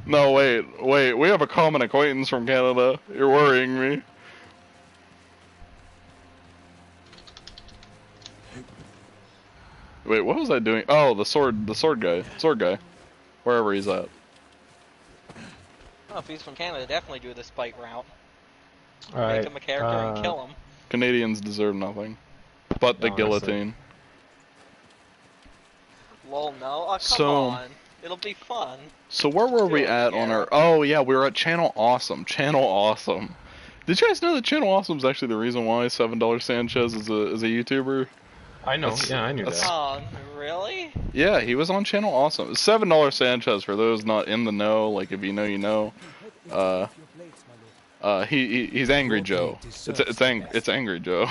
No, wait, we have a common acquaintance from Canada. You're worrying me. Wait, what was I doing? Oh, the sword guy. Wherever he's at. Oh, if he's from Canada, definitely do the spite route. Alright. Make him a character and kill him. Canadians deserve nothing. But the Honestly. guillotine. Lol, no. Oh, come So- on. It'll be fun. So where were we Still at on here. our... Oh, yeah, we were at Channel Awesome. Channel Awesome. Did you guys know that Channel Awesome is actually the reason why $7 Sanchez is a YouTuber? I know. That's- Yeah, I knew that's- that. Oh, really? Yeah, he was on Channel Awesome. $7 Sanchez, for those not in the know, like if you know, you know. He's Angry Joe. It's Angry Joe.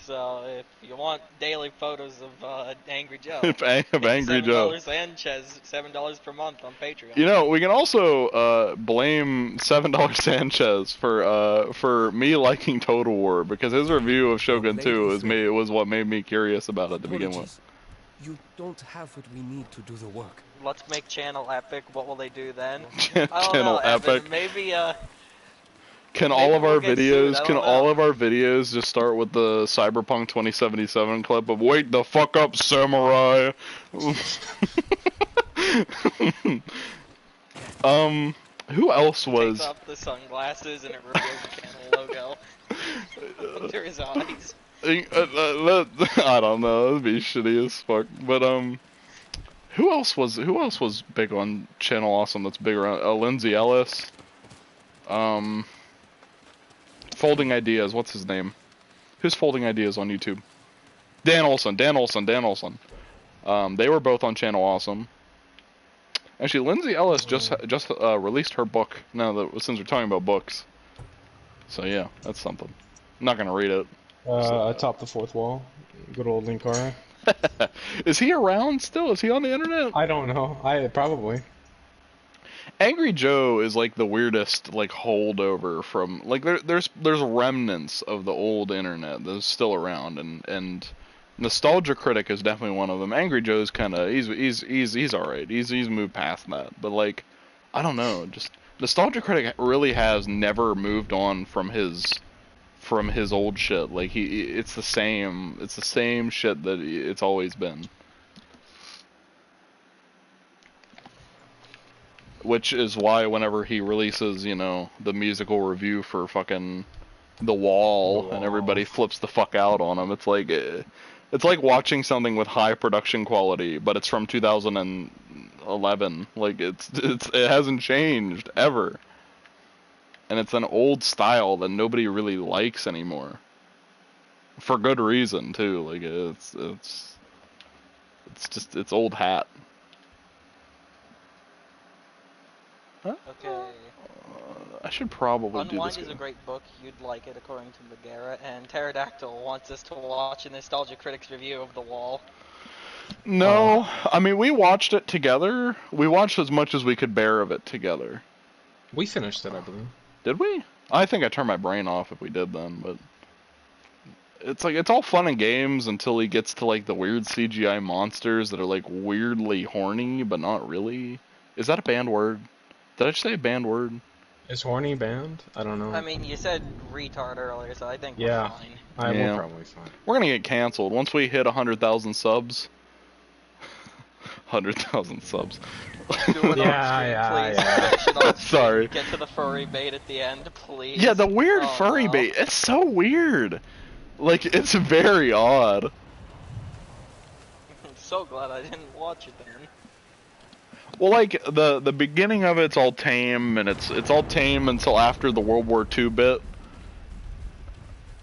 So if you want daily photos of Angry Joe, of Angry Joe. $7 Sanchez, $7 per month on Patreon. You know, we can also blame $7 Sanchez for me liking Total War, because his review of Shogun 2 was what made me curious about it to begin with. You don't have what we need to do the work. Let's make Channel Epic. What will they do then? I don't Channel know, Evan, Epic. maybe Can maybe all of our we'll get sued, videos I can don't all know. of our videos just start with the Cyberpunk 2077 clip of "Wake the fuck up, samurai"? Who else was? Takes off the sunglasses and it reveals the channel logo under his eyes. I don't know. That'd be shitty as fuck. But who else was big on Channel Awesome? That's big around. Lindsay Ellis. Folding Ideas. What's his name? Who's Folding Ideas on YouTube? Dan Olson. They were both on Channel Awesome. Actually, Lindsay Ellis just released her book. Now that since we're talking about books, so yeah, that's something. I'm not gonna read it. Atop the fourth wall. Good old Linkara. Is he around still? Is he on the internet? I don't know. Probably. Angry Joe is like the weirdest like holdover from like there's remnants of the old internet that's still around, and Nostalgia Critic is definitely one of them. Angry Joe's kind of he's all right. He's moved past that, but like I don't know, just Nostalgia Critic really has never moved on from his old shit. Like it's the same shit that it's always been. Which is why whenever he releases, you know, the musical review for fucking The Wall, and everybody flips the fuck out on him, it's like watching something with high production quality, but it's from 2011. Like it hasn't changed ever, and it's an old style that nobody really likes anymore, for good reason too. Like it's old hat. Huh? Okay. I should probably do Unwind this. is a great book. You'd like it, according to Megara. And Pterodactyl wants us to watch a Nostalgia Critic's review of The Wall. No, I mean we watched it together. We watched as much as we could bear of it together. We finished it, I believe. Did we? I think I turned my brain off if we did then, but it's like it's all fun and games until he gets to like the weird CGI monsters that are like weirdly horny, but not really. Is that a banned word? Did I just say a banned word? Is horny banned? I don't know. I mean, you said retard earlier, so I think Yeah. we're fine. Yeah. We're probably fine. We're gonna get canceled once we hit 100,000 subs. 100,000 subs. Do it Yeah, on stream, yeah, please. yeah. Finish it on stream. Sorry. Get to the furry bait at the end, please. Yeah, the weird Oh, furry no. bait. It's so weird. Like it's very odd. I'm so glad I didn't watch it then. Well, like the beginning of it's all tame, and it's all tame until after the World War II bit,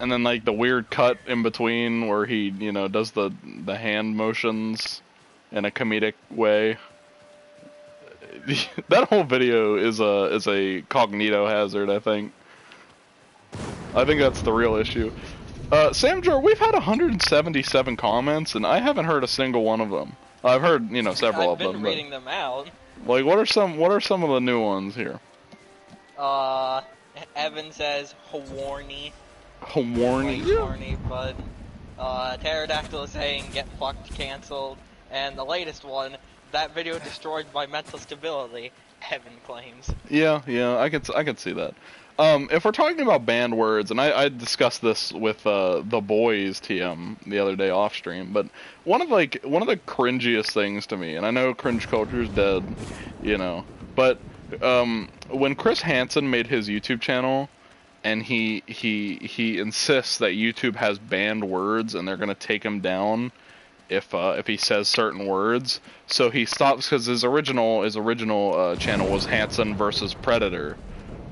and then like the weird cut in between where he does the hand motions in a comedic way. That whole video is a cognito hazard. I think that's the real issue. Samjar, we've had 177 comments, and I haven't heard a single one of them. I've heard, several of them. I've been reading them out. Like, what are some of the new ones here? Evan says Hawarny. Hawarny. Quite horny, but Pterodactyl is saying get fucked, cancelled, and the latest one, that video destroyed my mental stability. Evan claims. Yeah, I can see that. If we're talking about banned words, and I discussed this with the boys TM the other day off stream, but one of the cringiest things to me, and I know cringe culture is dead, but when Chris Hansen made his YouTube channel, and he insists that YouTube has banned words and they're gonna take him down, if he says certain words. So he stops because his original channel was Hanson versus Predator,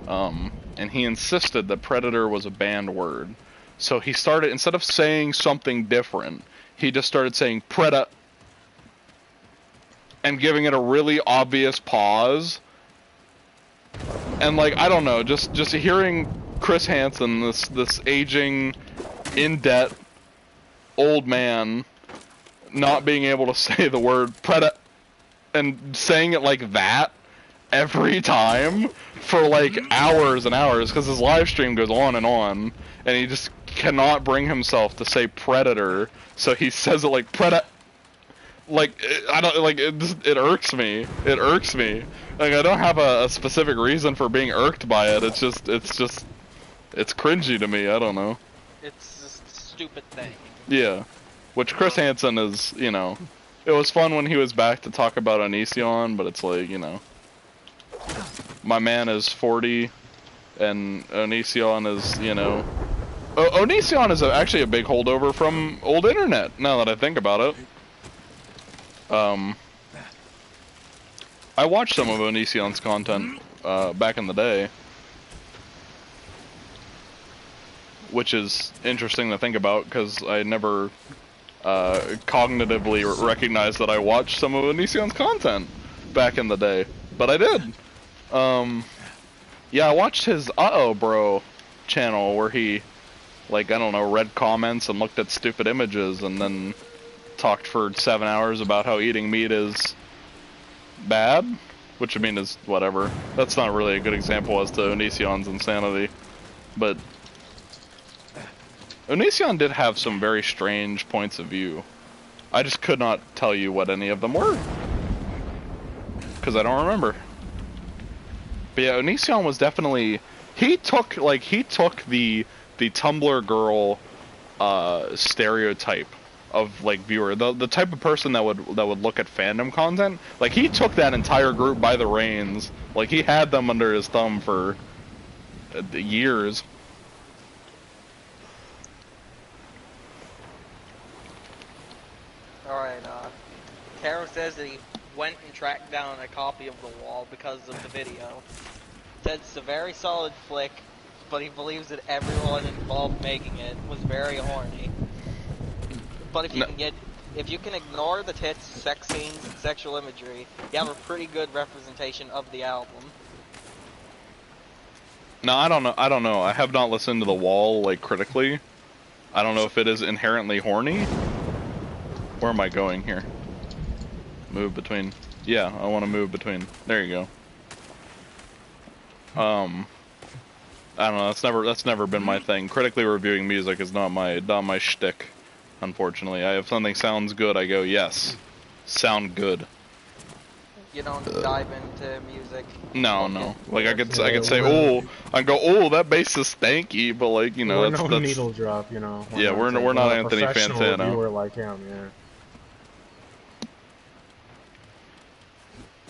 and he insisted that Predator was a banned word. So he started, instead of saying something different, he just started saying Preda and giving it a really obvious pause. And like, I don't know, just hearing Chris Hansen, this aging, in-debt old man, not being able to say the word Preda and saying it like that every time for like hours and hours, because his live stream goes on, and he just cannot bring himself to say Predator, so he says it like Preda. Like, I don't, like, it irks me. It irks me. Like, I don't have a specific reason for being irked by it. It's cringy to me. I don't know. It's just a stupid thing. Yeah. Which Chris Hansen is, you know, it was fun when he was back to talk about Onision, but it's like, you know, my man is 40, and Onision is, you know, Onision is actually a big holdover from old internet, now that I think about it. I watched some of Onision's content back in the day, which is interesting to think about because I never cognitively recognized that I watched some of Onision's content back in the day, but I did. Yeah, I watched his Uh-Oh Bro channel where he, like, I don't know, read comments and looked at stupid images and then talked for 7 hours about how eating meat is bad, which I mean is whatever. That's not really a good example as to Onision's insanity, but Onision did have some very strange points of view. I just could not tell you what any of them were, because I don't remember. But yeah, Onision was definitely, he took the Tumblr girl stereotype of like viewer, the type of person that would look at fandom content. Like, he took that entire group by the reins. Like, he had them under his thumb for years. Alright, Caro says that he went and tracked down a copy of The Wall because of the video. Said it's a very solid flick, but he believes that everyone involved making it was very horny. But if you can ignore the tits, sex scenes, and sexual imagery, you have a pretty good representation of the album. No, I don't know. I have not listened to The Wall, like, critically. I don't know if it is inherently horny. Where am I going here? Move between. Yeah, I want to move between. There you go. I don't know. That's never been my thing. Critically reviewing music is not my shtick. Unfortunately, if something sounds good, I go, yes, sound good. You don't dive into music. No. Like, I could say, oh, I go, oh, that bass is stanky, but like, you know, we're no needle drop, you know. We're not Anthony Fantano. Reviewer like him,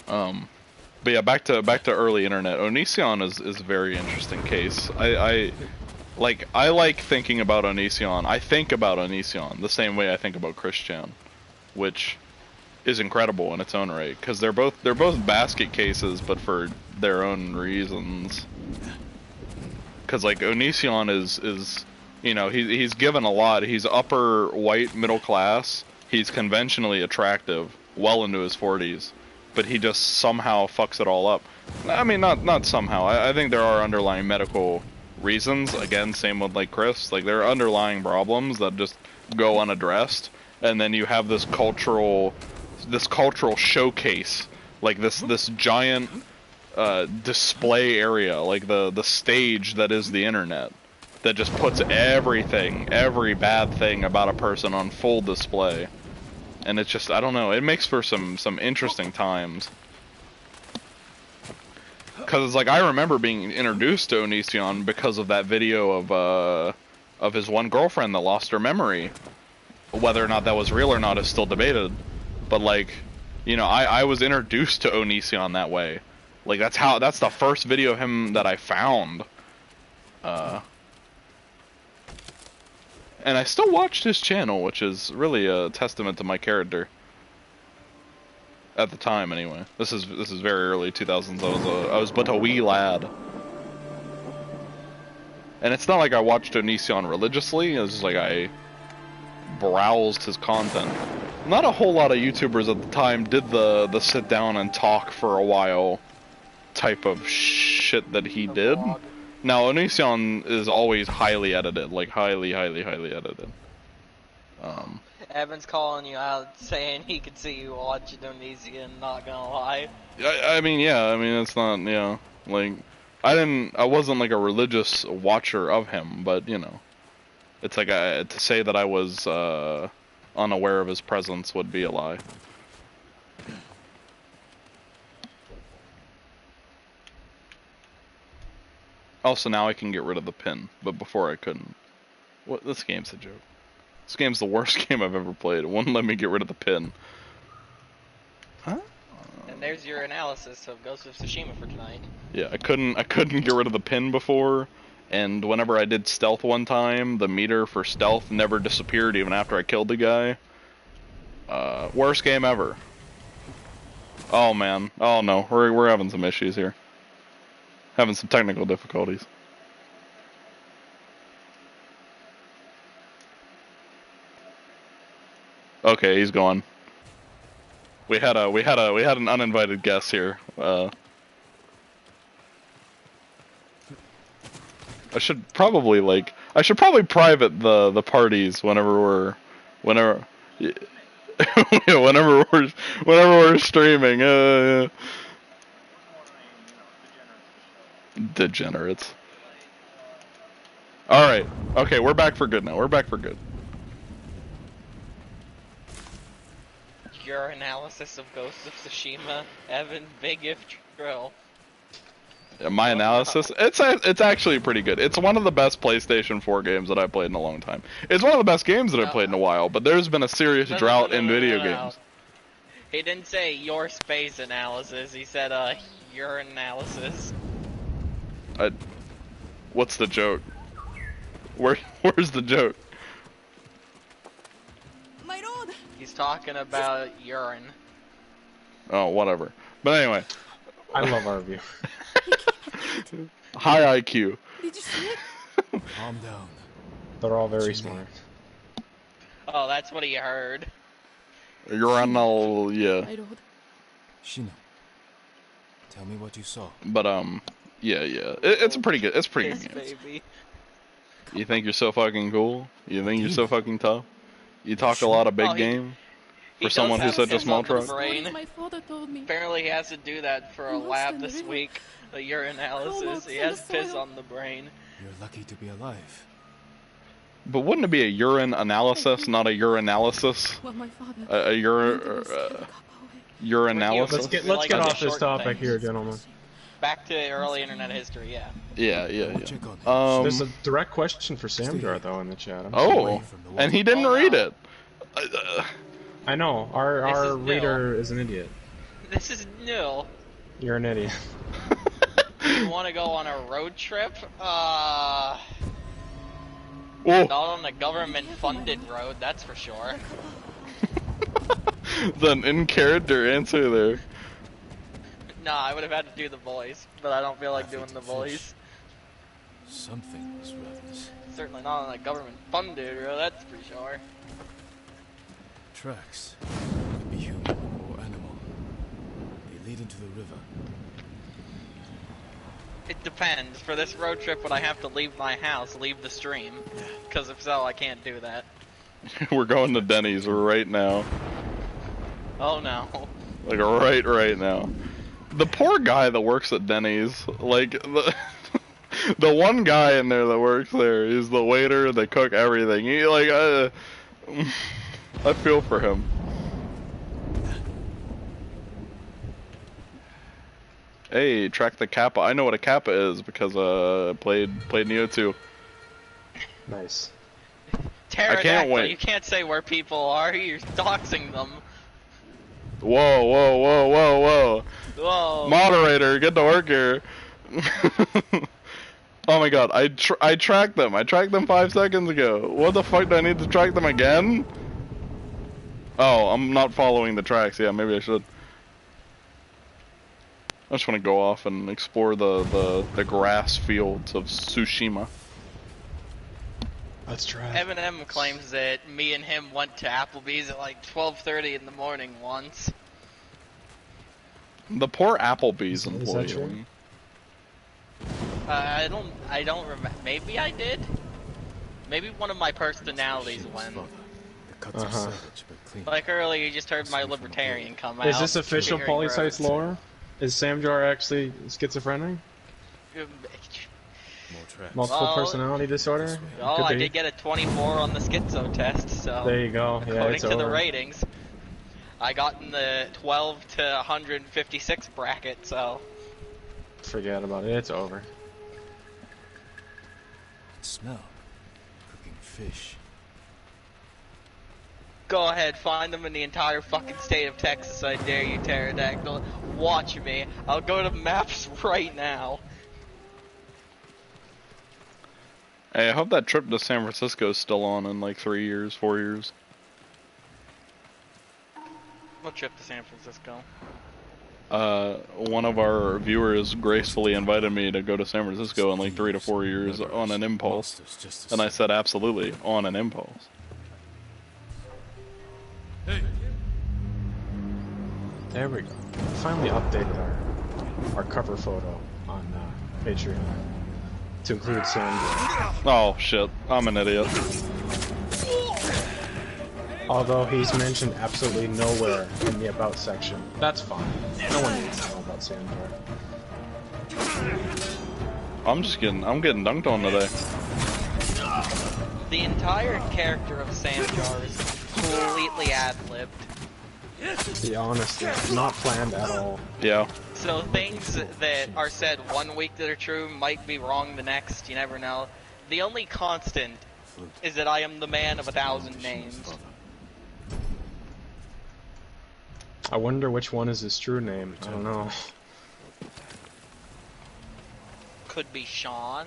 yeah. But yeah, back to early internet. Onision is a very interesting case. I like thinking about Onision. I think about Onision the same way I think about Christian, which is incredible in its own right, because they're both basket cases, but for their own reasons. Because like Onision is you know, he's given a lot. He's upper white middle class. He's conventionally attractive, well into his 40s, but he just somehow fucks it all up. I mean, not somehow. I think there are underlying medical reasons. Again, same with like Chris. Like, there are underlying problems that just go unaddressed, and then you have this cultural showcase, like this giant display area, like the stage that is the internet, that just puts every bad thing about a person on full display. And it's just, I don't know, it makes for some interesting times. Because it's like, I remember being introduced to Onision because of that video of his one girlfriend that lost her memory. Whether or not that was real or not is still debated. But like, you know, I was introduced to Onision that way. Like, that's the first video of him that I found. And I still watched his channel, which is really a testament to my character. At the time, anyway. This is very early 2000s. I was but a wee lad. And it's not like I watched Onision religiously. It's just like I browsed his content. Not a whole lot of YouTubers at the time did the sit down and talk for a while type of shit that he did. Vlog. Now, Onision is always highly edited, like highly edited. Evan's calling you out, saying he could see you watch Indonesian, not gonna lie. I mean, yeah, I mean, it's not, you know, like, I wasn't like a religious watcher of him, but, you know, it's like, to say that I was, unaware of his presence would be a lie. Also, now I can get rid of the pin, but before I couldn't. What? This game's a joke. This game's the worst game I've ever played. It wouldn't let me get rid of the pin. Huh? And there's your analysis of Ghost of Tsushima for tonight. Yeah, I couldn't get rid of the pin before, and whenever I did stealth one time, the meter for stealth never disappeared even after I killed the guy. Worst game ever. Oh man. Oh no, we're having some issues here. Having some technical difficulties. Okay, he's gone. We had an uninvited guest here. I should probably private the parties whenever we're streaming. Degenerates. All right. Okay, we're back for good now. We're back for good. Your analysis of Ghost of Tsushima, Evan, big if drill. My analysis, it's actually pretty good. It's one of the best PlayStation 4 games that I've played in a long time. It's one of the best games that I've played in a while, but there's been a serious drought in video games. He didn't say your space analysis, he said your analysis. What's the joke? Where's the joke? My lord! He's talking about urine. Oh, whatever. But anyway. I love our view. High IQ. Did you see it? Calm down. They're all very smart. Oh, that's what he heard. Urinal, yeah. My lord. Shino, tell me what you saw. But yeah. It's a pretty good. It's pretty Yes, good. Games. baby. You think you're so fucking cool? You think you're so fucking tough? You talk a lot of big game He for does someone who have said a piss small on the truck. brain. Stories my father told me. Apparently he has to do that for a Lost lab in the this river. week. A urinalysis. He Cold has on the piss soil. on the brain. You're lucky to be alive. But wouldn't it be a urine analysis, not a urinalysis? Well, my father. A urinalysis? Let's get Like to off this shorten topic things. here, gentlemen. Back to early internet history, yeah. Yeah. Check on him. There's a direct question for Samjar though in the chat. Oh, and he didn't read it. I know. This Our is reader is an idiot. This is new. You're an idiot. You want to go on a road trip? Whoa. Not on a government-funded road, that's for sure. The in-character answer there. Nah, I would have had to do the voice, but I don't feel like doing the voice. Something was ravenous. Certainly not on a government-funded road, that's for sure. Tracks. Could be human or animal. They lead into the river. It depends. For this road trip, would I have to leave my house, leave the stream? Because if so, I can't do that. We're going to Denny's right now. Oh no. Like right now. The poor guy that works at Denny's, like the the one guy in there that works there, he's the waiter, they cook everything. He like I feel for him. Hey, track the Kappa. I know what a Kappa is because I played Neo 2. Nice. Pterodactyl, wait. you can't say where people are, you're doxing them. Whoa. Whoa. Moderator, get to work here. Oh my god, I tracked them. I tracked them 5 seconds ago. What the fuck do I need to track them again? Oh, I'm not following the tracks. Yeah, maybe I should. I just want to go off and explore the grass fields of Tsushima. Let's try. Eminem claims that me and him went to Applebee's at like 12:30 in the morning once. The poor Applebee's Is that true? employee. I don't remember. Maybe I did. Maybe one of my personalities went. The cuts are savage, but clean. Like earlier, you just heard my libertarian come out. Is this official figuring Polysites roads. lore? Is Samjar actually schizophrenic? More tracks. Multiple Well, personality disorder? Oh, Could I be. did get a 24 on the schizo test, so There you go. Yeah, according it's to the over. ratings, I got in the 12 to 156 bracket, so Forget about it. It's over. Smell. Cooking fish. go ahead, find them in the entire fucking state of Texas, I dare you, Pterodactyl. Watch me. I'll go to maps right now. Hey, I hope that trip to San Francisco is still on in like 3 years, 4 years. What trip to San Francisco? One of our viewers gracefully invited me to go to San Francisco in like 3 to 4 years on an impulse. And I said absolutely, on an impulse. Hey. There we go. Finally updated our cover photo on Patreon to include Sandra. Oh shit, I'm an idiot. Although he's mentioned absolutely nowhere in the about section. That's fine. No one needs to know about Sandra. I'm getting dunked on today. The entire character of Samjar is completely ad-libbed. Be honest, not planned at all. Yeah. So things that are said one week that are true might be wrong the next, you never know. The only constant is that I am the man of 1,000 names. I wonder which one is his true name. I don't know. Could be Sean.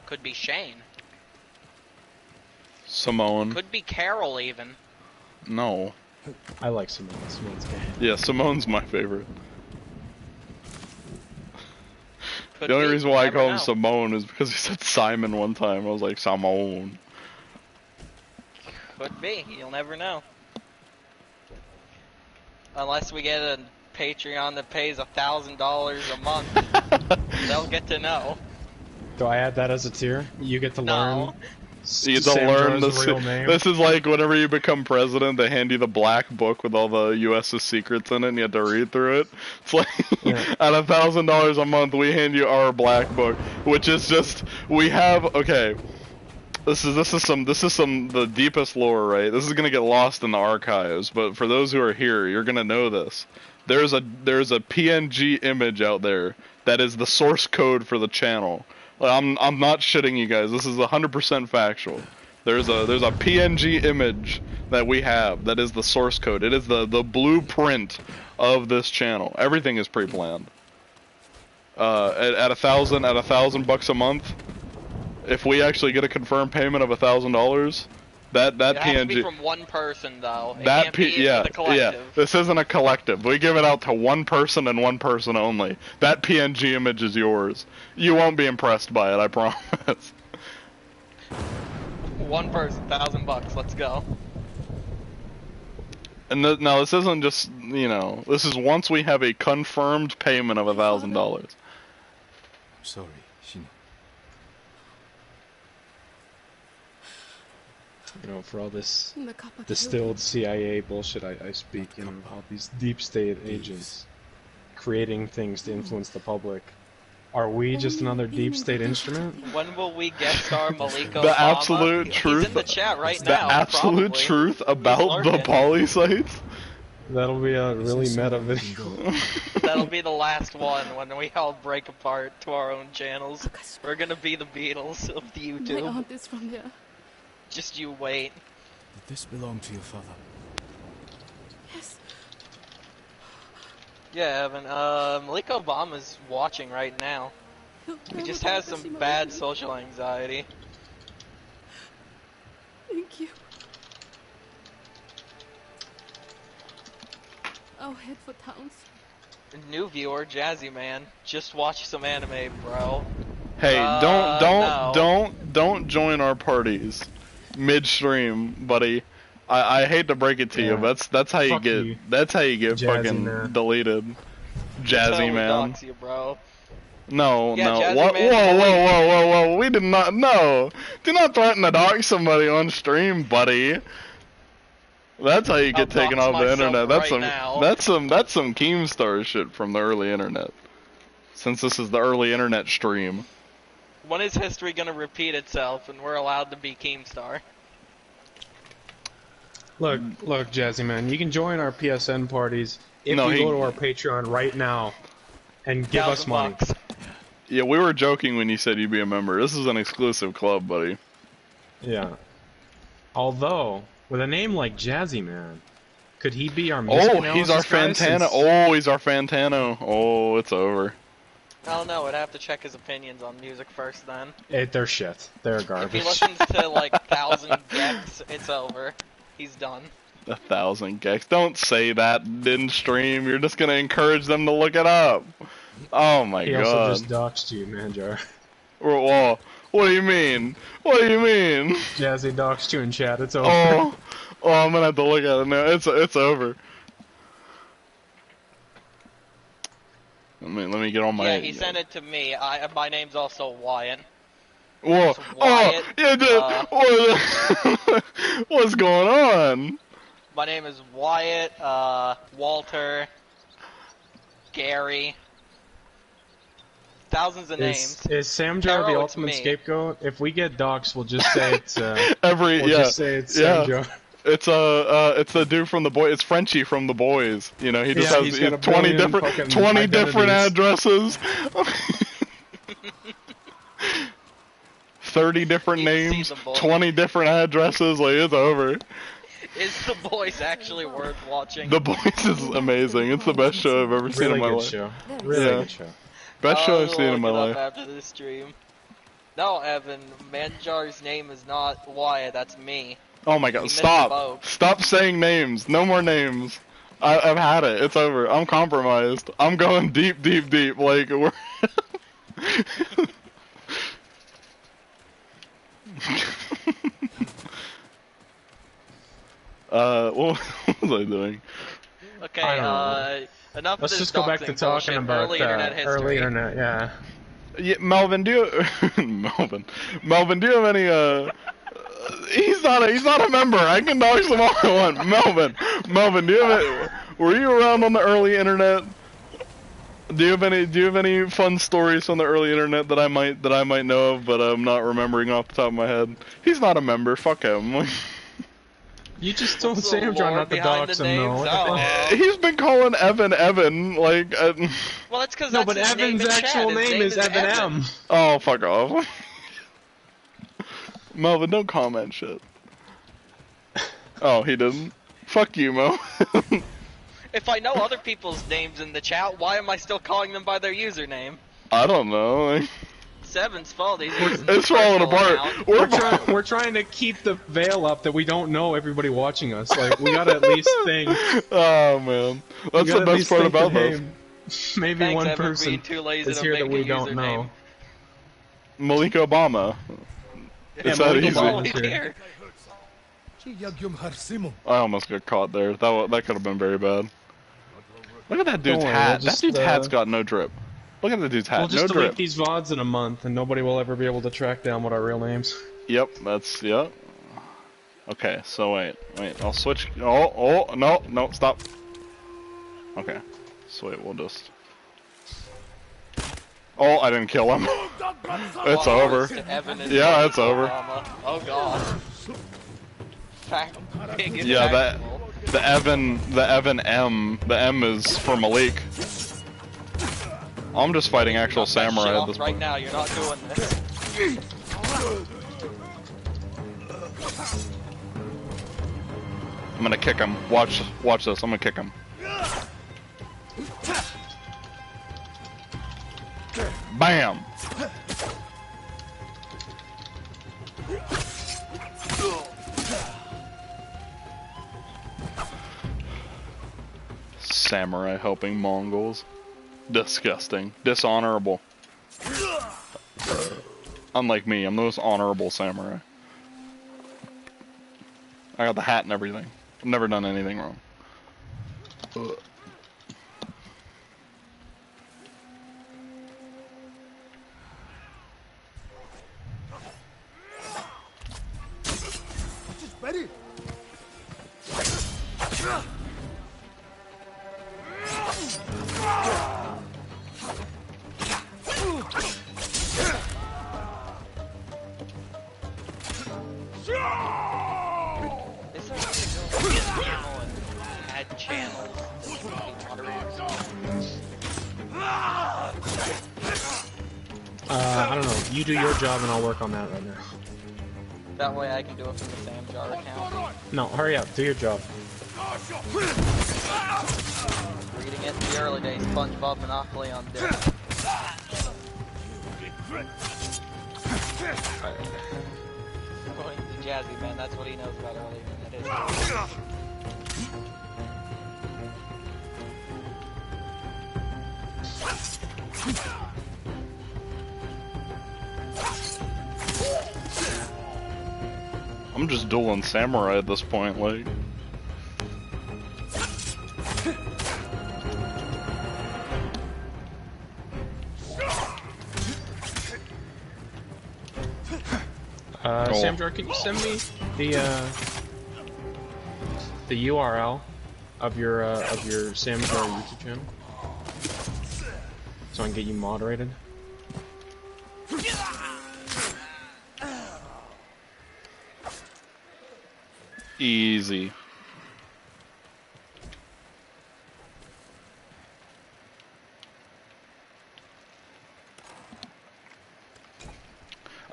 Could be Shane. Simone. Could be Carol even. No. I like Simone. Simone's good. Yeah, Simone's my favorite. Could The only be, reason why I never call him know. Simone is because he said Simon one time. I was like, Simone. Could be. You'll never know. Unless we get a Patreon that pays $1,000 a month, they'll get to know. Do I add that as a tier? You get to No. learn. You don't learn Samjar's real name. This is like whenever you become president, they hand you the black book with all the U.S.'s secrets in it, and you have to read through it. It's like, Yeah. at $1,000 a month, we hand you our black book, which is just we have. Okay, this is the deepest lore, right? This is gonna get lost in the archives, but for those who are here, you're gonna know this. There's a PNG image out there that is the source code for the channel. I'm not shitting you guys. This is 100% factual. There's a PNG image that we have that is the source code. It is the blueprint of this channel. Everything is pre-planned. At $1,000 a month, if we actually get a confirmed payment of $1,000, that It has to PNG be from one person, though. It that can't be yeah, the collective. yeah. This isn't a collective. We give it out to one person and one person only. That PNG image is yours. You won't be impressed by it, I promise. One person, $1,000. Let's go. And now this isn't just, this is once we have a confirmed payment of $1,000. I'm sorry, Shino. For all this The Kappa distilled CIA bullshit I speak, all these deep state agents creating things to influence the public. Are we just another deep state instrument? When will we guest star Maliko The Obama? absolute He's truth. in the chat right The now. absolute probably. truth about the lurking. poly sites. That'll be a really meta video. That'll be the last one when we all break apart to our own channels. We're gonna be the Beatles of the My YouTube. aunt is from there. Just you wait. Did this belong to your father? Yes. Yeah, Evan. Maliko Obama's watching right now. He just has some bad social anxiety. Thank you. I'll head for towns. New viewer, Jazzy Man. Just watch some anime, bro. Hey, No. don't join our parties midstream, buddy. I hate to break it to you, Yeah. but that's how you Fuck get you. that's how you get Jazzy fucking man. deleted. Until Jazzy we man. dox you, bro. No, Yeah, no. Jazzy What? man, Whoa, delete. whoa, whoa, whoa, whoa. We did not. No. Do not threaten to dox somebody on stream, buddy. That's how you get I'll taken dox off the myself internet. right now. That's some Keemstar shit from the early internet. Since this is the early internet stream. When is history gonna repeat itself and we're allowed to be Keemstar? Look, Jazzy Man, you can join our PSN parties if No, you he- go to our Patreon right now and give us money. $1,000. Yeah, we were joking when you said you'd be a member. This is an exclusive club, buddy. Yeah. Although, with a name like Jazzy Man, could he be our music Oh, he's our analysis guy Fantano. since- Oh, he's our Fantano. Oh, it's over. I don't know, I'd have to check his opinions on music first then. They're shit. They're If he garbage. listens to like 1,000 gex, it's over. He's done. 1,000 gex. Don't say that in stream. You're just gonna encourage them to look it up. Oh my He god. also just doxed you, Manjar. Whoa, what do you mean? What do you mean? Jazzy doxed you in chat. It's over. Oh, I'm gonna have to look at it now. It's over. Let me get on my. Yeah, he sent it to me. My name's also Wyatt. Whoa! It's Wyatt, Yeah, dude. What's going on? My name is Wyatt, Walter, Gary. Thousands of names. Is Samjar Taro, the it's ultimate me. scapegoat? If we get doxed, we'll just say it's Every we'll just say it's Samjar. It's the dude from the boy. It's Frenchie from the boys. You know, he just Yeah, has he's got a 20 billion different fucking 20 different identities. addresses. 30 different You can see names, the boys. 20 different addresses. Like it's over. Is the voice actually worth watching? The boys is amazing. It's the best show I've ever seen Really in my good life. show. Really Yeah. good show. Best show I've I'll seen in my look it life. up after this stream. No, Evan, Manjar's name is not Wyatt, that's me. Oh my He god, missed the stop. boat. Stop saying names. No more names. I've had it. It's over. I'm compromised. I'm going deep, deep, deep. Like, we're... what was I doing? Okay, I don't enough Let's of this just go back to doxing talking bullshit. about early internet history. early internet. Yeah. Yeah, Melvin, do you... Melvin, do you have any, He's not a member. I can dox him all I want. Melvin, do you have were you around on the early internet? Do you have any fun stories from the early internet that I might know of, but I'm not remembering off the top of my head? He's not a member. Fuck him. You just told What's the Samjar lore not to behind dox the him, though. names? What the fuck? Oh. He's been calling Evan like. Well, that's because No, that's but his name Evan's in chat. actual His name is Evan M. Oh, fuck off. Melvin, don't comment shit. Oh, he didn't. Fuck you, Mo. If I know other people's names in the chat, why am I still calling them by their username? I don't know. Like, Seven's fault. He's using it's his falling personal apart. account. We're trying to keep the veil up that we don't know everybody watching us. Like, we gotta at least think. Oh man, that's the best part about this. Maybe Thanks, one Evan, for person being too lazy is to here make that we a don't username. know. Malik Obama. It's that Malik easy. Obama. Volunteer. I almost got caught there. That could have been very bad. Look at that dude's Don't worry, hat. we'll That dude's just, hat's got no drip. Look at the dude's hat. We'll just No delete drip. these VODs in a month, and nobody will ever be able to track down what our real names. Yep, yep. Okay, so wait, I'll switch. Oh, no, stop. Okay, so wait, we'll just. Oh, I didn't kill him. It's Well, over. Evan is Yeah, it's over. Obama. Oh god. Big is Yeah, factual. the Evan M. The M is for Malik. I'm just fighting actual Knock that shit samurai at off this right point. now, you're not doing this. I'm gonna kick him. Watch this. I'm gonna kick him. Bam! samurai helping Mongols. Disgusting. Dishonorable. Unlike me, I'm the most honorable samurai. I got the hat and everything. I've never done anything wrong. Ugh. Ready? They started to go channel and add channels to moderators. I don't know. You do your job and I'll work on that right now. That way I can do it from the Sam Jar account. No, hurry up. Do your job. Reading it in the early days, SpongeBob Monopoly on deck. Going to Jazzy Man, that's what he knows about early internet history. I'm just dueling samurai at this point, like. Samjar, can you send me the URL of your Samjar YouTube channel so I can get you moderated? Easy.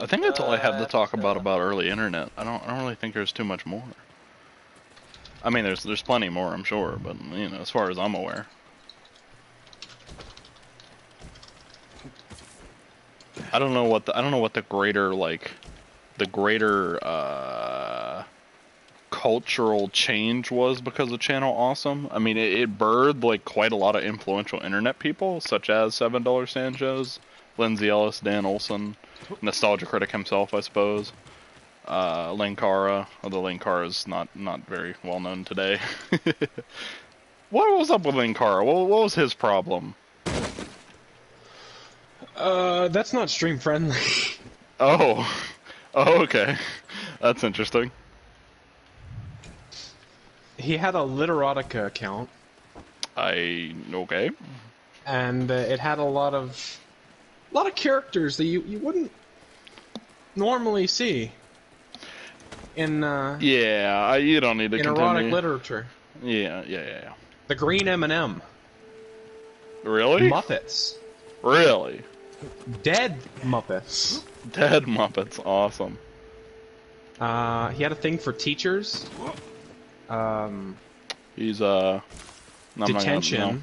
I think that's all I have to talk about early internet. I don't really think there's too much more. I mean, there's plenty more, I'm sure, but you know, as far as I'm aware. I don't know what the greater cultural change was because of Channel Awesome. I mean, it birthed like quite a lot of influential internet people, such as $7 Sanchez, Lindsay Ellis, Dan Olson, Nostalgia Critic himself, I suppose. Linkara, although Linkara is not very well known today. What was up with Linkara? What was his problem? That's not stream friendly. Oh, okay, that's interesting. He had a Literotica account. Okay. And it had a lot of characters that you wouldn't normally see in yeah, you don't need to in continue. erotic literature. Yeah. The Green M&M. Really? Muppets. Really? Dead Muppets. Dead Muppets, awesome. He had a thing for teachers. He's detention.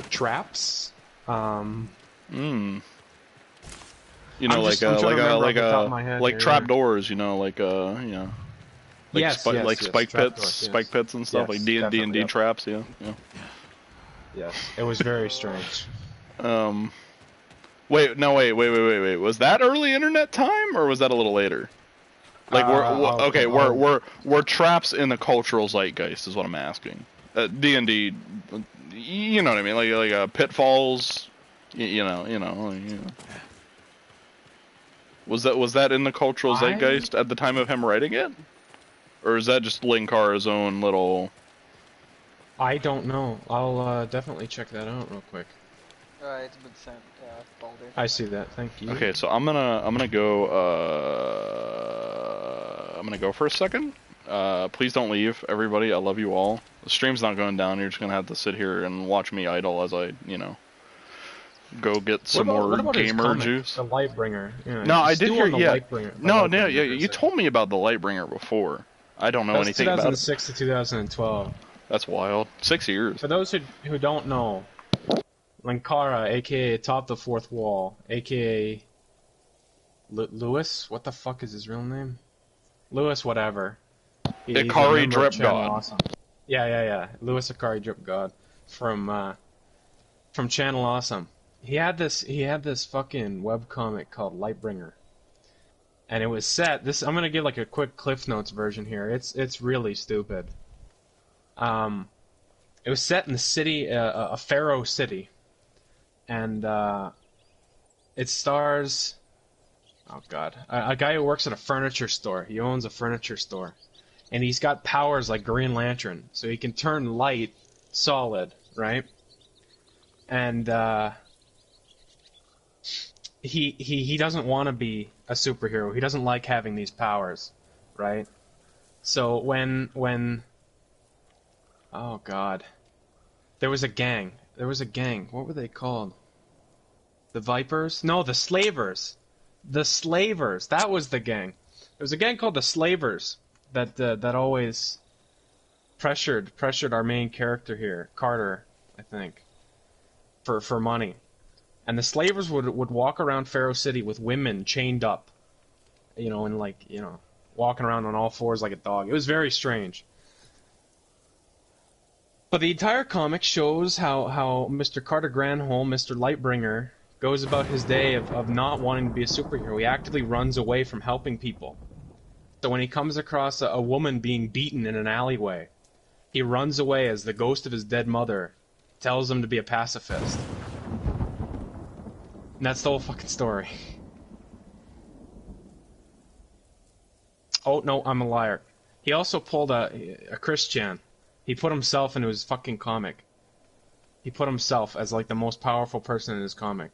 Traps. You know, like trap doors. You know, like spike pits and stuff, yes, like D&D traps. Yeah. Yes, it was very strange. Wait. Was that early internet time, or was that a little later? Like, were traps in the cultural zeitgeist? Is what I'm asking. D&D, you know what I mean? Like pitfalls. You know. Was that in the cultural zeitgeist at the time of him writing it, or is that just Linkara's own little? I don't know. I'll definitely check that out real quick. It's been sent, Baldur. I see that. Thank you. Okay, so I'm gonna go for a second. Please don't leave, everybody. I love you all. The stream's not going down. You're just gonna have to sit here and watch me idle as I, go get some more gamer juice. The Lightbringer. Yeah, no, I did hear. Yeah. Lightbringer, You told me about the Lightbringer before. I don't know anything about it. 2006 to 2012. That's wild. 6 years. For those who don't know, Linkara, aka Top the Fourth Wall, aka Lewis. What the fuck is his real name? Lewis, whatever. He's a Ikari member of Drip Channel God. Awesome. Yeah. Louis Ikari Drip God from Channel Awesome. He had this fucking webcomic called Lightbringer. And it was set. I'm gonna give like a quick Cliff Notes version here. It's really stupid. It was set in the city, a pharaoh city, and it stars. Oh God, a guy who works at a furniture store. He owns a furniture store, and he's got powers like Green Lantern, so he can turn light solid, right? And he doesn't want to be a superhero. He doesn't like having these powers, right? So when oh God, there was a gang. What were they called? The Vipers? No, the Slavers. The Slavers. That was the gang. There was a gang called the Slavers that always pressured our main character here, Carter, I think, for money. And the Slavers would walk around Pharaoh City with women chained up, and walking around on all fours like a dog. It was very strange. But the entire comic shows how Mr. Carter Granholm, Mr. Lightbringer, goes about his day of not wanting to be a superhero. He actively runs away from helping people. So when he comes across a woman being beaten in an alleyway, he runs away as the ghost of his dead mother tells him to be a pacifist. And that's the whole fucking story. Oh, no, I'm a liar. He also pulled a Christian. He put himself into his fucking comic. He put himself as like the most powerful person in his comic.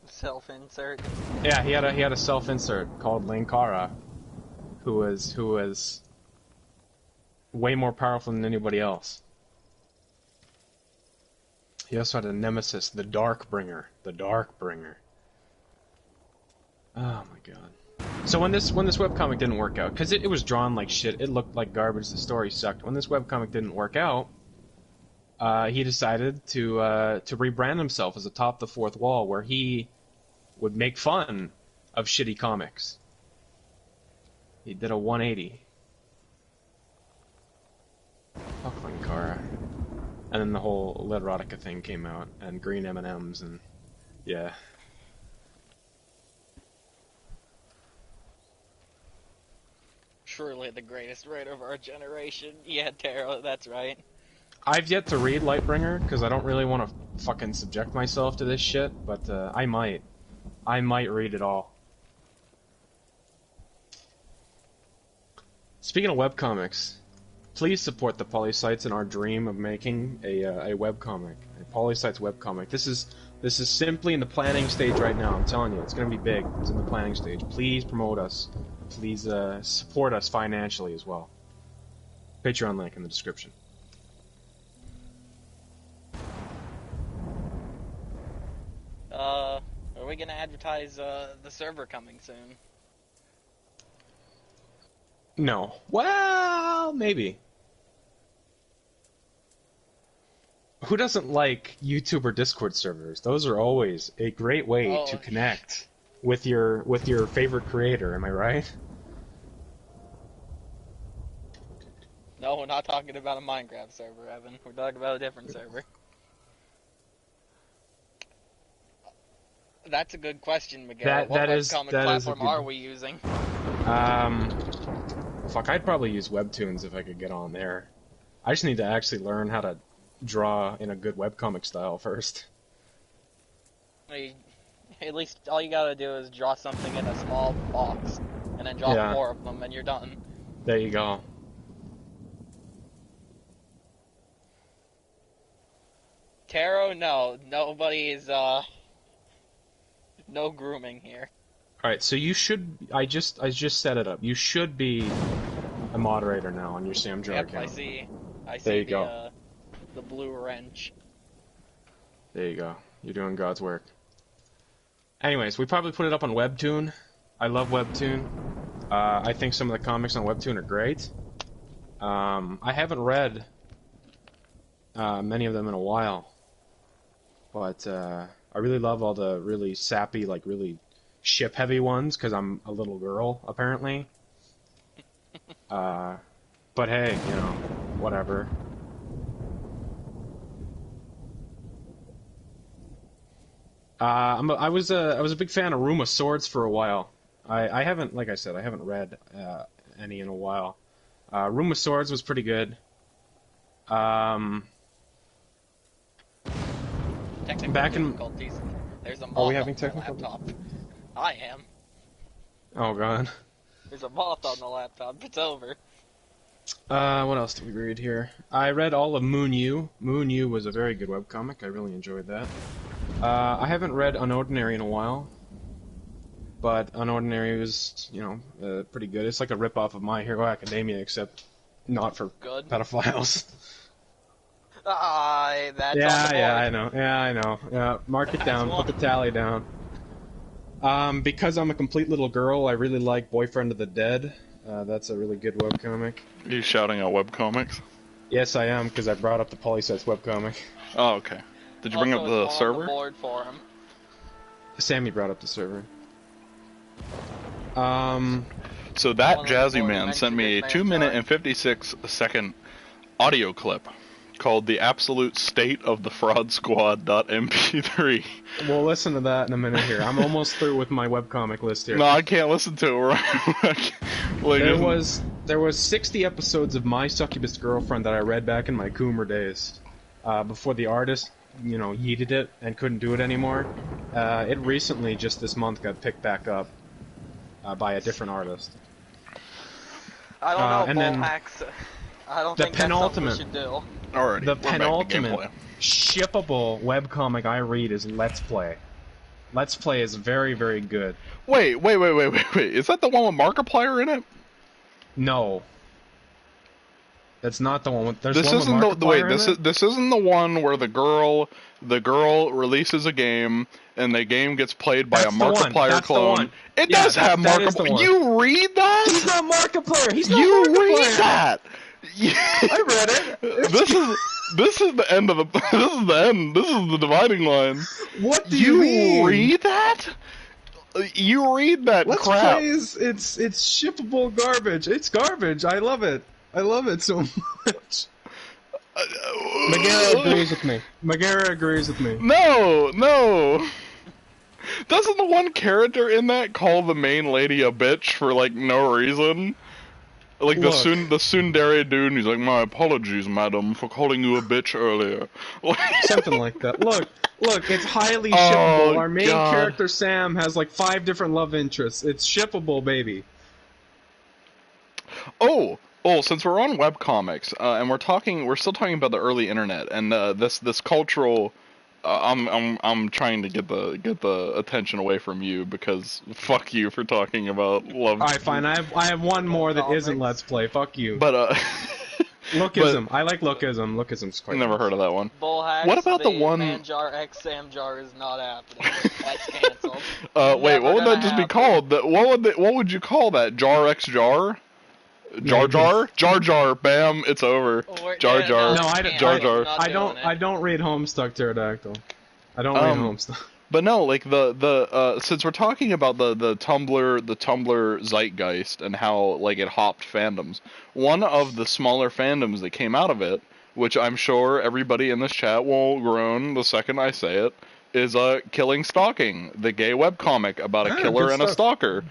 Self-insert. Yeah, he had a self-insert called Lankara, who was way more powerful than anybody else. He also had a nemesis, the Darkbringer. The Darkbringer. Oh my God. So when this webcomic didn't work out, because it was drawn like shit, it looked like garbage, the story sucked. When this webcomic didn't work out, he decided to rebrand himself as Atop the Fourth Wall, where he would make fun of shitty comics. He did a 180. Fuck Lankara. And then the whole Literotica thing came out, and green M&Ms, and yeah. Surely the greatest writer of our generation. Yeah, Taro, that's right. I've yet to read Lightbringer, because I don't really want to fucking subject myself to this shit, but I might. I might read it all. Speaking of webcomics, please support the Polysites in our dream of making a webcomic, a Polysites webcomic. This is simply in the planning stage right now. I'm telling you, it's going to be big. It's in the planning stage. Please promote us. Please support us financially as well. Patreon link in the description. Are we gonna advertise the server coming soon? No. Well, maybe. Who doesn't like YouTube or Discord servers? Those are always a great way to connect with your favorite creator, am I right? No, we're not talking about a Minecraft server, Evan. We're talking about a different server. That's a good question, Miguel. What webcomic platform are we using? Fuck, I'd probably use Webtoons if I could get on there. I just need to actually learn how to draw in a good webcomic style first. At least all you gotta do is draw something in a small box, and then draw more of them, and you're done. There you go. Taro, no. Nobody is, no grooming here. Alright, so you should... I just set it up. You should be a moderator now on your Samjar account. I see there you go. The blue wrench. There you go. You're doing God's work. Anyways, we probably put it up on Webtoon. I love Webtoon. I think some of the comics on Webtoon are great. I haven't read many of them in a while. But I really love all the really sappy, like really ship-heavy ones, because I'm a little girl, apparently. But hey, whatever. I was a big fan of Room of Swords for a while. I haven't, like I said, I haven't read any in a while. Room of Swords was pretty good. Technical Back in- difficulties. There's a moth Are we having on the technical laptop. I am. Oh god. There's a moth on the laptop. It's over. What else did we read here? I read all of Moon U. Moon U was a very good webcomic. I really enjoyed that. I haven't read Unordinary in a while, but Unordinary was, pretty good. It's like a rip-off of My Hero Academia, except not for Good. pedophiles. That's on the board. I know. Yeah, mark it down. Put the tally down. Because I'm a complete little girl, I really like Boyfriend of the Dead. That's a really good webcomic. Are you shouting out webcomics? Yes, I am, because I brought up the Polysets webcomic. Oh, okay. Did you bring up the Also, it's server? on the board for him. Sammy brought up the server. So that One jazzy of the man sent me a mentioned 2-minute man, and 56-second audio clip called "The Absolute State of the Fraud Squad.mp3." We'll listen to that in a minute here. I'm almost through with my webcomic list here. No, I can't listen to it. Right. Like, There was 60 episodes of My Succubus Girlfriend that I read back in my Coomer days, before the artist, yeeted it and couldn't do it anymore. It recently, just this month, got picked back up by a different artist. I don't know, and then Bullhacks. I don't the think that's something we penultimate- should do. alrighty, The we're back to penultimate gameplay. shippable webcomic I read is Let's Play. Let's Play is very, very good. Wait. Is that the one with Markiplier in it? No. That's not the one with... There's This one isn't with the Markiplier wait. in This it? is this isn't the one where the girl releases a game and the game gets played by That's a the one. Markiplier That's the clone. one. It Yeah, does have that is the Markiplier. one. You read that? He's not Markiplier! He's not You Markiplier! read that? I read it! This is the end of the this is the end. This is the dividing line. What do you mean? read that? You read that Let's crap. Play is... It's shippable garbage. It's garbage. I love it. I love it so much. Megara agrees with me. Megara agrees with me. No. Doesn't the one character in that call the main lady a bitch for like no reason? Like the Look. tsundere dude, and he's like, "My apologies, madam, for calling you a bitch earlier." Something like that. Look, it's highly Oh, shippable. Our main God. character Sam has like 5 different love interests. It's shippable, baby. Oh, since we're on webcomics, and we're still talking about the early internet, and this cultural. I'm trying to get the attention away from you because fuck you for talking about love. All right, fine. I have one more that isn't Comics. Let's Play. Fuck you. But Lookism. I like Lookism. Lookism's quite. never nice. heard of that one. Bullhacks, What about the one- Manjar X Samjar is not happening. That's cancelled. Wait, Never what would gonna that just be happen. called? What would you call that? Jar X Jar? Jar Jar? Jar Jar, bam, it's over. Or- Jar yeah, Jar. no, No, I you don't- can't. Jar I'm Jar. not I doing don't. it. I don't read Homestuck Pterodactyl. I don't read Homestuck. But no, like the since we're talking about the Tumblr zeitgeist and how like it hopped fandoms, one of the smaller fandoms that came out of it, which I'm sure everybody in this chat will groan the second I say it, is Killing Stalking, the gay webcomic about a Ah, killer good and a stuff. stalker.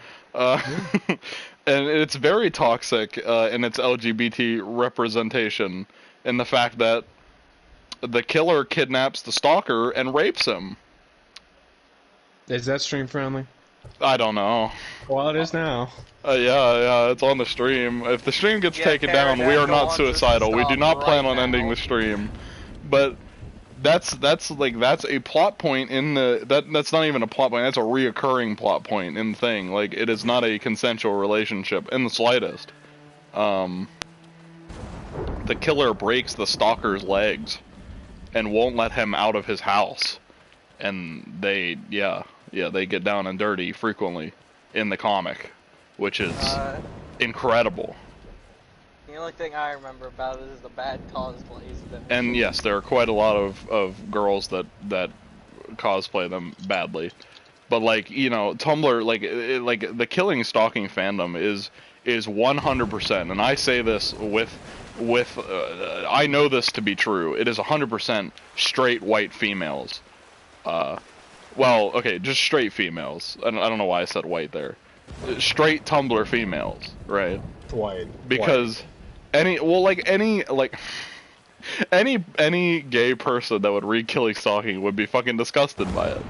And it's very toxic in its LGBT representation, in the fact that the killer kidnaps the stalker and rapes him. Is that stream friendly? I don't know. Well, it is now. Yeah, it's on the stream. If the stream gets Yeah, taken down, we are Pterodactyl not wants us to suicidal. We do stop not plan right on now. ending the stream. But that's a plot point in that's not even a plot point. That's a reoccurring plot point in the thing. Like, it is not a consensual relationship in the slightest. The killer breaks the stalker's legs and won't let him out of his house. And they get down and dirty frequently in the comic, which is incredible. The only thing I remember about it is the bad cosplays. And yes, there are quite a lot of girls that cosplay them badly. But like, Tumblr, like the Killing Stalking fandom is 100%, and I say this with I know this to be true. It is 100% straight white females. Well, okay, just straight females. I don't know why I said white there. Straight Tumblr females, right? White. Because any gay person that would read Killing Stalking would be fucking disgusted by it.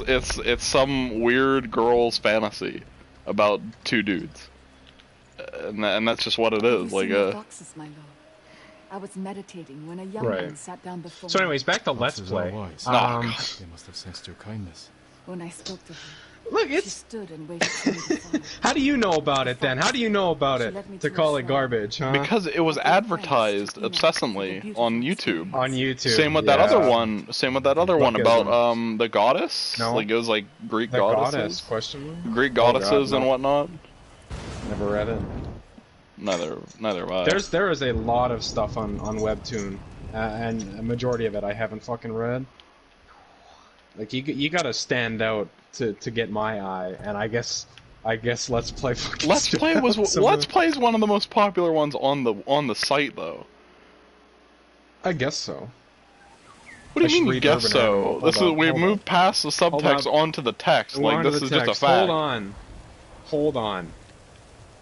It's some weird girl's fantasy about two dudes, and that's just what it is. Like Foxes, my lord. I was meditating when a young Right. man sat down before So me. anyways, back to Let's Foxes are Play. wise. They must have sensed your kindness. When I spoke to her, Look, she it's... stood and waited for me to follow. How do you know about it then? How do you know about She it? led me To to call a it shrine. garbage, huh? because it was advertised obsessively on YouTube. On YouTube. Same with that yeah. other one. Same with that other one about the goddess. No. Like it was like Greek The goddesses. goddess, question mark? Greek Oh, God, goddesses and no. whatnot. Never read it. Neither have I. There is a lot of stuff on Webtoon, and a majority of it I haven't fucking read. Like you gotta stand out to get my eye, and I guess Let's Play fucking Let's stood Play out was somewhere. Let's Play is one of the most popular ones on the site though. I guess so. What do I you should mean you read guess Urban so? Animal. This is Hold on, we hold moved past the subtext on. onto the text. We're Like onto this the is just a text. fact. Hold on.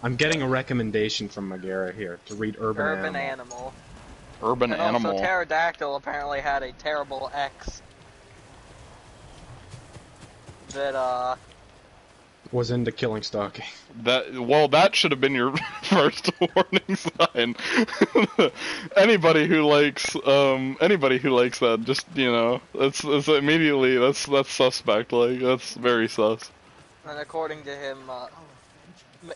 I'm getting a recommendation from Megara here to read Urban Urban Animal. Animal. Urban And Animal. also, Pterodactyl apparently had a terrible ex. That, Was into killing stalking. That should have been your first warning sign. anybody who likes that, just it's immediately that's suspect. Like that's very sus. and according to him,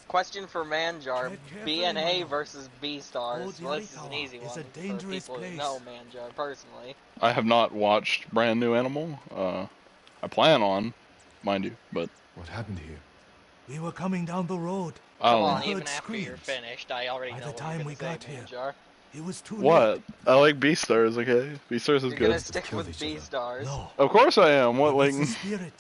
question for Manjar, BNA versus B-Stars. Well, this is an easy one for people who know Manjar personally. I have not watched Brand New Animal. I plan on, mind you, but What happened here? We were coming down the road. I Come don't on, know. even heard after you're screams. finished, I already By know the what time you're we gonna got say, here, Manjar. It was too late. What? I like B-Stars. Okay, B-Stars is You're good. gonna stick killed with each other. B-Stars. No. Of course I am. What like? It's the spirit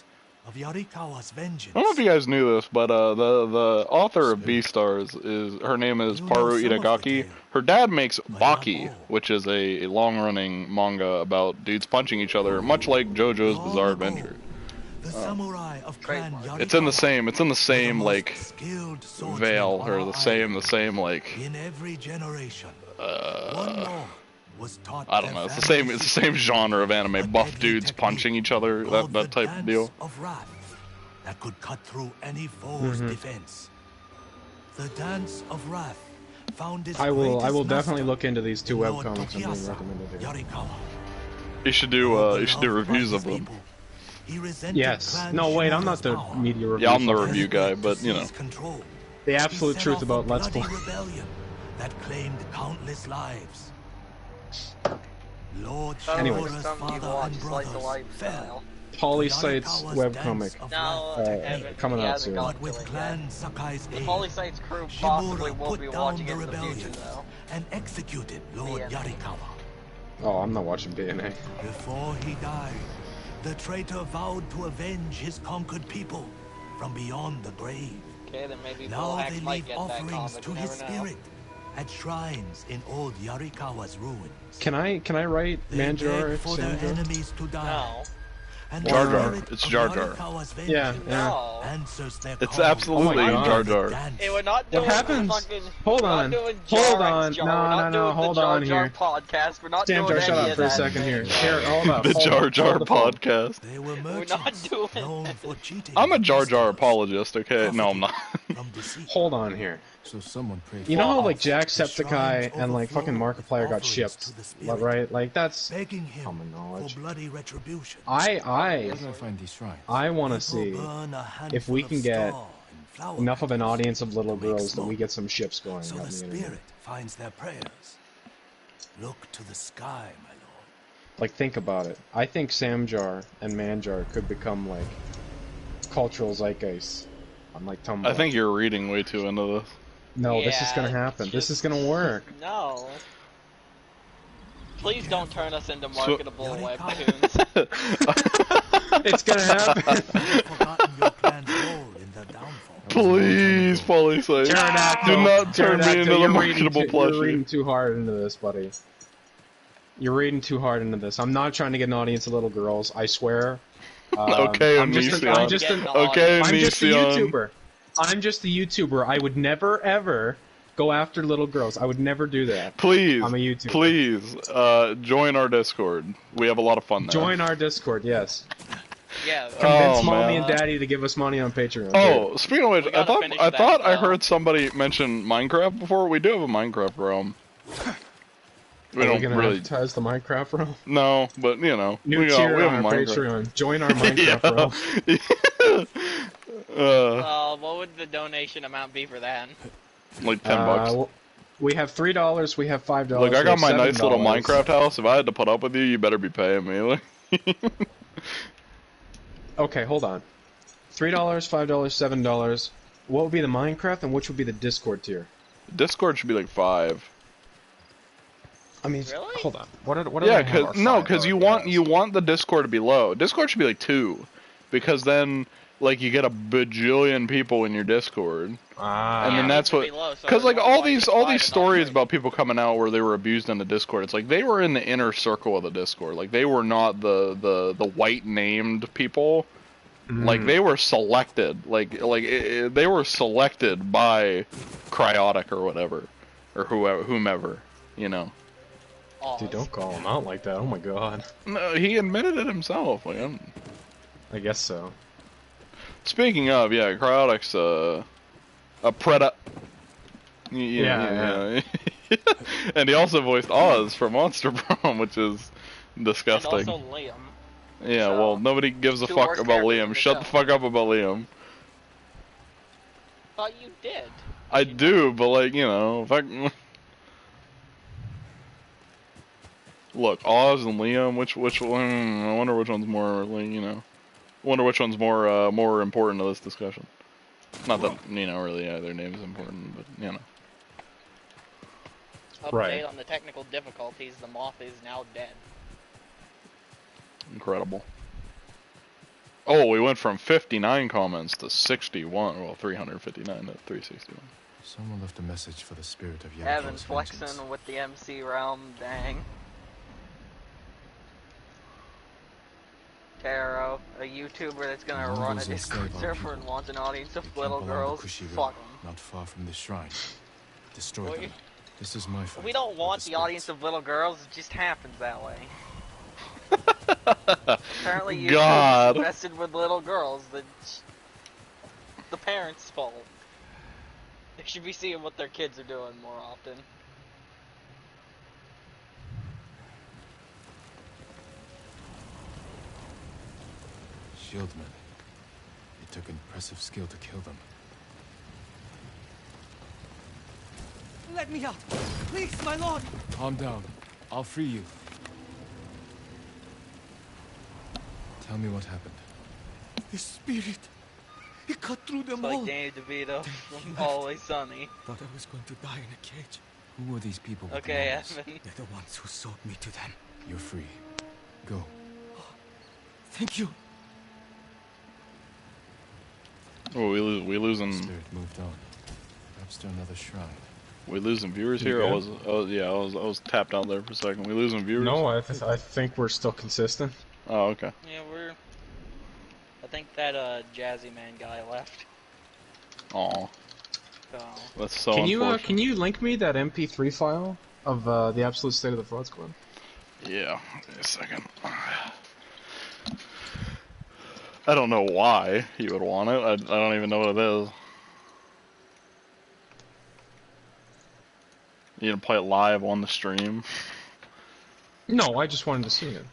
of Yarikawa's vengeance. I don't know if you guys knew this, but the author of Beastars her name is You know Paru some of the Itagaki. tale, Her dad makes but not Baki, all. which is a long-running manga about dudes punching each other, much like JoJo's Long Bizarre ago, Adventure. The samurai of Clan Trademark. Yarikawa It's in the same were the like most skilled swordsmen veil, on or our the same island. like In every generation, one law was taught I don't their know. It's the families same genre of a anime. Buff deadly dudes technique punching each other. called That the type dance deal. of wrath that could cut through any foe's defense. The dance of wrath found its I will greatest definitely master look into these two in Lord webcomics I'm being Tokiasa recommended here. Yarikawa. You should do Beloved by reviews his of them. people, he resented Yes. Clan No, wait, I'm Shimura's not the power. media review. Yeah, I'm the fucker. review guy, Desperate but to you know. seize control, The he absolute set truth off about a Let's bloody Play. rebellion that claimed countless lives. Lord Anyways. Shimura's Some people father watch and Slice of brothers Life fell. style. Polysight's Yarikawa's webcomic. dance of No, wrath I technique. haven't. coming he out hasn't soon. gone But with to it Clan yet. Sakai's The aid, Polysite's crew possibly Shimura will be put down watching the it in the rebellion future, though. and executed Lord Yeah. Yarikawa. Oh, I'm not watching BNA. Before he died, the traitor vowed to avenge his conquered people from beyond the grave. Okay, then maybe Now Bullhack they might leave get that offerings comic. to You his never know. spirit at shrines in old Yarikawa's ruins. Can I write They Manjar? beg for their Sandra? enemies to die. No. And Jar the Jar. spirit It's of Jar Jar. Yarikawa's Yeah, vengeance yeah. No. answers their It's call. absolutely Oh my God. Jar Jar. Dance. Hey, we're not What doing happens? fucking. Hold we're on. Not doing Hold Jar on. X Jar. No, we're not no, doing hold the Jar on Jar here. podcast. We're not Jar, doing shut any up of for a that second thing. here. Here, hold up. The hold Jar up, Jar hold the phone. podcast. They were not merchants doing known that. for cheating. I'm a the Jar Jar customers, apologist. Okay, no, I'm not. profiting from deceit. Hold on here. So someone prayed You for know how like The Jacksepticeye shrines and like fucking overflow Markiplier with got offerings shipped, to the spirit, right? Like that's begging him common for knowledge. bloody retribution. I Where do I find these shrines? want to People see burn a if we handful can of get straw and flour enough of an petals audience of little to make girls that we smoke, get some ships going so out the in the internet. spirit finds their prayers. Look to the sky, my lord. Like think about it. I think Samjar and Manjar could become like cultural zeitgeist on like Tumblr. I think you're reading way too into this. no, this is Yeah, gonna happen. This is gonna work. No. Please don't turn us into So- marketable Yarikawa. webtoons. It's gonna happen. You've forgotten your clan's role in the downfall. Please, Polysite. Pterodactyl. Do not turn me Pterodactyl, into the you're reading marketable You're plushie. reading too hard into this, buddy. You're reading too hard into this. I'm not trying to get an audience of little girls. I swear. Okay, I'm just Onision. I'm just an Okay, I'm just a Onision. YouTuber. I'm just a YouTuber. I would never ever go after little girls. I would never do that. Please, I'm a YouTuber. please, join our Discord. We have a lot of fun there. Join our Discord, yes. Yeah. Convince Oh, mommy man. and daddy to give us money on Patreon. Oh, speaking of which, We I gotta thought finish I that, thought I though. heard somebody mention Minecraft before. We do have a Minecraft realm. We Are we don't gonna really. advertise the Minecraft realm? No, but you know, New we tier have on a our Minecraft. Patreon. Join our Minecraft realm. What would the donation amount be for that? Like $10. Well, we have $3. We have $5. Look, I we got have my nice little $7. Minecraft house. If I had to put up with you, you better be paying me. Like, Okay, hold on. $3, $5, $7. What would be the Minecraft, and which would be the Discord tier? Discord should be like 5. I mean, Really? hold on. What do Yeah, they have our because you $5 want as? you want the Discord to be low. Discord should be like 2, because then like you get a bajillion people in your Discord, and Ah. then it that's needs to what. be low, so Because like everyone's all these it's 5 and not stories 3. about people coming out where they were abused in the Discord. It's like they were in the inner circle of the Discord. Like they were not the white named people. Like they were selected. They were selected by Cryotic or whatever, or whomever. You know. Dude, don't call him out like that. Oh my god. No, he admitted it himself. Like, I guess so. speaking of, yeah, Cryotic's a Preda. Yeah. And he also voiced Oz for Monster Prom, which is disgusting. And also Liam. Yeah, so, well, nobody gives a two fuck worst about characters in Liam. the Shut the show. fuck up about Liam. Thought you did. I do, but like, you know, if I... Look, Oz and Liam, which one? I wonder which one's more, like, you know, I wonder which one's more important to this discussion. Not that, you know, really either name is important, but you know. Update Right. on the technical difficulties. The moth is now dead. Incredible. Oh, we went from 59 comments to 61. Well, 359 to 361. Someone left a message for the spirit of Evan Yamako's flexing vengeance. with the MC realm. Dang. Taro, a YouTuber that's gonna The run a Mongols Discord enslave our server people. and wants an audience of They little camp along the girls. Kushi River, Fuck 'em. not far from the shrine. Destroy Well, them. This is my fight. We don't not want the the audience spirits. of little girls, it just happens that way. Apparently YouTube's God. invested with little girls, that's the parents' fault. They should be seeing what their kids are doing more often. Shieldmen. It took impressive skill to kill them. Let me out! Please, my lord! Calm down. I'll free you. Tell me what happened. The spirit! It cut through them It's all! like Danny DeVito from Always Sunny. Thought I was going to die in a cage. Who were these people with Okay, the Mongols? Evan. They're the ones who sold me to them. You're free. Go. Thank you. Oh, we losing Spirit moved on. Perhaps to another shrine. we losing viewers You here. I good? was tapped out there for a second. We losing viewers. No, I think we're still consistent. Oh, okay. Yeah, I think that Jazzy Man guy left. Aw, So, that's so Can unfortunate. you link me that MP3 file of the Absolute State of the Fraud Squad? Yeah, wait a second. I don't know why he would want it. I don't even know what it is. You gonna play it live on the stream? No, I just wanted to see it.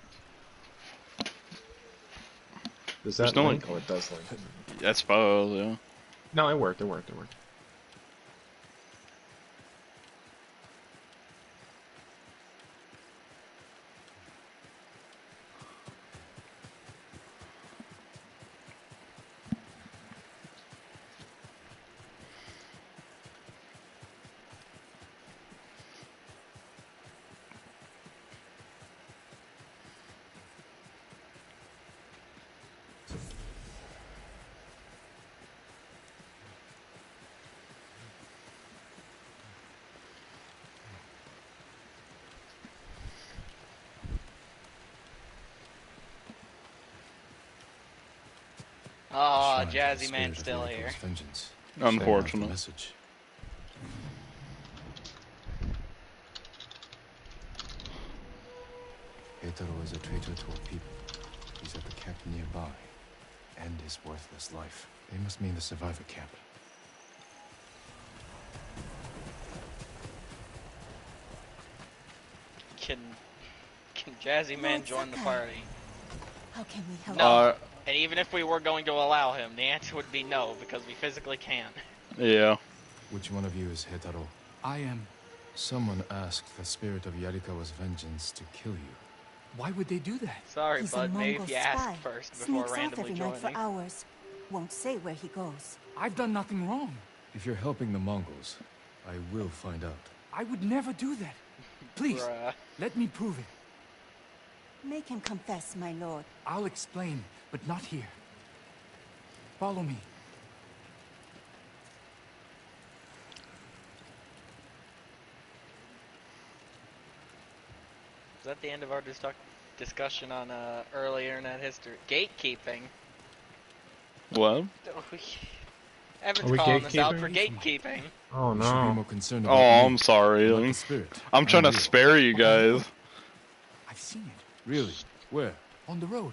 Does that There's no link? link. Oh, it does link. I suppose, yeah. No, it worked. Oh, Shrine to the Jazzy spirit Man's of still Yariko's here. vengeance. Unfortunate. Send out the message. Heitaro is a traitor to our people. He's at the camp nearby. End his worthless life. They must mean the survivor camp. Can Jazzy Man Lord join the Sakai. party? How can we help? No. And even if we were going to allow him, the answer would be no, because we physically can't. Yeah. Which one of you is Heitaro? I am. Someone asked the spirit of Yarikawa's vengeance to kill you. Why would they do that? Sorry, He's bud. a Maybe Mongol if you asked spy. first before Sneaks off randomly every night for joining. hours. Won't say where he goes. I've done nothing wrong. If you're helping the Mongols, I will find out. I would never do that. Please, Bruh. let me prove it. Make him confess, my lord. I'll explain, but not here. Follow me. Is that the end of our discussion on early internet history? Gatekeeping. What? Evan's Are we calling us out for gatekeeping? gatekeeping. Oh You should be no. more concerned Oh, about I'm me, sorry. not the spirit. I'm trying to real. spare you guys. I've seen it. Really? Where? On the road.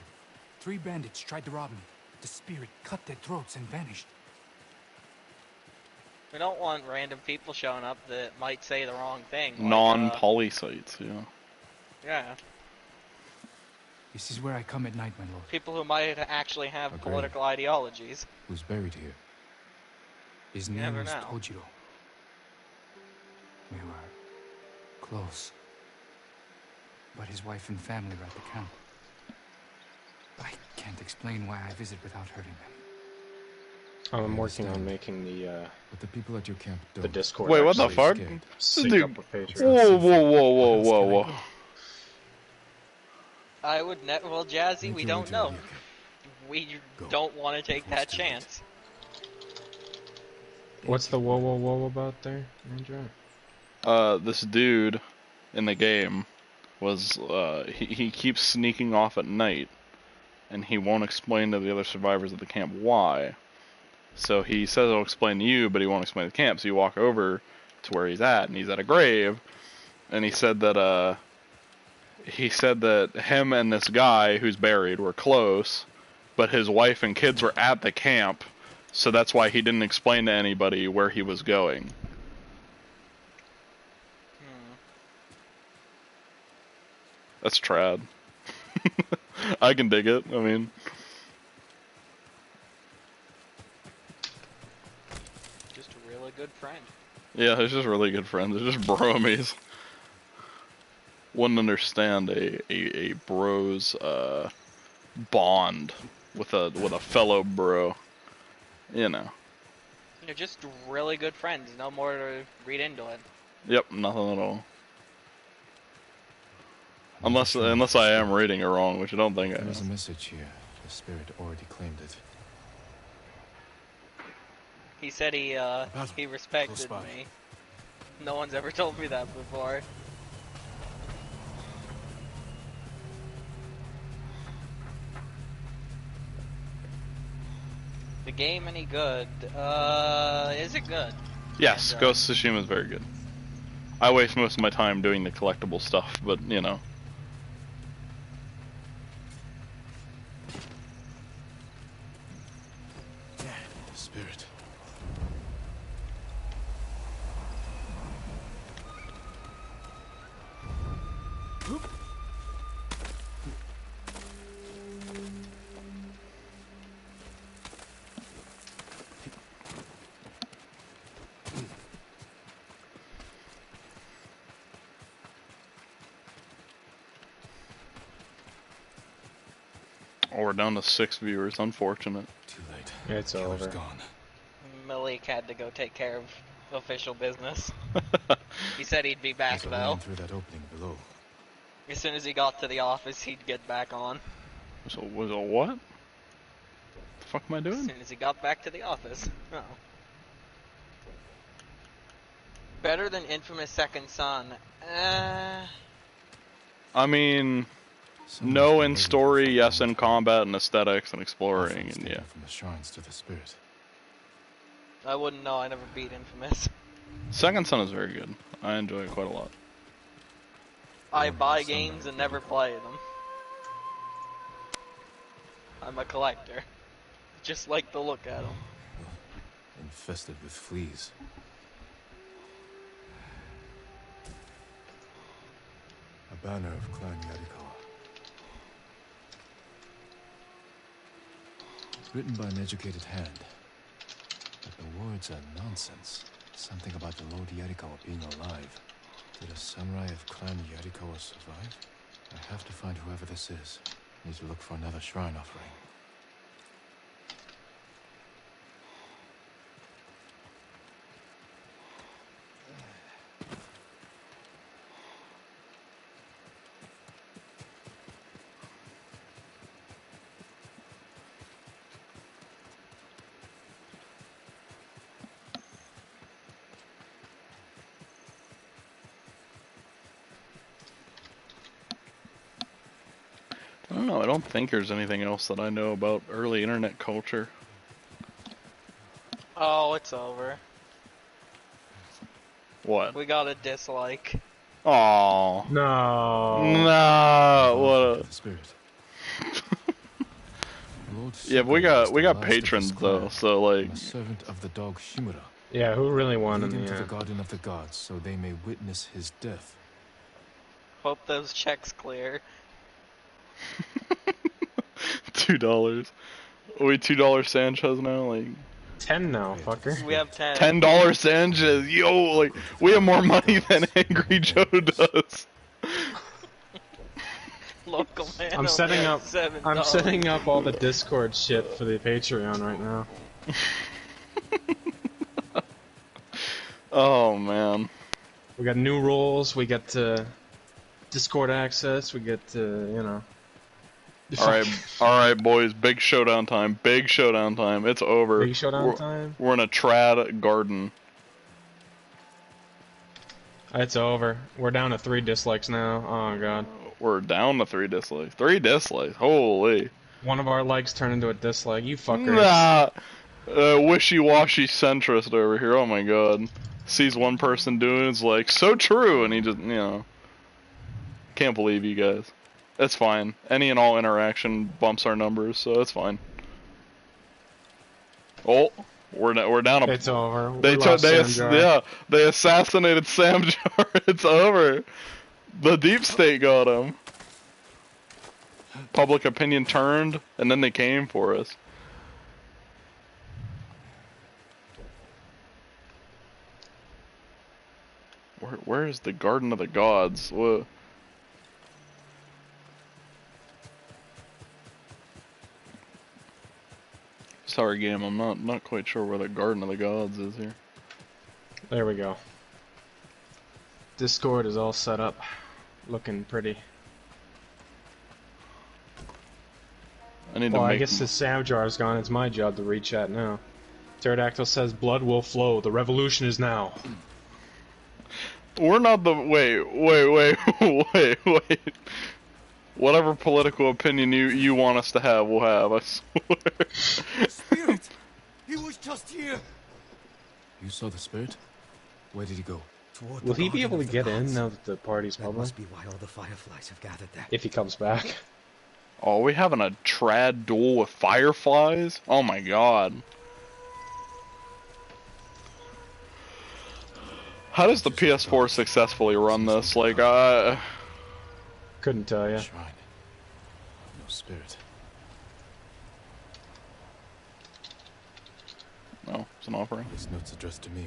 3 bandits tried to rob me. The spirit cut their throats and vanished. We don't want random people showing up that might say the wrong thing. Like, Non-poly sites, yeah. yeah. This is where I come at night, my lord. People who might actually have Agreed. political ideologies. Who's buried here? His You name never was know. Tojiro. We were close. But his wife and family were at the camp. I can't explain why I visit without hurting them. I'm working on making the But the people at your camp don't. the Discord. Wait, what the actually fuck? scared. sync Dude. up with Patreon. Whoa, whoa, whoa, whoa, whoa, whoa. I would well, Jazzy, Make we your way don't to know. Ariake. We Go. don't want to take Before that it's too late. chance. What's the whoa whoa whoa about there, Andrew? This dude in the game was, he keeps sneaking off at night, and he won't explain to the other survivors of the camp why. So he says he'll explain to you, but he won't explain to the camp, so you walk over to where he's at, and he's at a grave, and he said that him and this guy who's buried were close, but his wife and kids were at the camp, so that's why he didn't explain to anybody where he was going. That's trad. I can dig it, I mean. Just a really good friend. Yeah, they're just really good friends. They're just bromies. Wouldn't understand a bro's bond with a fellow bro. You know. They're just really good friends. No more to read into it. Yep, nothing at all. Unless I am reading it wrong, which I don't think I There's a am. message here. The spirit already claimed it. He said he respected Close by. me. No one's ever told me that before. The game any good? Is it good? Yes, And, Ghost of Tsushima is very good. I waste most of my time doing the collectible stuff, but you know. Spirit. Oh, we're down to 6 viewers, unfortunate. Too late. It's Killer's over. gone. Malik had to go take care of official business. He said he'd be back There's a though. line through that opening below. As soon as he got to the office, he'd get back on. So, was a what? The fuck am I As doing? soon as he got back to the office. Oh. Better than Infamous Second Son. I mean, No in story, yes in combat and aesthetics and exploring, and yeah. From the shrines to the spirit. I wouldn't know. I never beat Infamous. Second Son is very good. I enjoy it quite a lot. I buy games and never play them. I'm a collector. Just like to look at them. Infested with fleas. A banner of Clan Yarikawa. It's written by an educated hand. But the words are nonsense. Something about the Lord Yarikawa being alive. Did a samurai of Clan Yarikawa survive? I have to find whoever this is. Need to look for another shrine offering. I don't know, I don't think there's anything else that I know about early internet culture. Oh, it's over. What? We got a dislike. Aww. No. No. What The spirit. Yeah, but we got patrons though, so like. I'm a servant of the dog Shimura. Yeah, who really won Lead in him the to the end? garden of the gods, so they may witness his death. Hope those checks clear. $2. Are we $2 Sanchez now? Like 10 now, fucker. We have 10. $10 Sanchez. Yo, like we have more money than Angry Joe does. Local man. I'm setting up. $7. I'm setting up all the Discord shit for the Patreon right now. Oh man. We got new rules. We got Discord access. We get you know. Alright, boys. Big showdown time. Big showdown time. It's over. Big showdown time. We're in a trad garden. It's over. We're down to 3 dislikes now. Oh god. We're down to 3 dislikes. 3 dislikes. Holy. One of our likes turned into a dislike. You fuckers. Nah. Wishy-washy centrist over here. Oh my god. Sees one person doing it's like so true, and he just can't believe you guys. It's fine. Any and all interaction bumps our numbers, so it's fine. Oh, we're down a. It's over. They assassinated Samjar. It's over. The deep state got him. Public opinion turned, and then they came for us. Where is the Garden of the Gods? What? Sorry, game. I'm not quite sure where the Garden of the Gods is here. There we go. Discord is all set up, looking pretty. I guess the Samjar's gone. It's my job to read chat now. Pterodactyl says, "Blood will flow. The revolution is now." We're not the wait. Whatever political opinion you want us to have, we'll have. I swear. Spirit, he was just here. You saw the spirit? Where did he go? Will he be able to get in now that the party's That public? must be why all the fireflies have gathered there. If he comes back. Oh, we having a trad duel with fireflies? Oh my god. How does the PS4 successfully run this? Like, Couldn't tell you. Shrine. No spirit. No, it's an offering. This note's addressed to me.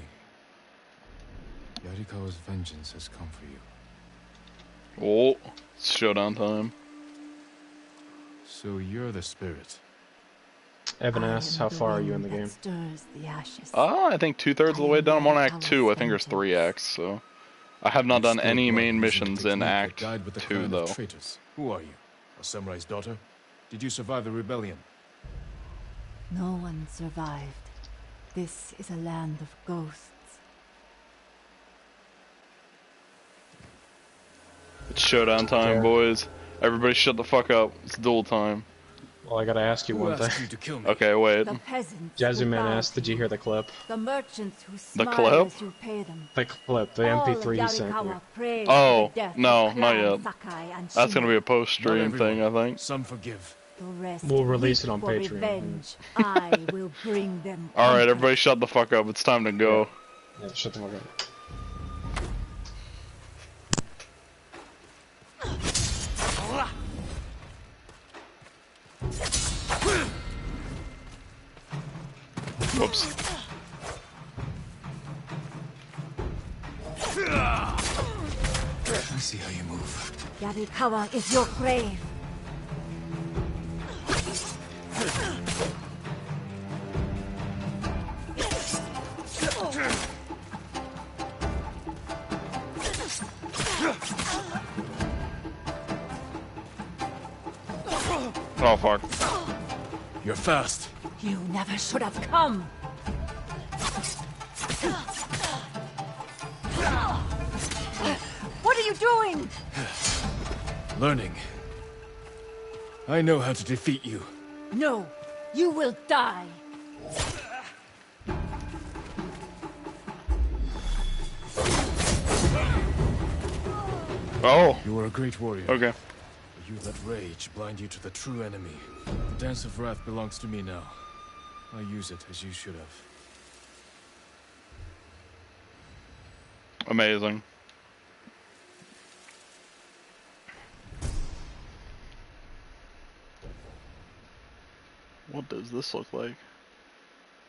Yarikawa's vengeance has come for you. Oh, it's showdown time. So you're the spirit. Evan asks, how far are you in the game? Stirs the ashes. I think 2/3 of the way done. I'm on Act 2. I think there's 3 acts, so... I have not done any main missions in Act 2, though. Traitors. Who are you? A samurai's daughter? Did you survive the rebellion? No one survived. This is a land of ghosts. It's showdown time, boys. Everybody shut the fuck up. It's duel time. Well, I gotta ask you Who one thing. asked you to kill me? Okay, wait. The peasants Jazzy who Man bow asked, to did you hear the clip? The merchants who The smile clip? as you pay them. The clip, the All MP3 he of sent you. Yarikawa prays Oh, for the death no, of not Clan yet. Sakai and That's gonna be Shima. a post-stream thing, I think. Some forgive. The rest We'll release it on weep for Patreon. Revenge. I will bring them. Alright, comfort. everybody shut the fuck up. It's time to go. Yeah, shut the fuck up. Whoops. Let me see how you move. Yarikawa is your grave. Oh, fuck. You're fast. You never should have come. What are you doing? Learning. I know how to defeat you. No, you will die. Oh. You are a great warrior. Okay. But you let rage blind you to the true enemy. The Dance of Wrath belongs to me now. I use it as you should have. Amazing. What does this look like?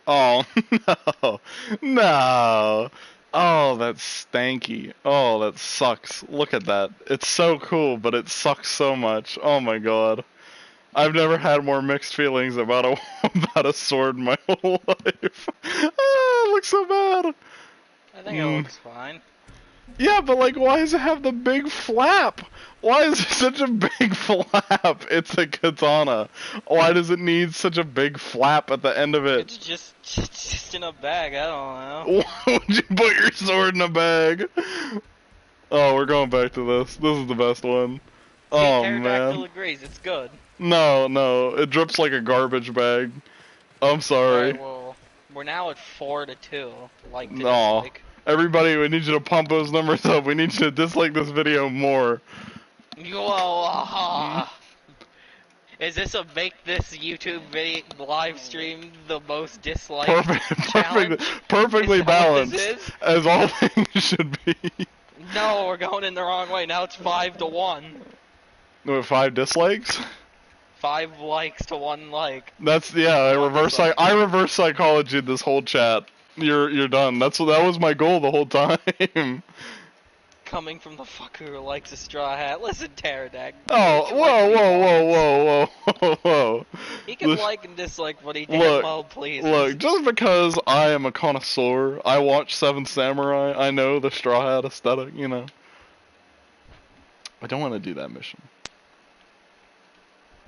Oh, no. No. Oh, that's stanky. Oh, that sucks. Look at that. It's so cool, but it sucks so much. Oh my god. I've never had more mixed feelings about a about a sword in my whole life. Ah, it looks so bad. I think it looks fine. Yeah, but like, why does it have the big flap? Why is it such a big flap? It's a katana. Why does it need such a big flap at the end of it? It's just in a bag. I don't know. Why would you put your sword in a bag? Oh, we're going back to this. This is the best one. Oh Pterodactyl man. agrees. It's good. No, no, it drips like a garbage bag. I'm sorry. Alright, well, we're now at 4-2. Like to No. dislike. Everybody, we need you to pump those numbers up. We need you to dislike this video more. Is this a make this YouTube video live stream the most disliked challenge? Perfectly Is that what balanced, this is? as all things should be. No, we're going in the wrong way. Now it's 5-1. With 5 dislikes? 5 likes to 1 like. That's I reverse psychology this whole chat. You're done. That was my goal the whole time. Coming from the fucker who likes a straw hat. Listen, Pterodactyl. Oh, whoa. He can like and dislike what he damn well pleases. Look, just because I am a connoisseur, I watch Seven Samurai, I know the straw hat aesthetic, you know. I don't want to do that mission.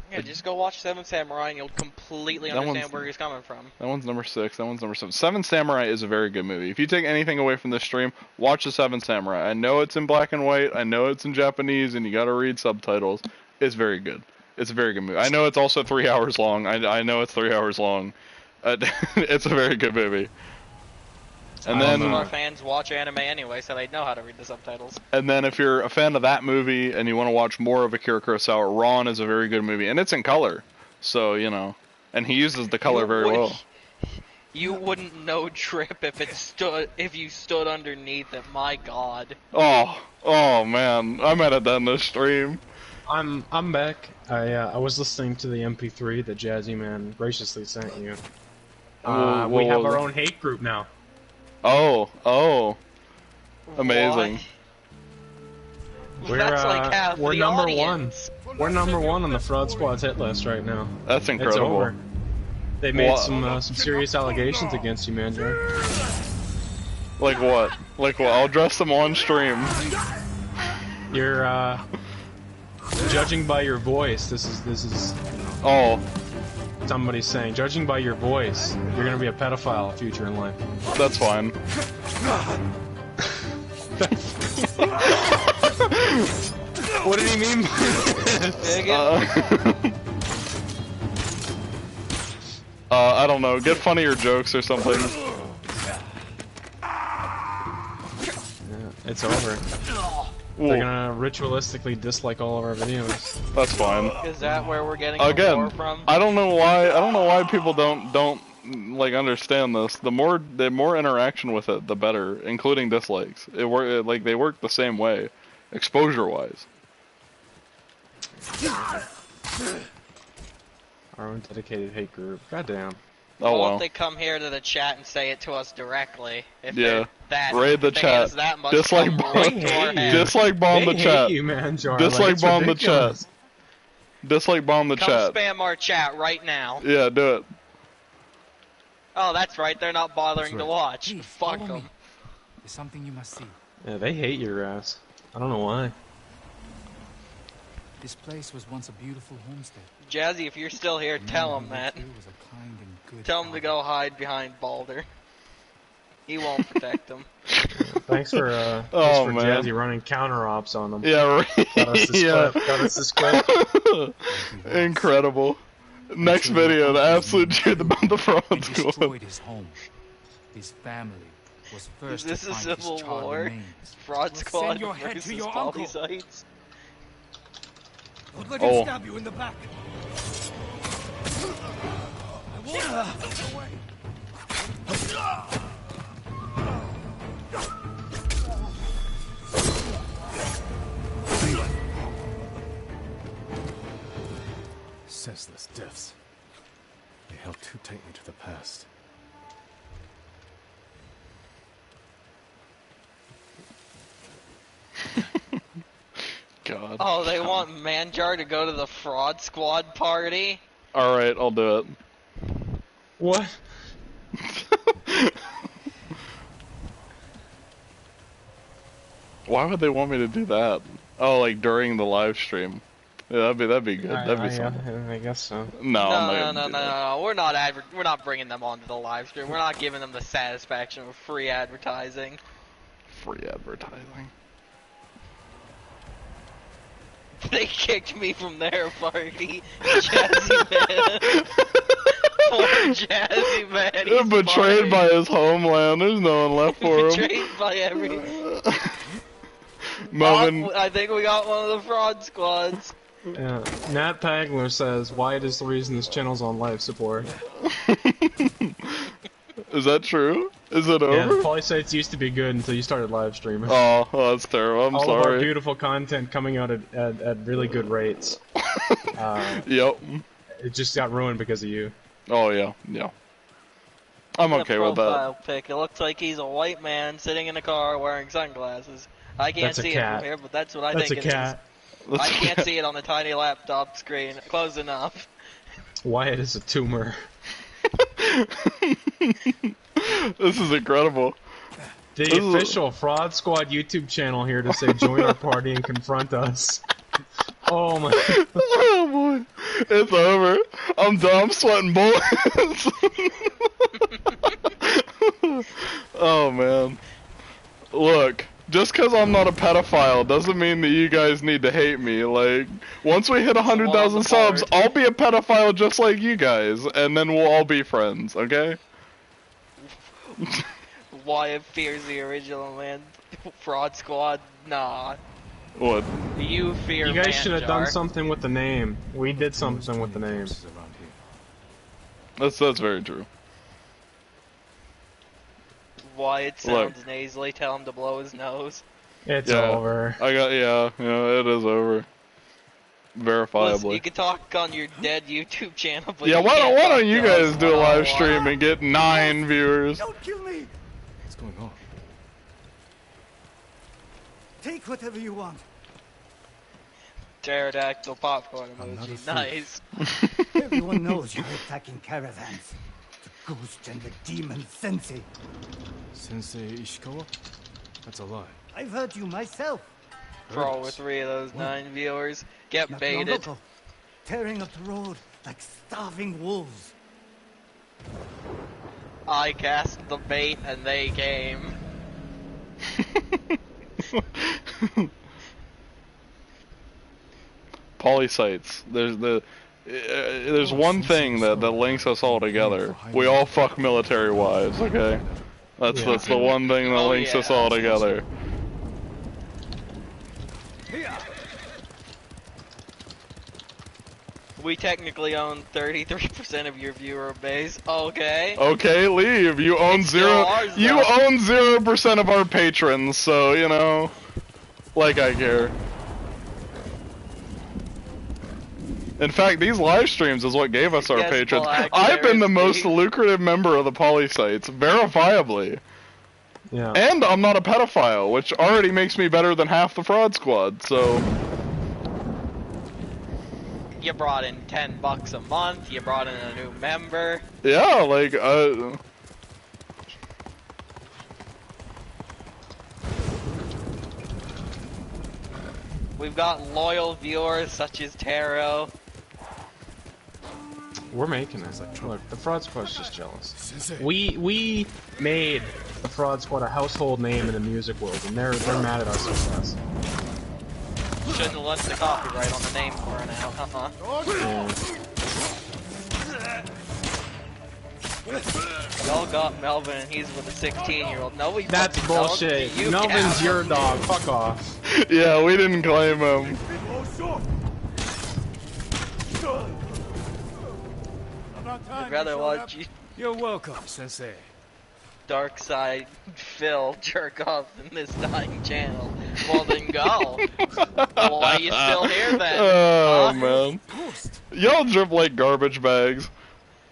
Yeah, just go watch Seven Samurai and you'll completely understand where he's coming from. That one's number 6, that one's number 7. Seven Samurai is a very good movie. If you take anything away from this stream, watch the Seven Samurai. I know it's in black and white, I know it's in Japanese, and you gotta read subtitles. It's very good. It's a very good movie. I know it's also 3 hours long. I know it's 3 hours long. It's a very good movie. And Most then of our fans watch anime anyway, so they know how to read the subtitles. And then if you're a fan of that movie and you want to watch more of Akira Kurosawa, Ron is a very good movie, and it's in color, so you know, and he uses the color very well. You wouldn't know Trip if you stood underneath it. My God. Oh man, I might have done this stream. I'm back. I was listening to the MP3 that Jazzy Man graciously sent you. We have our own hate group now. Oh, amazing. That's like half we're the number audience. 1. We're number 1 on the Fraud Squad's hit list right now. That's incredible. It's over. They made some serious allegations against you, man, Joe. Like what? Like what? I'll address them on stream. You're judging by your voice. This is. Oh. Somebody's saying, judging by your voice, you're gonna be a pedophile future in life. That's fine. What did he mean by Bigot? I don't know. Get funnier jokes or something. It's over. Ooh, They're gonna ritualistically dislike all of our videos. that's fine. Is that where we're getting the Again, war from? I don't know why people don't like understand this. The more interaction with it, the better, including dislikes. Like they work the same way, exposure wise. Our own dedicated hate group. Goddamn. Oh Well, well. if they come here to the chat and say it to us directly, if Yeah. they're that, Raid the if they chat. hate us that much, Dislike come bomb. right to our head. Dislike bomb the They chat. hate you, man, Jar. Dislike it's bomb the ridiculous. chat. Dislike bomb the Come chat. spam our chat right now. Yeah, do it. Oh, that's right. They're not bothering That's to right. watch. Please, Fuck follow me. them. There's something you must see. Yeah, they hate your ass. I don't know why. This place was once a beautiful homestead. Jazzy, if you're still here, tell Man him who that. lived here was a kind and good Tell him to father. go hide behind Balder. He won't protect them. Thanks for Oh, man. Jazzy running counter ops on them. Yeah, right. Got us this Yeah. clip. Got us this clip. Incredible. Next video, the absolute truth about the fraud He squad. destroyed his home. His family was first Is this to a find civil his charred war? remains. Fraud Well, Squad send your head to versus your uncle. Polysites. Don't let Oh. him stab you in the back. I won't. Senseless deaths. They held too tightly to the past. God. Oh, they want Manjar to go to the Fraud Squad party? Alright, I'll do it. What? Why would they want me to do that? Oh, like during the live stream. Yeah, that'd be good. That'd be something. I guess so. No, I'm not No, gonna no, do no, that. no. We're not bringing them onto the live stream. We're not giving them the satisfaction of free advertising. Free advertising. They kicked me from their party. Jazzy man. Poor Jazzy man. He's Betrayed by his homeland. There's no one left for him. Betrayed by every... Melvin, I think we got one of the Fraud Squads. Yeah. Nat Pagler says, Wyatt is the reason this channel's on life support. is that true? Is it Yeah, the over? poly sites used to be good until you started live streaming. Oh, that's terrible. I'm All of our sorry. beautiful content coming out at really good rates. Yep. It just got ruined because of you. Oh, yeah. Yeah. I'm okay with that. Profile pic. It looks like he's a white man sitting in a car wearing sunglasses. I can't That's a see it cat. from here, but that's what I That's a think it is. cat. I can't see it on the tiny laptop screen. Close enough. Wyatt is a tumor. This is incredible. The official Fraud Squad YouTube channel here to say join our party and confront us. Oh my. Oh boy. It's over. I'm done. I'm sweating bullets. Oh man. Look, just because I'm not a pedophile doesn't mean that you guys need to hate me. Like, once we hit 100,000 subs, I'll be a pedophile just like you guys, and then we'll all be friends, okay? Wyatt fears the original man. Fraud Squad. Nah. What? You fear You guys should have done Manjar. something with the name. We did something with the name. Around here. That's very true. Wyatt Look. sounds nasally. Tell him to blow his nose. It's Yeah. over. Yeah, it is over. Verifiably. Listen, you can talk on your dead YouTube channel, but Yeah, you why can't don't talk you to us guys do a live one-on-one. stream and get 9 viewers? Don't kill me! What's going on? Take whatever you want. Pterodactyl popcorn I'm not emoji. a thief. Nice. Everyone knows you're attacking caravans. The ghost and the demon Sensei. Sensei Ishikawa? That's a lie. I've heard you myself. For all with 3 of those 9 viewers. Get baited. Nakamoko, tearing up the road like starving wolves. I cast the bait and they came. Polysites. There's one thing that links us all together. We all fuck military wives, okay? That's the one thing that links us all together. We technically own 33% of your viewer base. Okay. Okay, leave. You own It's still ours, you though. own 0% of our patrons, so you know, like I care. In fact, these live streams is what gave us our Yes, patrons. Black, I've been the there is most the- lucrative member of the Polysites, verifiably. Yeah. And I'm not a pedophile, which already makes me better than half the fraud squad, so... You brought in $10 a month. You brought in a new member. Yeah, like, We've got loyal viewers such as Taro. We're making it. Look, the Fraud Squad's just jealous. We made the Fraud Squad a household name in the music world, and they're mad at our success. Shouldn't have left the copyright on the name for now, huh? Y'all got Melvin and he's with a 16-year-old. No, we That's fucking don't. bullshit. You Melvin's can't. your dog. Fuck off. yeah, we didn't claim him. I'd rather watch you You're welcome, Sensei. Dark Side Phil jerk off in this dying channel. Well then go. Why are you still here then? Oh, Huh? man. Y'all drip like garbage bags.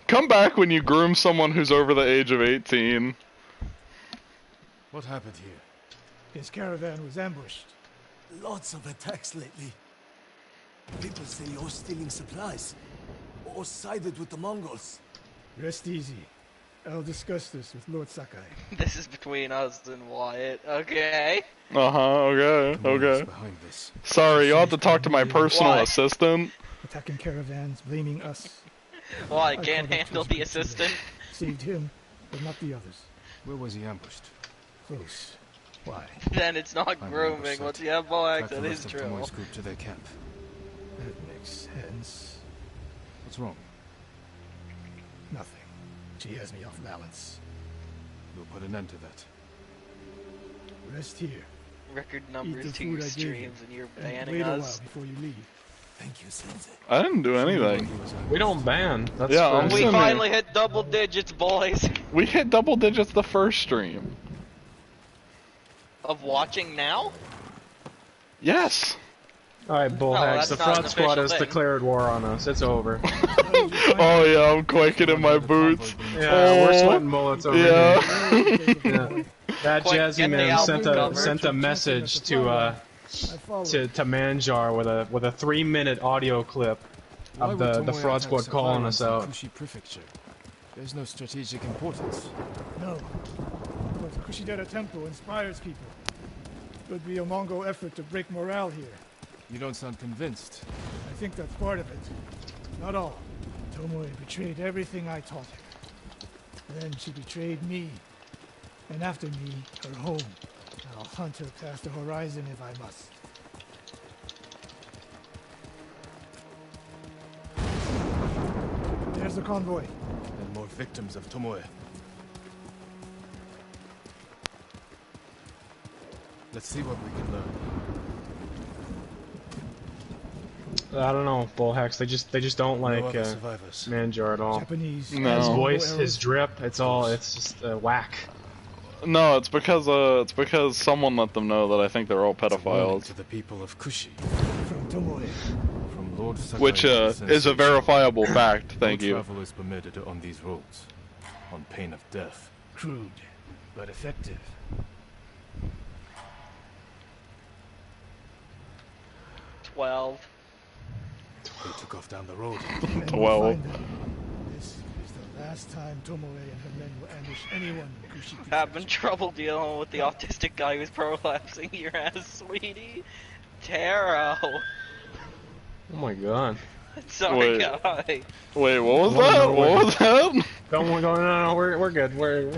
Come back when you groom someone who's over the age of 18. What happened here? His caravan was ambushed. Lots of attacks lately. People say you're stealing supplies. Or sided with the Mongols. Rest easy. I'll discuss this with Lord Sakai. This is between us and Wyatt. Okay. Okay, okay. Behind this. Sorry, you'll have to talk to my personal Why? assistant. Attacking caravans, blaming us. Well, I I can't called up handle Tsushima the today. assistant. Saved him, but not the others. Where was he ambushed? Close. Why? Then it's not I'm grooming. oversight. What's yeah, boy? Track the That rest is of true. Tomoe's group to their camp. That makes sense. What's wrong? Nothing. She has me off balance. We'll put an end to that. Rest here. Record Eat numbers the to your food I gave you. streams, and you're And banning wait a while us. before you leave. Thank you, Sensei. I didn't do anything. We don't ban. That's Yeah, for- I'm We Listen, finally hit double digits, boys. We hit double digits the first stream. Of watching now? Yes. Alright, bullhags. that's The not an Fraud Squad official has thing. declared war on us. It's over. Oh yeah, I'm quaking in my boots. Yeah, we're sweating bullets over Yeah. here. Yeah. That Quick, jazzy get the man album cover. sent a message to Manjar with a 3-minute audio clip Why of would the Tomoe Fraud attack Squad supply calling runs us in out. Kushi Prefecture. There's no strategic importance. No. But Kushidera Temple inspires people. Could be a Mongol effort to break morale here. You don't sound convinced. I think that's part of it. Not all. Tomoe betrayed everything I taught her. Then she betrayed me. And after me, her home. I'll hunt her past the horizon if I must. There's the convoy. And more victims of Tomoe. Let's see what we can learn. I don't know, bullhacks. They just don't like no other survivors. Manjar at all. Japanese. No. His Mongol voice, arrows. his drip, it's just whack. No, it's because someone let them know that I think they're all It's a warning pedophiles, to the people of Kushi. From Tomoe. From Lord Sakai which to the is a Sensei. verifiable fact. Thank No you. travel is permitted on these roads, on pain of death. Crude, but effective. 12. They took off down the road. And 12. we'll find them. This is the last time Tomoe and her men will ambush anyone in Kushi. Having trouble dealing with the autistic guy who's prolapsing your ass, sweetie. Taro. Oh my god. Sorry, Wait. guy. Wait, what was Wanna that? know What was that? No, we're good. We're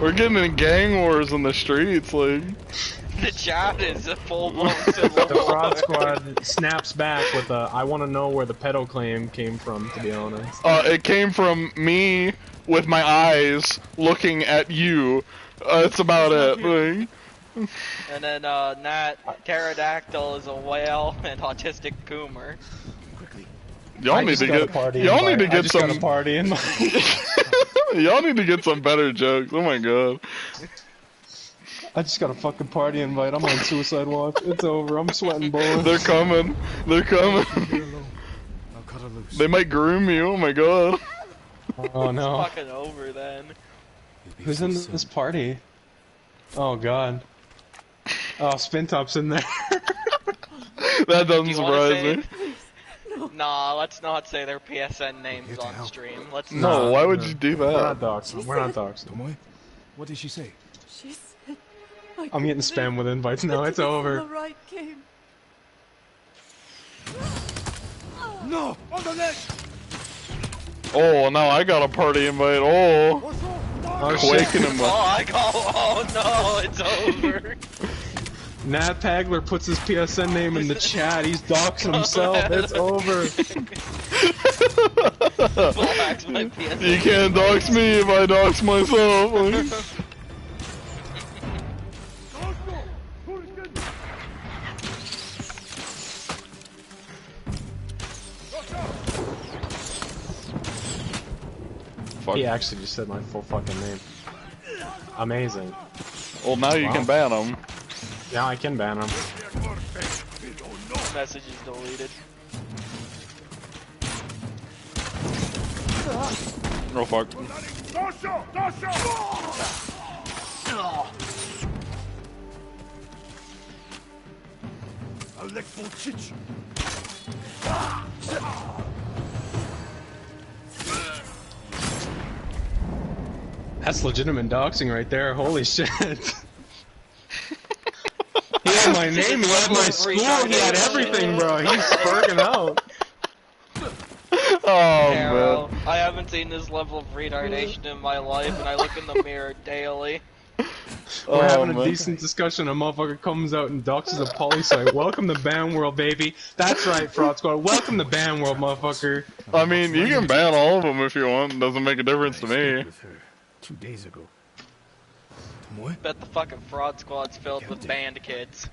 We're getting in gang wars in the streets, like. the chat is a full-blown civil The war. fraud squad snaps back with a, I want to know where the pedo claim came from, to be honest. It came from me with my eyes looking at you. That's about it. Like, And then, Nat, pterodactyl is a whale, and autistic Coomer. Quickly. y'all need to get some. Got a party in my... Y'all need to get some better jokes. Oh my god. I just got a fucking party invite. I'm on suicide watch. It's over. I'm sweating bullets. They're coming. They're coming. You're alone. I'll cut her loose. They might groom you. Oh my god. Oh no. It's fucking over then. Who's in this party? Oh god. Oh, Spin Top's in there. That doesn't Do you wanna surprise say me. Nah, let's not say their PSN names on stream. Let's No, not. why would you do We're not that? doxing. We're not doxing. Tomoe? What did she say? She said I I'm getting spammed with invites now. It's over. The right came. No! On the ledge! Oh, now I got a party invite. Oh, Oh shit. quaking him Oh, up. I go. Oh no, it's over. Nat Pagler puts his PSN name in the chat. He's doxing himself. It's over. Relax, my PSN. You can't dox me if I dox myself. Like. Fuck. He actually just said my full fucking name. Amazing. Well, now you can ban him. Now I can ban him. Message is deleted. Oh fuck. That's legitimate doxing right there. Holy shit. He had my name, he had my school, he had everything, bro. He's sparking out. Oh Arrow. man. I haven't seen this level of retardation in my life, and I look in the mirror daily. We're having a man. decent discussion. A motherfucker comes out and doxes a poly site. Welcome to Ban World, baby. That's right, Fraud Squad. Welcome to Ban World, motherfucker. I mean, you can ban all of them if you want. Doesn't make a difference to me. With her 2 days ago. Tomoe? Bet the fucking fraud squad's filled with band kids.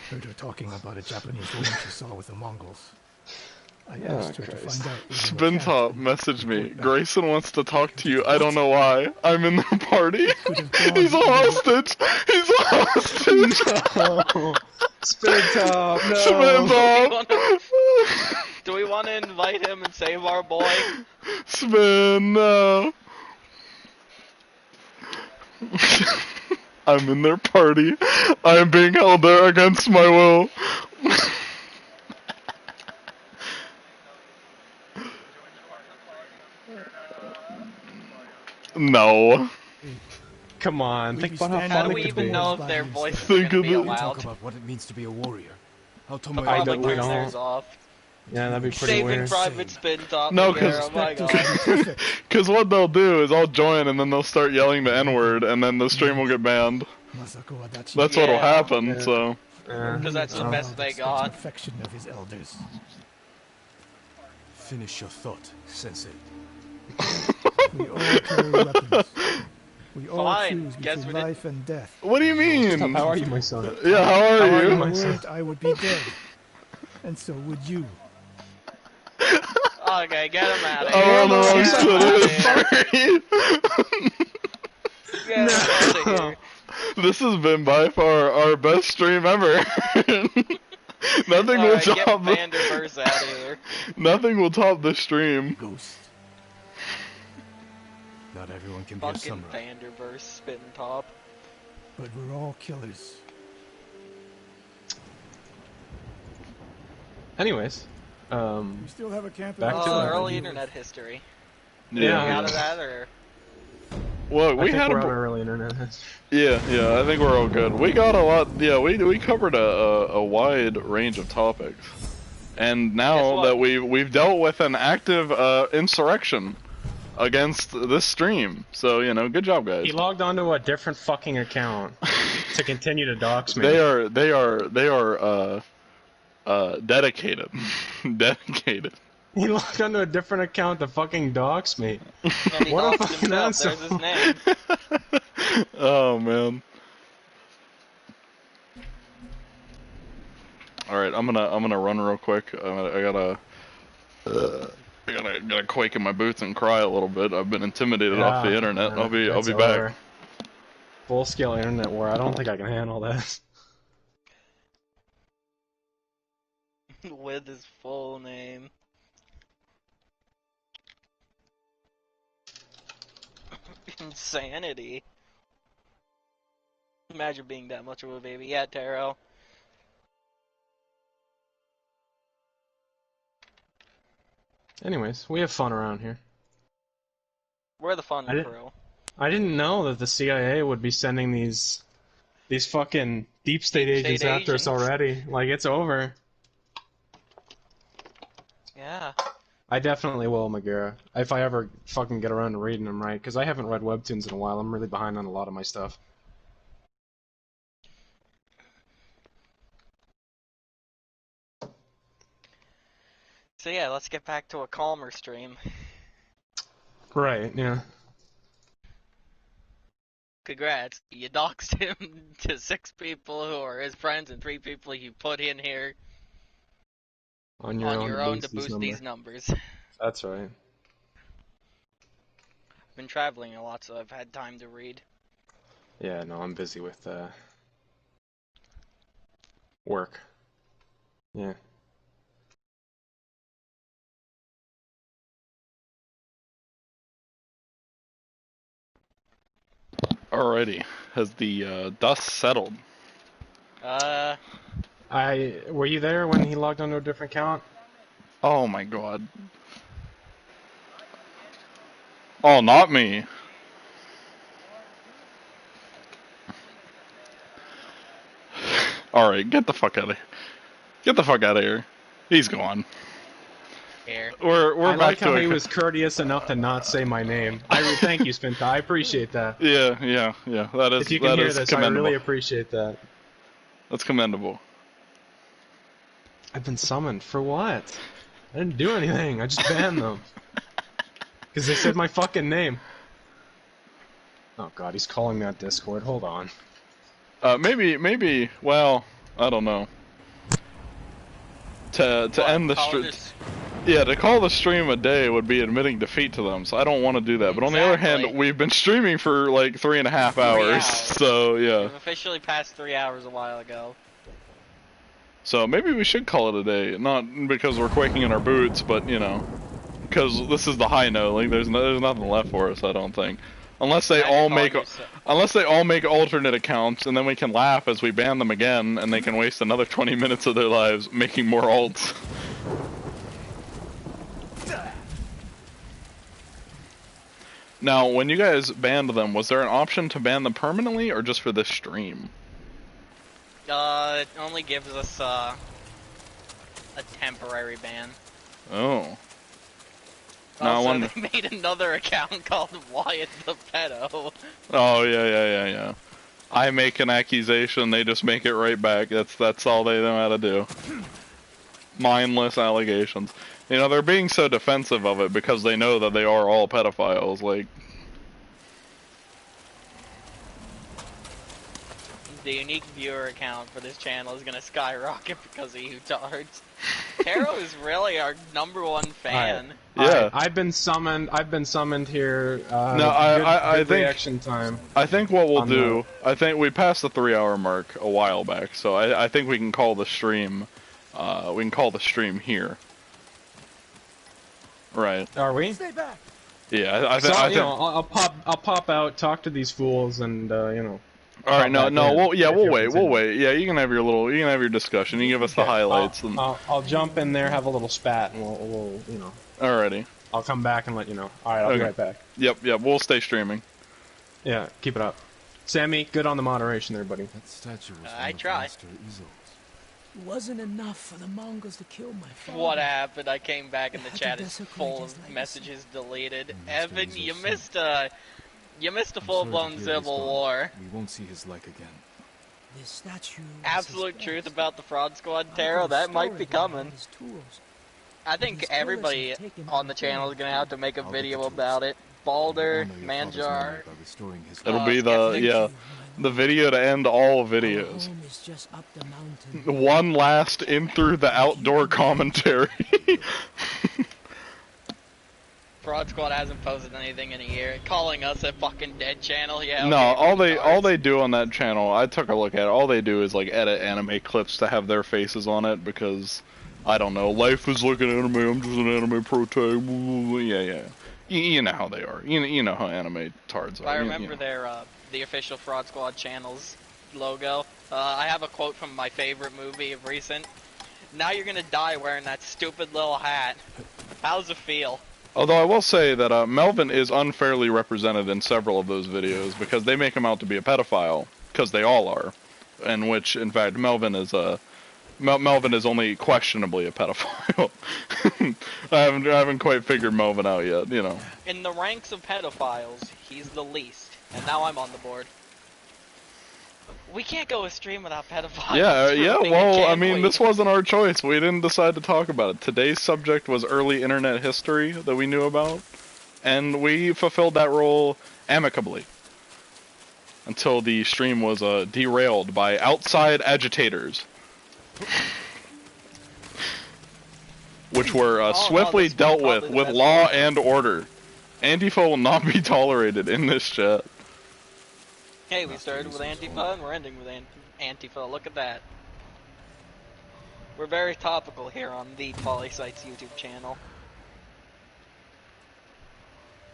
Heard her talking about a Japanese woman she saw with the Mongols. I asked her to find out. where they were Spin Top camped. messaged me. Grayson wants to talk to you. I don't know why. I'm in the party. Could have gone. He's a hostage. He's a hostage. No. Spin Top, no. Spin Top. Do we want to invite him and save our boy? Spin. No. I'm in their party. I am being held there against my will. No. Come on, think about how How fun do it we could even be. know if their voices are Think going to be of it. Talk allowed? about what it means to be a warrior. How The Tomoe I public don't- we turns don't. theirs off. Yeah, that'd be pretty Saving weird. Private Spin Top. No, here, 'cause- oh my god. Because what they'll do is I'll join and then they'll start yelling the N-word and then the stream will get banned. Masako Adachi. That's what'll Yeah. happen, Yeah. so. Yeah. Because that's the best they got. Affection of his elders. Finish your thought, Sensei. We all carry weapons. We all Fine, choose guess between we did- life and death. What do you mean? How are you, my son? Yeah, how are How are you? you, If my I son? weren't, I would be dead. And so would you. Okay, get him out of I'm here. on the wrong Get him side outta of here. the Get him outta here. This has been by far our best stream ever. Nothing will Alright, get top Vanderverse out of here. Nothing will top this stream. Ghost. Not everyone can be a Fucking samurai, Vanderverse spitting top. but we're all killers. Anyways, We still have a camp. Back to it. Early internet history. Yeah. Out of that, or Well, I we think had we're on a. our early internet. Yeah, I think we're all good. We got a lot. Yeah, we covered a wide range of topics, and Guess now what? that we've dealt with an active insurrection against this stream, so good job, guys. He logged onto a different fucking account. to continue to dox me. They are dedicated. Dedicated. He logged onto a different account to fucking dox me. And he What a doxed fucking himself. asshole. There's his name. Oh man. All right, I'm gonna run real quick. I gotta quake in my boots and cry a little bit. I've been intimidated off the internet. I'll be back. Full scale internet war. I don't think I can handle that. With his full name. Insanity. Imagine being that much of a baby. Yeah, Taro. Anyways, we have fun around here. We're the fun crew. I didn't know that the CIA would be sending these fucking deep state agents after us already. Like, it's over. Yeah. I definitely will, Megara. If I ever fucking get around to reading them right, because I haven't read webtoons in a while. I'm really behind on a lot of my stuff. So yeah, let's get back to a calmer stream. Right, yeah. Congrats. You doxed him to 6 people who are his friends and 3 people you put in here On your own to boost these numbers. That's right. I've been traveling a lot, so I've had time to read. Yeah, no, I'm busy with work. Yeah. Alrighty. Has the dust settled? Were you there when he logged onto a different account? Oh my god. Oh, not me. Alright, get the fuck out of here. Get the fuck out of here. He's gone. Here. We're I back like to how he was courteous enough to not say my name. Thank you, Spinta. I appreciate that. Yeah. That is If you can hear this, I commendable. really appreciate that. That's commendable. I've been summoned for what? I didn't do anything. I just banned them. Because they said my fucking name. Oh god, he's calling me on Discord. Hold on. Maybe, well, I don't know. To end the stream. Yeah, to call the stream a day would be admitting defeat to them, so I don't want to do that. But on the other hand, we've been streaming for like 3.5 hours, so yeah. We've officially passed 3 hours a while ago. So maybe we should call it a day, not because we're quaking in our boots, but you know, because this is the high note. Like there's nothing left for us, I don't think, unless they all make alternate accounts, and then we can laugh as we ban them again, and they can waste another 20 minutes of their lives making more alts. Now, when you guys banned them, was there an option to ban them permanently, or just for this stream? It only gives us, a temporary ban. Oh. Also, they made another account called Wyatt the Pedo. Oh, yeah. I make an accusation, they just make it right back. That's all they know how to do. Mindless allegations. You know, they're being so defensive of it because they know that they are all pedophiles, like... The unique viewer account for this channel is gonna skyrocket because of you tards. Taro is really our #1 fan. Yeah. I've been summoned here. No, I good think reaction time. I think what we'll do. I think we passed the 3-hour mark a while back, so I think we can call the stream. We can call the stream here. Right. Are we? Stay back. Yeah, I think I'll pop out, talk to these fools, and you know. All right, we'll wait. Yeah, you can have your discussion. You can give us the highlights. I'll jump in there, have a little spat, and we'll you know. Alrighty. I'll come back and let you know. All right, I'll be right back. Yep, we'll stay streaming. Yeah, keep it up. Sammy, good on the moderation there, buddy. That statue was I try. It wasn't enough for the Mongols to kill my father. What happened? I came back and the chat is full of messages deleted. Evan, you missed a full-blown civil war. We won't see his like again. This statue. Absolute truth about the Fraud Squad, Taro. That might be coming. I think everybody on the channel is gonna have to make a video about it. Balder, Manjar. It'll be the video to end all videos. One last in through the outdoor commentary. Fraud Squad hasn't posted anything in a year. Calling us a fucking dead channel, yeah. No, okay, all they do on that channel, I took a look at it, all they do is like edit anime clips to have their faces on it because, I don't know, life is like an anime, I'm just an anime protag, yeah. You know how they are. You know how anime tards are. I remember their, the official Fraud Squad channel's logo. I have a quote from my favorite movie of recent. Now you're gonna die wearing that stupid little hat. How's it feel? Although I will say that Melvin is unfairly represented in several of those videos because they make him out to be a pedophile, because they all are, in which, in fact, Melvin is only questionably a pedophile. I haven't quite figured Melvin out yet, you know. In the ranks of pedophiles, he's the least, and now I'm on the board. We can't go a stream without pedophiles. Yeah, well, I mean, this wasn't our choice. We didn't decide to talk about it. Today's subject was early internet history that we knew about, and we fulfilled that role amicably. Until the stream was derailed by outside agitators. Which were swiftly dealt with law and order. Antifa will not be tolerated in this chat. Hey, we started with Antifa and we're ending with Antifa. Look at that. We're very topical here on the Polysites YouTube channel.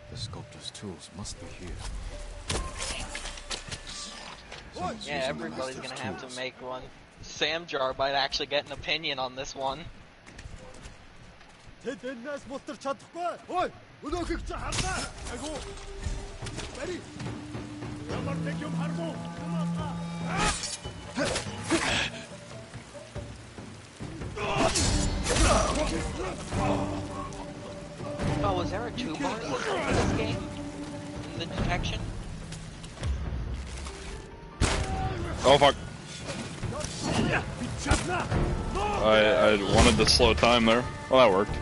The sculptor's tools must be here. Yeah, everybody's gonna have to make one. Samjar might actually get an opinion on this one. Oh, was there a 2-bar system in this game? In the detection? Oh fuck. I wanted to slow time there. Well, that worked.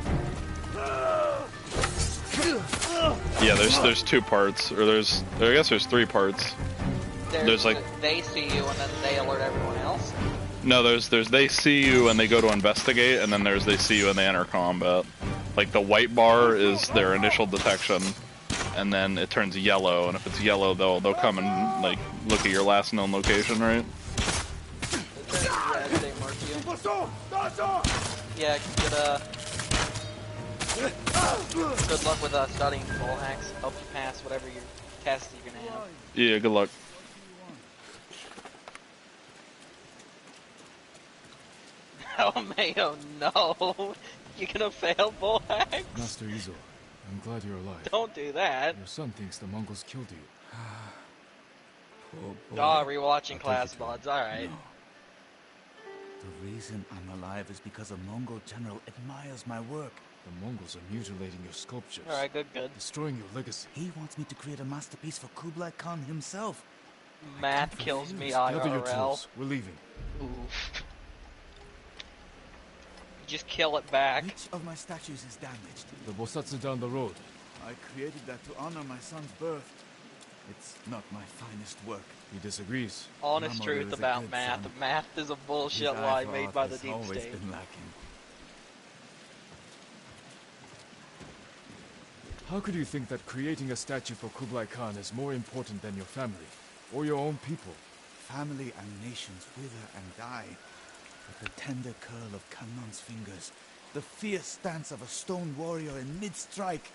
Yeah, there's 2 parts, or I guess there's 3 parts. There's like they see you and then they alert everyone else. No, there's they see you and they go to investigate, and then there's they see you and they enter combat. Like the white bar is their initial detection, and then it turns yellow, and if it's yellow, they'll come and like look at your last known location, right? Yeah, good luck with studying full hacks. Hope you pass whatever your test you're gonna have. Yeah, good luck. Oh, Mayo, no! You're gonna fail full hacks? Master Izo, I'm glad you're alive. Don't do that. Your son thinks the Mongols killed you. Oh, rewatching class mods, alright. No. The reason I'm alive is because a Mongol general admires my work. The Mongols are mutilating your sculptures. Alright, good. Destroying your legacy. He wants me to create a masterpiece for Kublai Khan himself. Math kills me, Gather your IRL. tools. We're leaving. Oof. Just kill it back. Which of my statues is damaged? The Bosatsu down the road. I created that to honor my son's birth. It's not my finest work. He disagrees. Honest Mamoru truth is a about good math. son. Math is a bullshit His eye lie for made art by the has deep always state. been lacking. How could you think that creating a statue for Kublai Khan is more important than your family? Or your own people? Family and nations wither and die. But the tender curl of Kanon's fingers, the fierce stance of a stone warrior in mid-strike,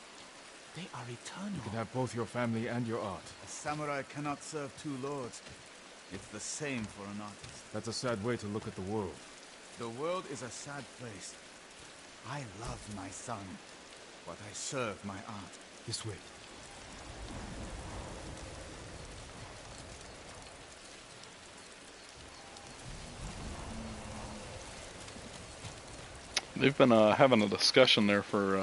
they are eternal. You can have both your family and your art. A samurai cannot serve 2 lords. It's the same for an artist. That's a sad way to look at the world. The world is a sad place. I love my son, but I serve my art. This way. They've been having a discussion there for,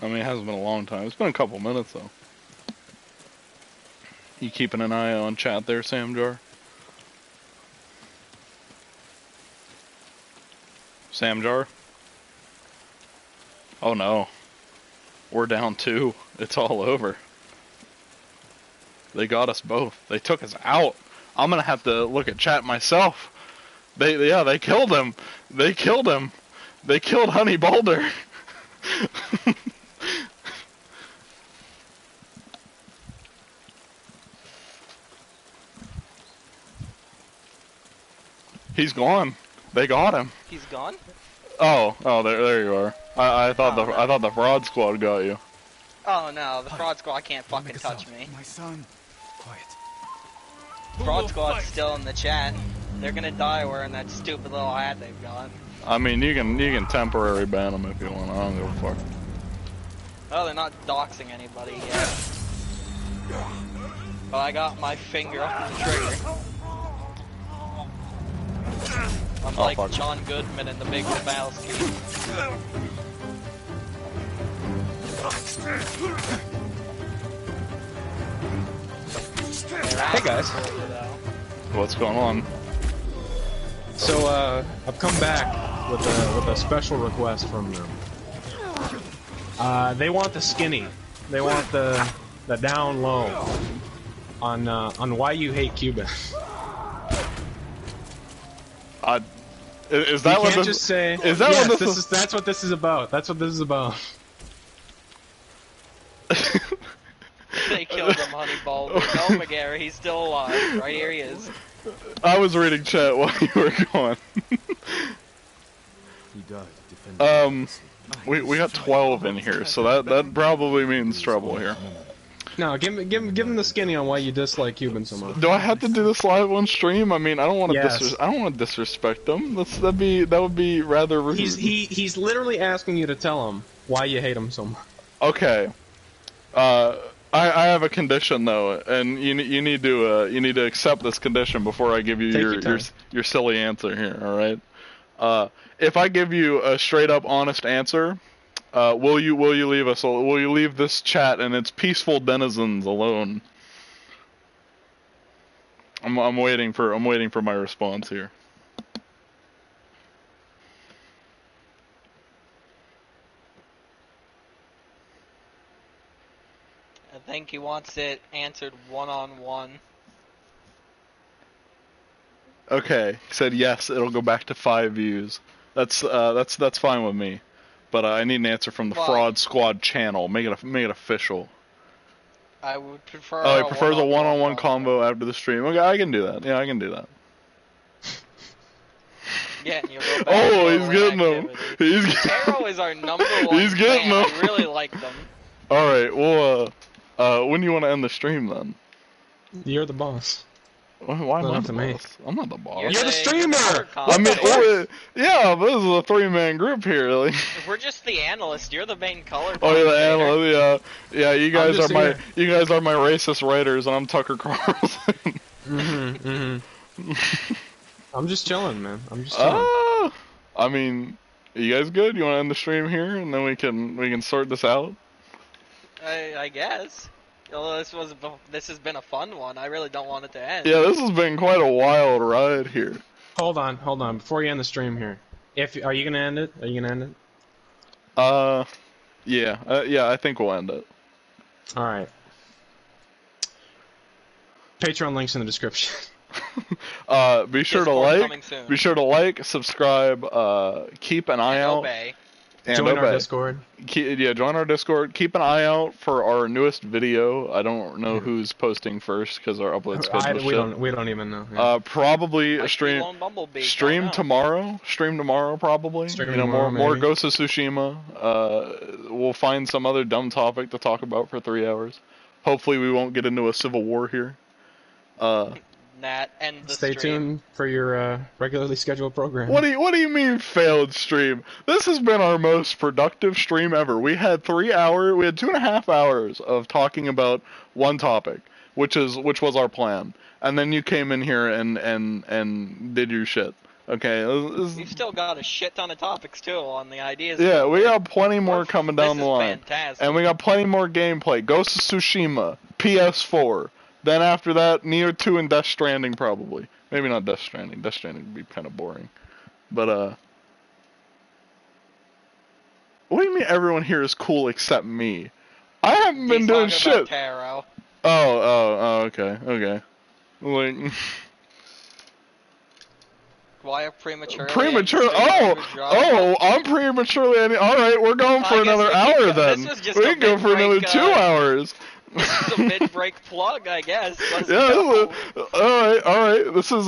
I mean, it hasn't been a long time. It's been a couple minutes, though. You keeping an eye on chat there, Samjar? Samjar? Oh no. We're down 2. It's all over. They got us both. They took us out. I'm gonna have to look at chat myself. They killed him. They killed him. They killed Honey Boulder. He's gone. They got him. He's gone? Oh, there you are. I thought the fraud squad got you. Oh no, the fraud squad can't fucking touch me. My son. Quiet. Fraud squad's still in the chat. They're gonna die wearing that stupid little hat they've got. I mean, you can temporary ban them if you want. I don't give a fuck. Oh, they're not doxing anybody yet. But I got my finger up the trigger. I'm like fuck. John Goodman in The Big Lebowski. Hey guys. What's going on? So I've come back with a special request from them. They want the skinny. They want the down low on why you hate Cubans. Is that you what can't this just say? is? That Yes, what this is? that's what this is about. That's what this is about. They killed him, Honey Boulder. No, McGarry, he's still alive. Right here he is. I was reading chat while you were gone. He died defending we got 12 in here, so that probably means trouble here. No, give him the skinny on why you dislike Cubans so much. Do I have to do this live on stream? I mean, I don't want to Yes. I don't want to disrespect them. That would be rather rude. He's literally asking you to tell him why you hate him so much. Okay. I have a condition though, and you need to accept this condition before I give you your silly answer here. All right. If I give you a straight up honest answer, will you leave us? Will you leave this chat and its peaceful denizens alone? I'm waiting for my response here. I think he wants it answered one-on-one. Okay, he said yes. It'll go back to 5 views. That's fine with me. But I need an answer from the Fraud Squad channel. Make it official. I would prefer. Oh, he prefers a one-on-one combo after the stream. Okay, I can do that. Yeah, I can do that. Yeah, and you'll go back Oh, to he's getting them. Arrow is our number one He's getting fan. them. I really like them. All right. Well, when do you want to end the stream then? You're the boss. Why am I Not the to me. boss? I'm not the boss. You're the streamer! I mean, yeah, but this is a 3-man group here. Like. We're just the analyst. You're the main color. Oh, you're the analyst. Yeah. You guys are here. my racist writers, and I'm Tucker Carlson. I'm just chilling, man. I'm just chilling. I mean, are you guys good? You want to end the stream here, and then we can sort this out? I guess. Although this has been a fun one. I really don't want it to end. Yeah, this has been quite a wild ride here. Hold on. Before you end the stream here, are you gonna end it? Are you gonna end it? Yeah, I think we'll end it. All right. Patreon links in the description. Be sure to like, subscribe, keep an eye out. Obey. And join obey. our Discord. Join our Discord. Keep an eye out for our newest video. I don't know who's posting first because our upload schedule. We don't even know. Yeah. Probably a stream tomorrow. Probably. More Ghost of Tsushima. We'll find some other dumb topic to talk about for 3 hours. Hopefully we won't get into a civil war here. Stay tuned for your regularly scheduled program. What do you mean failed stream? This has been our most productive stream ever. We had 2.5 hours of talking about one topic, which was our plan, and then you came in here and did your shit. Okay, we've still got a shit ton of topics too on the ideas. Yeah, we got plenty more coming down the line, fantastic. And we got plenty more gameplay. Ghost of Tsushima, PS4. Then after that, Neo 2 and Death Stranding probably. Maybe not Death Stranding. Death Stranding would be kind of boring. But What do you mean everyone here is cool except me? I haven't been He's doing talking shit. about Taro. Okay. Like, Why prematurely? premature? I'm prematurely. All right, we're going for another hour then. This was just We a can go for another mid-break, 2 hours. This is a mid-break plug, I guess. Let's Yeah. go. All right. This is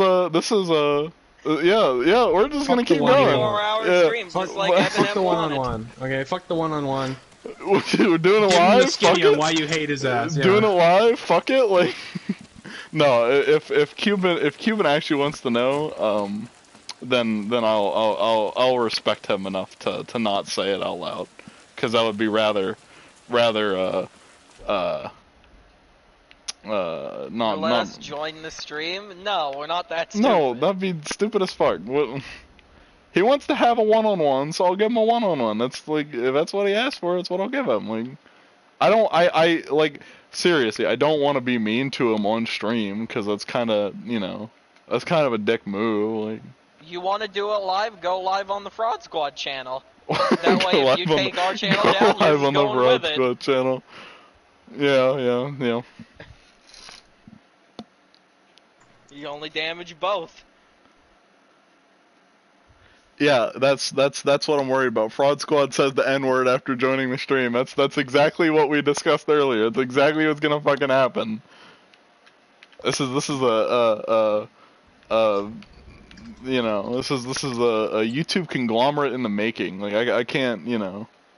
yeah. We're just gonna keep going. 4-hour Yeah. stream, just like Eminem Fuck the wanted. one-on-one. Okay, fuck the one-on-one. We're doing it Give him the live. skinny Fuck on it. why you hate his ass. Yeah. Doing it live. Fuck it. Like, no. If Cuban actually wants to know, then I'll respect him enough to not say it out loud, because that would be rather not Let us join the stream? No, we're not that stupid. No, that'd be stupid as fuck. He wants to have a one-on-one, so I'll give him a one-on-one. That's like, if that's what he asked for, that's what I'll give him. Like, I like, seriously, I don't want to be mean to him on stream, because that's kind of, that's kind of a dick move. Like, You want to do it live? Go live on the Fraud Squad channel. That way, if you take our channel down, you're live just on the going Fraud with it. Squad channel. Yeah. You only damage both. Yeah, that's what I'm worried about. Fraud Squad says the N-word after joining the stream. That's exactly what we discussed earlier. It's exactly what's gonna fucking happen. This is a YouTube conglomerate in the making. Like, I can't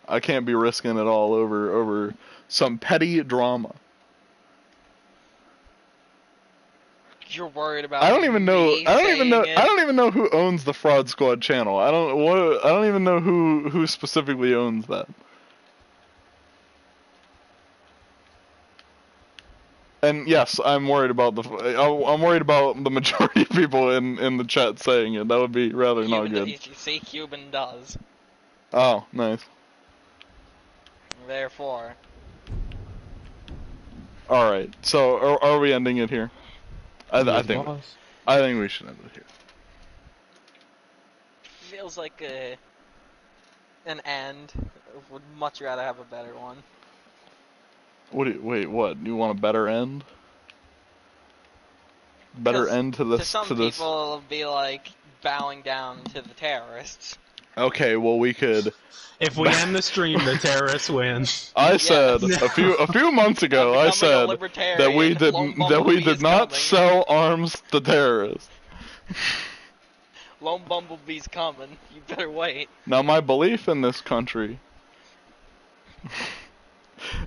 I can't be risking it all over some petty drama. You're worried about. I don't even know who owns the Fraud Squad channel. I don't even know who specifically owns that. And yes, I'm worried about the majority of people in the chat saying it. That would be rather not good. You see, Cuban does. Oh, nice. Therefore. All right. So are we ending it here? I think we should end it here. Feels like an end. Would much rather have a better one. Wait, what? You want a better end? Better end to this? To some people, it'll be like bowing down to the terrorists. Okay, well, we could. If we end the stream, the terrorists win. I said a few months ago. I said that we did not sell arms to terrorists. Lone Bumblebee's coming. You better wait. Now, my belief in this country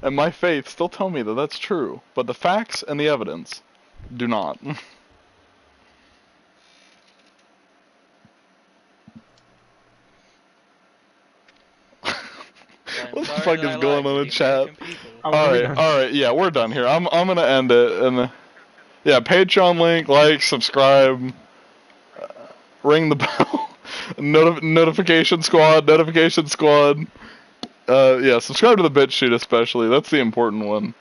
and my faith still tell me that that's true, but the facts and the evidence do not. What the fuck is going on in the chat? Alright, yeah, we're done here. I'm gonna end it, and yeah, Patreon link, like, subscribe, ring the bell, notification squad, yeah, subscribe to the BitChute especially, that's the important one.